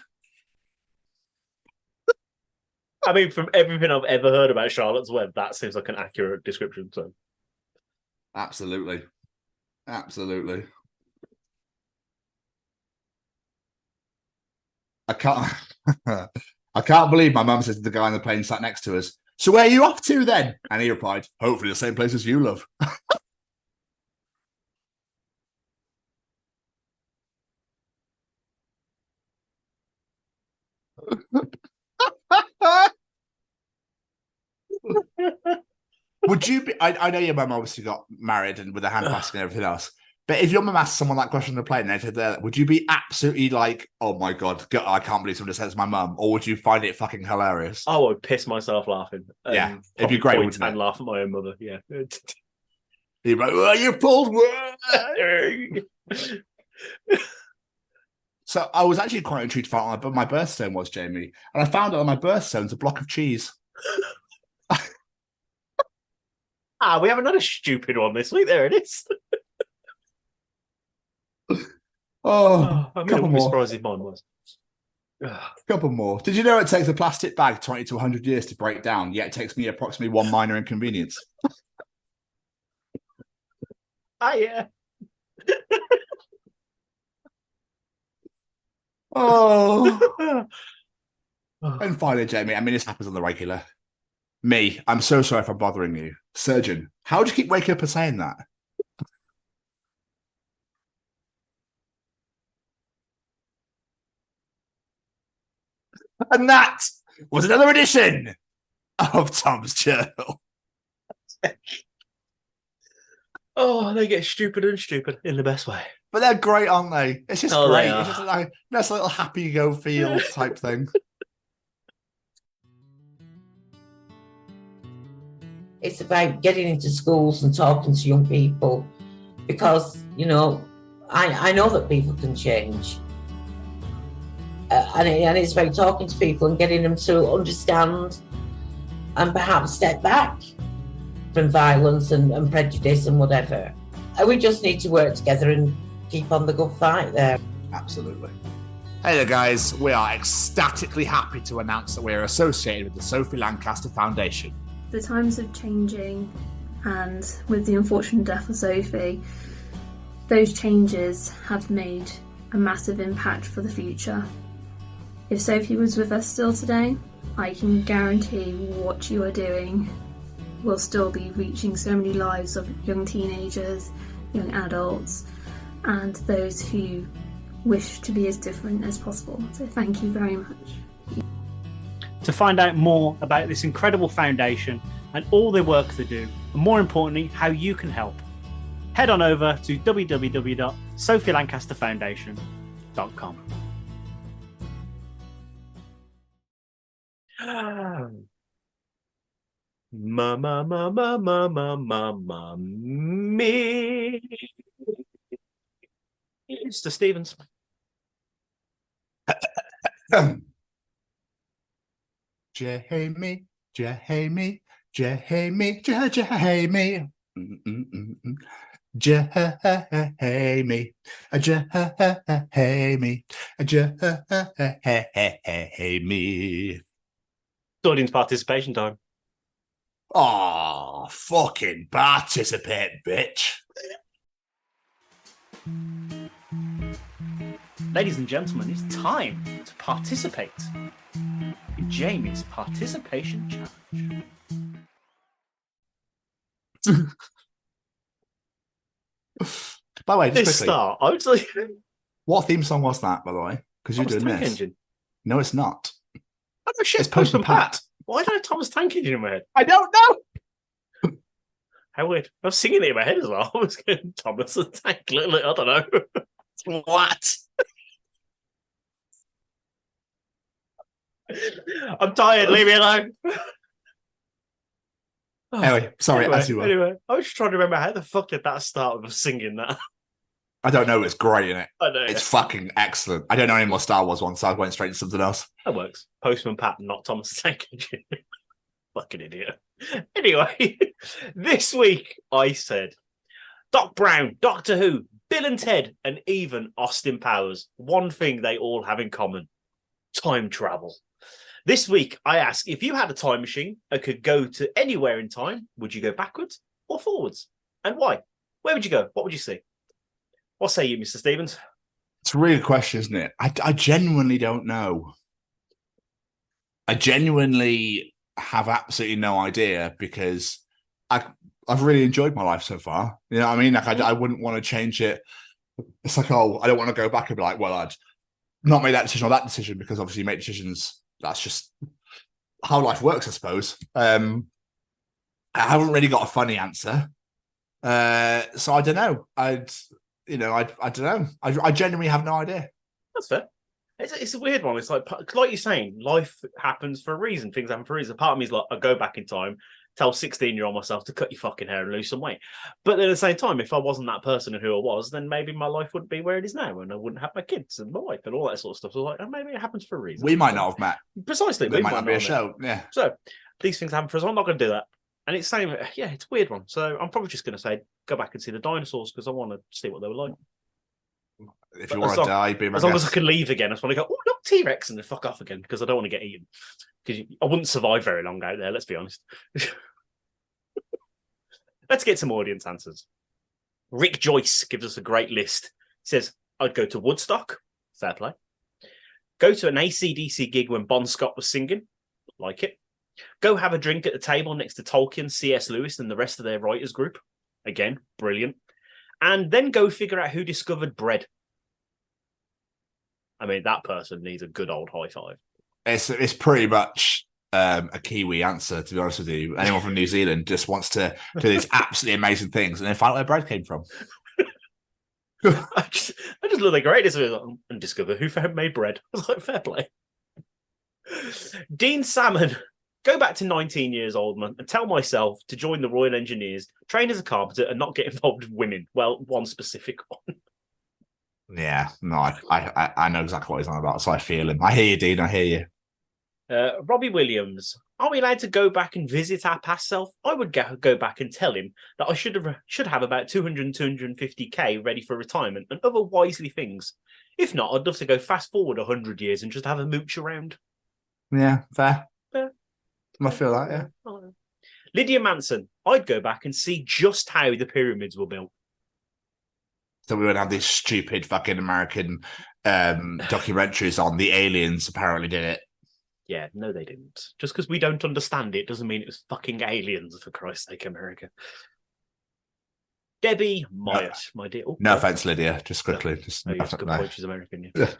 I mean, from everything I've ever heard about Charlotte's Web, that seems like an accurate description. So, absolutely. I can't believe my mum said to the guy on the plane sat next to us, so where are you off to then? And he replied, hopefully the same place as you, love. Would you be, I know your mum obviously got married and with a hand basket and everything else, but if your mum asked someone that question on the plane, would you be absolutely like, oh my God, I can't believe someone just said it's my mum, or would you find it fucking hilarious? I would piss myself laughing. Yeah, it'd be great, wouldn't it? And laugh at my own mother, yeah. You'd be like, oh, you pulled word. So I was actually quite intrigued to find out what my birthstone was, Jamie, and I found out on my birthstone's a block of cheese. We have another stupid one this week. There it is. I wouldn't be surprised if mine was. Couple more. Did you know it takes a plastic bag 20 to 100 years to break down, yet it takes me approximately 1 minor inconvenience? Yeah. And finally, Jamie, I mean, this happens on the regular. Me, I'm so sorry if I'm bothering you. Surgeon, how do you keep waking up and saying that? And that was another edition of Tom's Journal. Oh, they get stupider and stupider in the best way. But they're great, aren't they? It's just Oh, great. they It's just like nice little happy go feel type thing. It's about getting into schools and talking to young people because, you know, I know that people can change. And it's about talking to people and getting them to understand and perhaps step back from violence and prejudice and whatever. And we just need to work together and keep on the good fight there. Absolutely. Hey there, guys. We are ecstatically happy to announce that we are associated with the Sophie Lancaster Foundation. The times are changing, and with the unfortunate death of Sophie, those changes have made a massive impact for the future. If Sophie was with us still today, I can guarantee what you are doing will still be reaching so many lives of young teenagers, young adults, and those who wish to be as different as possible. So thank you very much. To find out more about this incredible foundation and all the work they do, and more importantly, how you can help, head on over to www.sophielancasterfoundation.com. Me. Mr. Stevens. Jamie, Jamie, Jamie, Jamie. Jamie, Jamie. Audience participation time. Oh, fucking participate, bitch. Ladies and gentlemen, it's time to participate in Jamie's participation challenge. By the way, just This quickly, start, I was like, what theme song was that, by the way? Because you're Thomas doing Tank this. Engine. No, it's not. Oh, no, shit, It's Postman Postman Pat. Why do I have Thomas Tank Engine in my head? I don't know. How weird. I was singing it in my head as well. I was going, Thomas the Tank. I don't know. What? I'm tired. Leave me alone. Anyway, sorry, as you were. Anyway, I was just trying to remember how the fuck did that start with us singing that? I don't know. It's great, isn't it? I know. It's fucking excellent. I don't know any more Star Wars ones, so I went straight to something else. That works. Postman Pat, not Thomas the Tank Engine. Fucking idiot. Anyway, this week I said Doc Brown, Doctor Who, Bill and Ted, and even Austin Powers. One thing they all have in common: time travel. This week I ask, if you had a time machine and could go to anywhere in time, would you go backwards or forwards? And why? Where would you go? What would you see? What say you, Mr. Stevens? It's a really good question, isn't it? I genuinely don't know. I genuinely have absolutely no idea because I've really enjoyed my life so far. You know what I mean? Like I wouldn't want to change it. It's like, oh, I don't want to go back and be like, well, I'd not made that decision or that decision, because obviously you make decisions. That's just how life works, I suppose. I haven't really got a funny answer. So I don't know. I don't know. I genuinely have no idea. That's fair. It's a weird one. It's like you're saying, life happens for a reason. Things happen for a reason. Part of me is like, I go back in time, tell 16-year-old myself to cut your fucking hair and lose some weight. But at the same time, if I wasn't that person and who I was, then maybe my life wouldn't be where it is now, and I wouldn't have my kids and my wife and all that sort of stuff. So like, maybe it happens for a reason. We might not have met. Precisely. There might not be a show. Yeah. So these things happen for us. I'm not going to do that. And it's saying, yeah, it's a weird one. So I'm probably just going to say, go back and see the dinosaurs because I want to see what they were like. If you want to die, be my as long guest. as I can leave again, I just want to go, oh, look, T-Rex, and then fuck off again because I don't want to get eaten. Because I wouldn't survive very long out there, let's be honest. Let's get some audience answers. Rick Joyce gives us a great list. He says, I'd go to Woodstock. Fair play. Go to an AC/DC gig when Bon Scott was singing. Like it. Go have a drink at the table next to Tolkien, C.S. Lewis, and the rest of their writers group. Again, brilliant. And then go figure out who discovered bread. I mean, that person needs a good old high five. It's pretty much a Kiwi answer, to be honest with you. Anyone from New Zealand just wants to do these absolutely amazing things and then find out where bread came from. I just love the greatness of it. And discover who made bread. I was like, fair play. Dean Salmon. Go back to 19 years old, man, and tell myself to join the Royal Engineers, train as a carpenter, and not get involved with women. Well, one specific one. Yeah, no, I know exactly what he's on about, so I feel him. I hear you, Dean. I hear you. Robbie Williams. Are we allowed to go back and visit our past self? I would go back and tell him that I should have about 250k ready for retirement and other wisely things. If not, I'd love to go fast forward 100 years and just have a mooch around. Yeah, fair. I feel that, yeah. Lydia Manson. I'd go back and see just how the pyramids were built. So we would have these stupid fucking American documentaries on the aliens apparently did it. Yeah, no, they didn't. Just because we don't understand it doesn't mean it was fucking aliens, for Christ's sake, America. Debbie Myatt, my dear. Oh, no offense, Lydia. Just quickly. Yes, good point. She's American. Yeah.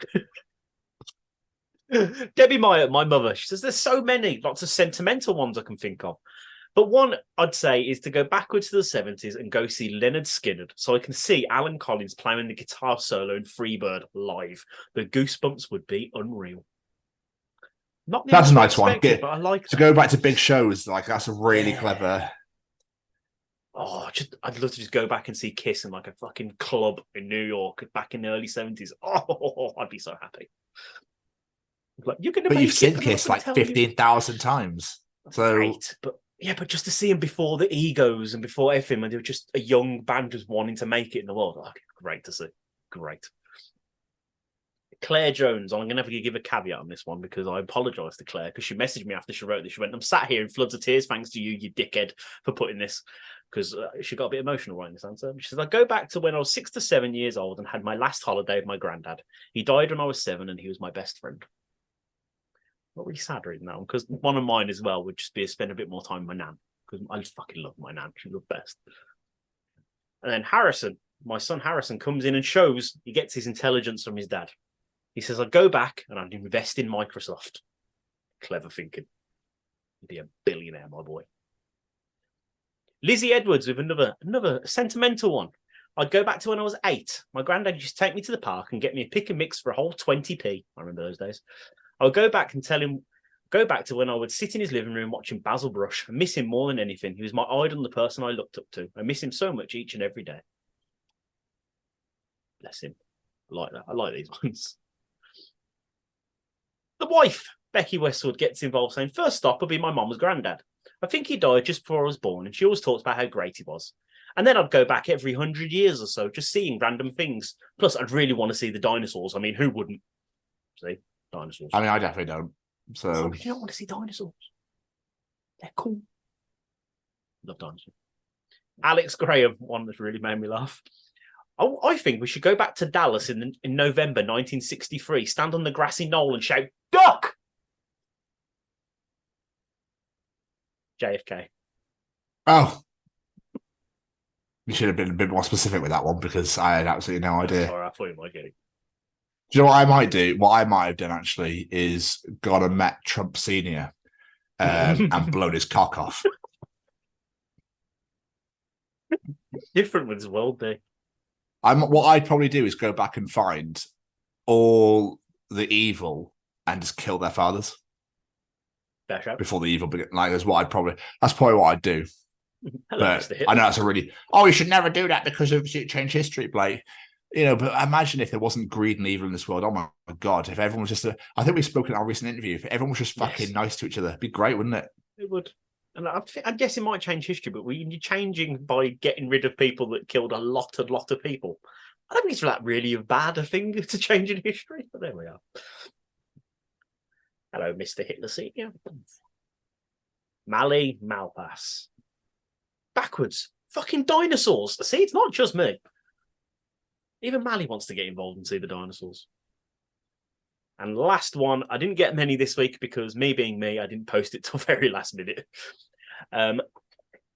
Debbie Myatt, my mother. She says there's so many, lots of sentimental ones I can think of. But one I'd say is to go backwards to the 70s and go see Leonard Skinner so I can see Alan Collins playing the guitar solo in Freebird live. The goosebumps would be unreal. That's a nice one. But I like to go back to big shows. Like that's a really clever. Oh, I'd love to just go back and see Kiss in like a fucking club in New York back in the early 70s. Oh, I'd be so happy. Like you're gonna. But you've seen Kiss like 15,000 times. So great, but just to see him before the egos and before everything, when they were just a young band just wanting to make it in the world. Oh, great to see. Great. Claire Jones, I'm going to have to give a caveat on this one because I apologise to Claire because she messaged me after she wrote this. She went, I'm sat here in floods of tears thanks to you dickhead, for putting this. Because she got a bit emotional writing this answer. She says, I go back to when I was 6 to 7 years old and had my last holiday with my granddad. He died when I was 7 and he was my best friend. Not really sad reading that one because one of mine as well would just be to spend a bit more time with my nan because I just fucking love my nan. She's the best. And then Harrison, my son Harrison, comes in and shows he gets his intelligence from his dad. He says, I'd go back and I'd invest in Microsoft. Clever thinking. You'd be a billionaire, my boy. Lizzie Edwards with another sentimental one. I'd go back to when I was 8. My granddad used to take me to the park and get me a pick and mix for a whole 20p. I remember those days. I would go back and tell him, go back to when I would sit in his living room watching Basil Brush. I miss him more than anything. He was my idol and the person I looked up to. I miss him so much each and every day. Bless him. I like that. I like these ones. The wife, Becky Westwood, gets involved saying, first stop would be my mum's granddad. I think he died just before I was born, and she always talks about how great he was. And then I'd go back every 100 years or so, just seeing random things. Plus, I'd really want to see the dinosaurs. I mean, who wouldn't? See? Dinosaurs. I mean, I definitely don't. So oh, you don't want to see dinosaurs. They're cool. Love dinosaurs. Alex Graham, one that's really made me laugh. Oh, I think we should go back to Dallas in November 1963, stand on the grassy knoll and shout, Duck! JFK. Oh. You should have been a bit more specific with that one because I had absolutely no idea. Sorry, I thought you might get it. Do you know what I might do? What I might have done actually is gone and met Trump Sr. And blown his cock off. Different ones will be. What I'd probably do is go back and find all the evil and just kill their fathers before the evil begins. Like that's probably what I'd do. Hello, but I know that's a really you should never do that because of change history, Blake. But imagine if there wasn't greed and evil in this world. Oh my God! If everyone was just I think we spoke in our recent interview. If everyone was just fucking nice to each other, it'd be great, wouldn't it? It would. And I guess it might change history, but you're changing by getting rid of people that killed a lot of people. I don't think it's that really a bad thing to change in history, but there we are. Hello, Mr. Hitler Senior. Mali Malpass. Backwards. Fucking dinosaurs. See, it's not just me. Even Mali wants to get involved and see the dinosaurs. And last one, I didn't get many this week because me being me, I didn't post it till very last minute.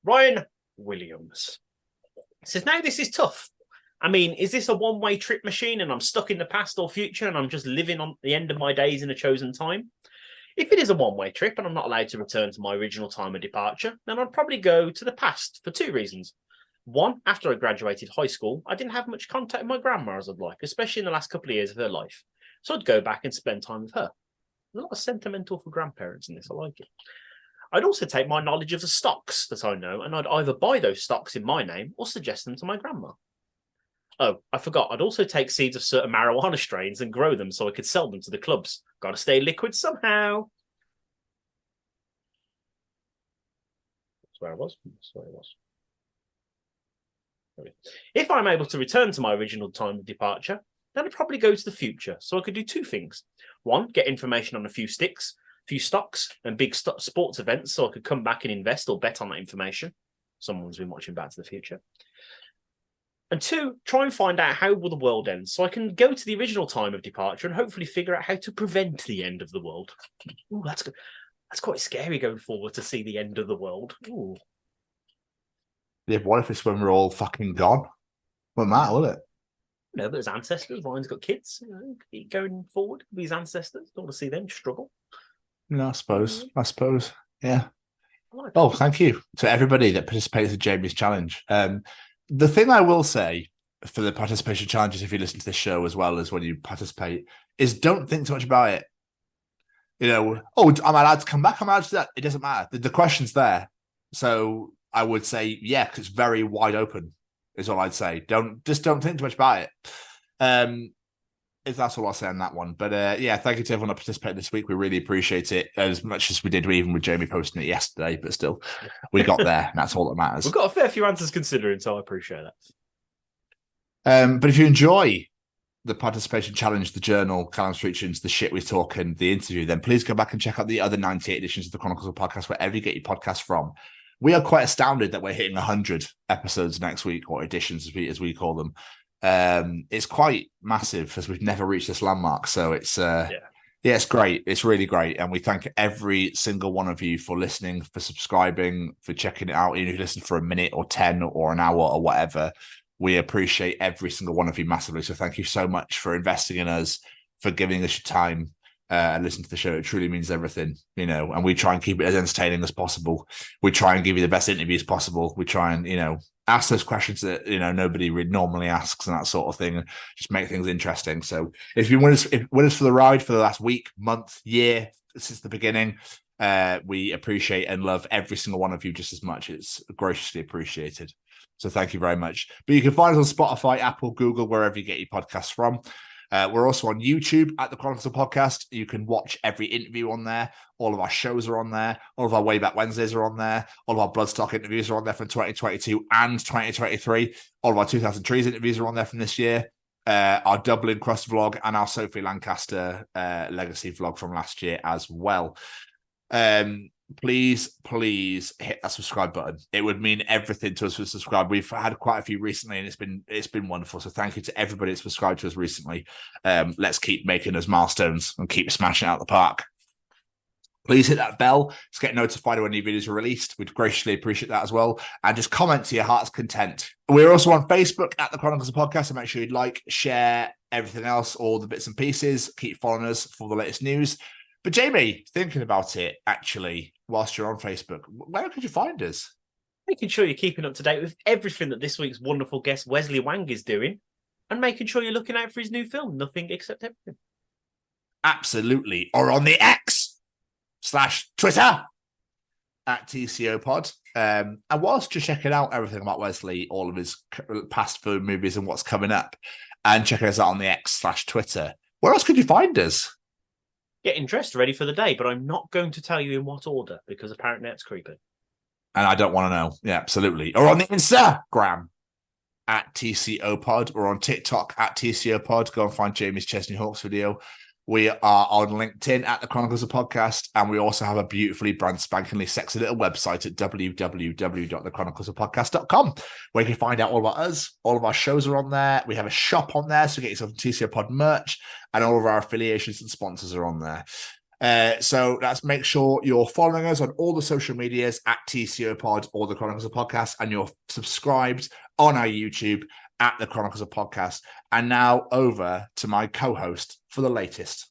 Ryan Williams says, now this is tough. I mean, is this a one-way trip machine and I'm stuck in the past or future and I'm just living on the end of my days in a chosen time? If it is a one-way trip and I'm not allowed to return to my original time of departure, then I'd probably go to the past for two reasons. One, after I graduated high school, I didn't have much contact with my grandma as I'd like, especially in the last couple of years of her life. So I'd go back and spend time with her. There's a lot of sentimental for grandparents in this. I like it. I'd also take my knowledge of the stocks that I know, and I'd either buy those stocks in my name or suggest them to my grandma. Oh, I forgot. I'd also take seeds of certain marijuana strains and grow them so I could sell them to the clubs. Got to stay liquid somehow. That's where I was. If I'm able to return to my original time of departure, then I'd probably go to the future so I could do two things. One, get information on a few stocks and big sports events so I could come back and invest or bet on that information. Someone's been watching Back to the Future. And two, try and find out how will the world end so I can go to the original time of departure and hopefully figure out how to prevent the end of the world. Ooh, that's good. That's quite scary going forward to see the end of the world. Ooh. Yeah, what if it's when we're all fucking gone? Wouldn't matter, will it? No, but his ancestors, Ryan's got kids, going forward with his ancestors. Don't want to see them struggle. No, I suppose. Yeah. Oh, thank you to everybody that participated in Jamie's challenge. The thing I will say for the participation challenges, if you listen to this show as well as when you participate, is don't think too much about it. You know, oh, I'm allowed to come back. I'm allowed to do that. It doesn't matter. The question's there. So I would say, yeah, because it's very wide open, is all I'd say. Don't think too much about it. If that's all I'll say on that one. But yeah, thank you to everyone that participated this week. We really appreciate it as much as we did even with Jamie posting it yesterday. But still, we got there. And that's all that matters. We've got a fair few answers considering, so I appreciate that. But if you enjoy the participation challenge, the journal, Callum's Treachings, the shit we're talking, the interview, then please go back and check out the other 98 editions of the Chronicles of Podcast, wherever you get your podcast from. We are quite astounded that we're hitting 100 episodes next week, or editions as we call them. It's quite massive as we've never reached this landmark. So it's it's great. It's really great. And we thank every single one of you for listening, for subscribing, for checking it out. Even if you listen for a minute or 10 or an hour or whatever, we appreciate every single one of you massively. So thank you so much for investing in us, for giving us your time and listen to the show. It truly means everything, you know, and we try and keep it as entertaining as possible. We try and give you the best interviews possible. We try and, you know, ask those questions that, you know, nobody normally asks and that sort of thing, and just make things interesting. So if you with us for the ride for the last week, month, year, since the beginning, we appreciate and love every single one of you just as much. It's graciously appreciated. So thank you very much. But you can find us on Spotify, Apple, Google, wherever you get your podcasts from. We're also on YouTube at the Chronicles of Podcast. You can watch every interview on there. All of our shows are on there. All of our Way Back Wednesdays are on there. All of our Bloodstock interviews are on there from 2022 and 2023. All of our 2000 Trees interviews are on there from this year. Our Dublin Crust vlog and our Sophie Lancaster legacy vlog from last year as well. Please hit that subscribe button. It would mean everything to us to subscribe. We've had quite a few recently, and it's been wonderful. So thank you to everybody that's subscribed to us recently. Let's keep making those milestones and keep smashing it out the park. Please hit that bell to get notified when new videos are released. We'd graciously appreciate that as well. And just comment to your heart's content. We're also on Facebook at the Chronicles of Podcast, so make sure you like, share, everything else, all the bits and pieces. Keep following us for the latest news. But Jamie, thinking about it, actually, whilst you're on Facebook, where could you find us? Making sure you're keeping up to date with everything that this week's wonderful guest, Wesley Wang, is doing, and making sure you're looking out for his new film, Nothing Except Everything. Absolutely. Or on the X/Twitter at TCO Pod. And whilst you're checking out everything about Wesley, all of his past film movies and what's coming up, and checking us out on the X/Twitter, where else could you find us? Getting dressed ready for the day, but I'm not going to tell you in what order because apparently that's creepy. And I don't want to know. Yeah, absolutely. Or on the Instagram at TCO Pod, or on TikTok at TCO Pod. Go and find Jamie's Chesney Hawks video. We are on LinkedIn at the Chronicles of Podcast, and we also have a beautifully brand spankingly sexy little website at www.thechroniclesofpodcast.com, where you can find out all about us. All of our shows are on there. We have a shop on there, so get yourself TCO Pod merch, and all of our affiliations and sponsors are on there. So let's make sure you're following us on all the social medias at TCO Pod or the Chronicles of Podcast, and you're subscribed on our YouTube at the Chronicles of Podcast. And now over to my co-host for the latest.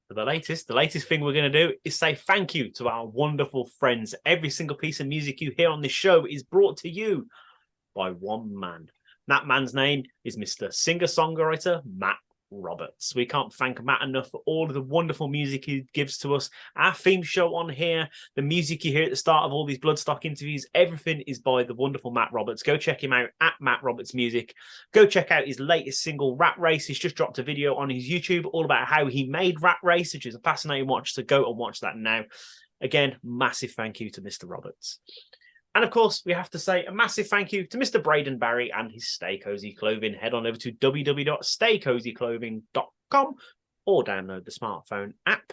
But the latest thing we're going to do is say thank you to our wonderful friends. Every single piece of music you hear on this show is brought to you by one man. That man's name is Mr. Singer-songwriter Matt Roberts. We can't thank Matt enough for all of the wonderful music he gives to us. Our theme show on here, the music you hear at the start of all these Bloodstock interviews, everything is by the wonderful Matt Roberts. Go check him out at Matt Roberts Music. Go check out his latest single, Rat Race. He's just dropped a video on his YouTube all about how he made Rat Race, which is a fascinating watch, so go and watch that now. Again, massive thank you to Mr. Roberts. And of course, we have to say a massive thank you to Mr. Braden Barry and his Stay Cozy Clothing. Head on over to www.staycozyclothing.com or download the smartphone app.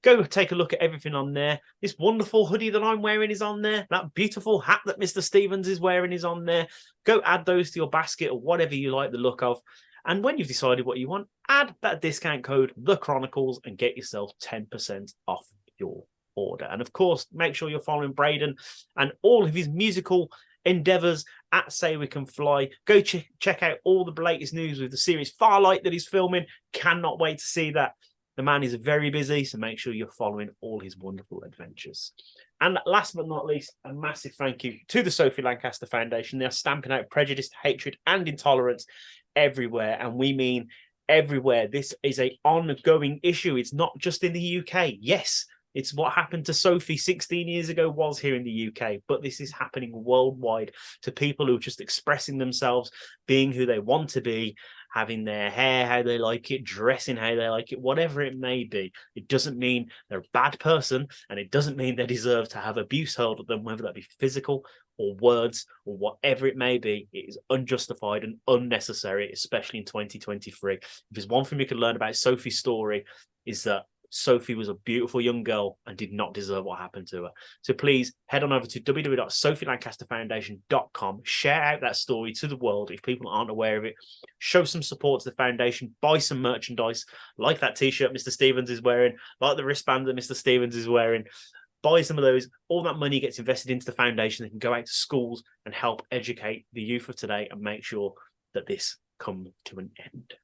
Go take a look at everything on there. This wonderful hoodie that I'm wearing is on there. That beautiful hat that Mr. Stevens is wearing is on there. Go add those to your basket or whatever you like the look of. And when you've decided what you want, add that discount code, The Chronicles, and get yourself 10% off your order. And of course, make sure you're following Braden and all of his musical endeavors at Say We Can Fly. Go check out all the latest news with the series Farlight that he's filming. Cannot wait to see that. The man is very busy, so make sure you're following all his wonderful adventures. And last but not least, a massive thank you to the Sophie Lancaster Foundation. They are stamping out prejudice, hatred, and intolerance everywhere, and we mean everywhere. This is an ongoing issue. It's not just in the UK. Yes, it's what happened to Sophie 16 years ago was here in the UK, but this is happening worldwide to people who are just expressing themselves, being who they want to be, having their hair how they like it, dressing how they like it, whatever it may be. It doesn't mean they're a bad person, and it doesn't mean they deserve to have abuse hurled at them, whether that be physical or words or whatever it may be. It is unjustified and unnecessary, especially in 2023. If there's one thing we can learn about Sophie's story, is that Sophie was a beautiful young girl and did not deserve what happened to her. So please head on over to www.sophielancasterfoundation.com. Share out that story to the world if people aren't aware of it. Show some support to the foundation. Buy some merchandise like that T-shirt Mr. Stevens is wearing, like the wristband that Mr. Stevens is wearing. Buy some of those. All that money gets invested into the foundation. They can go out to schools and help educate the youth of today and make sure that this comes to an end.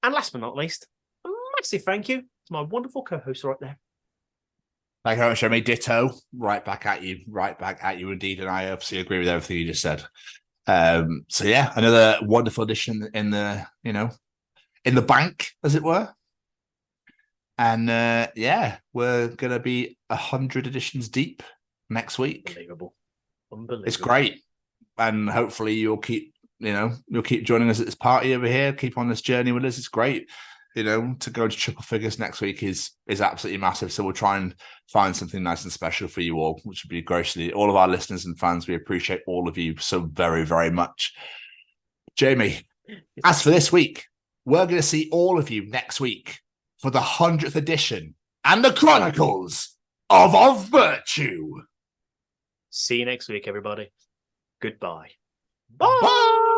And last but not least, a massive thank you to my wonderful co-host right there. Thank you very much, Jeremy. Ditto. Right back at you indeed. And I obviously agree with everything you just said. So yeah, another wonderful edition in the bank, as it were. And yeah, we're gonna be 100 editions deep next week. Unbelievable. It's great. And hopefully you'll keep joining us at this party over here, keep on this journey with us. It's great. To go to triple figures next week is absolutely massive. So we'll try and find something nice and special for you all, which would be grossly all of our listeners and fans. We appreciate all of you so very, very much. Jamie, as for this week, we're going to see all of you next week for the 100th edition and the Chronicles of Virtue. See you next week, everybody. Goodbye. Bye.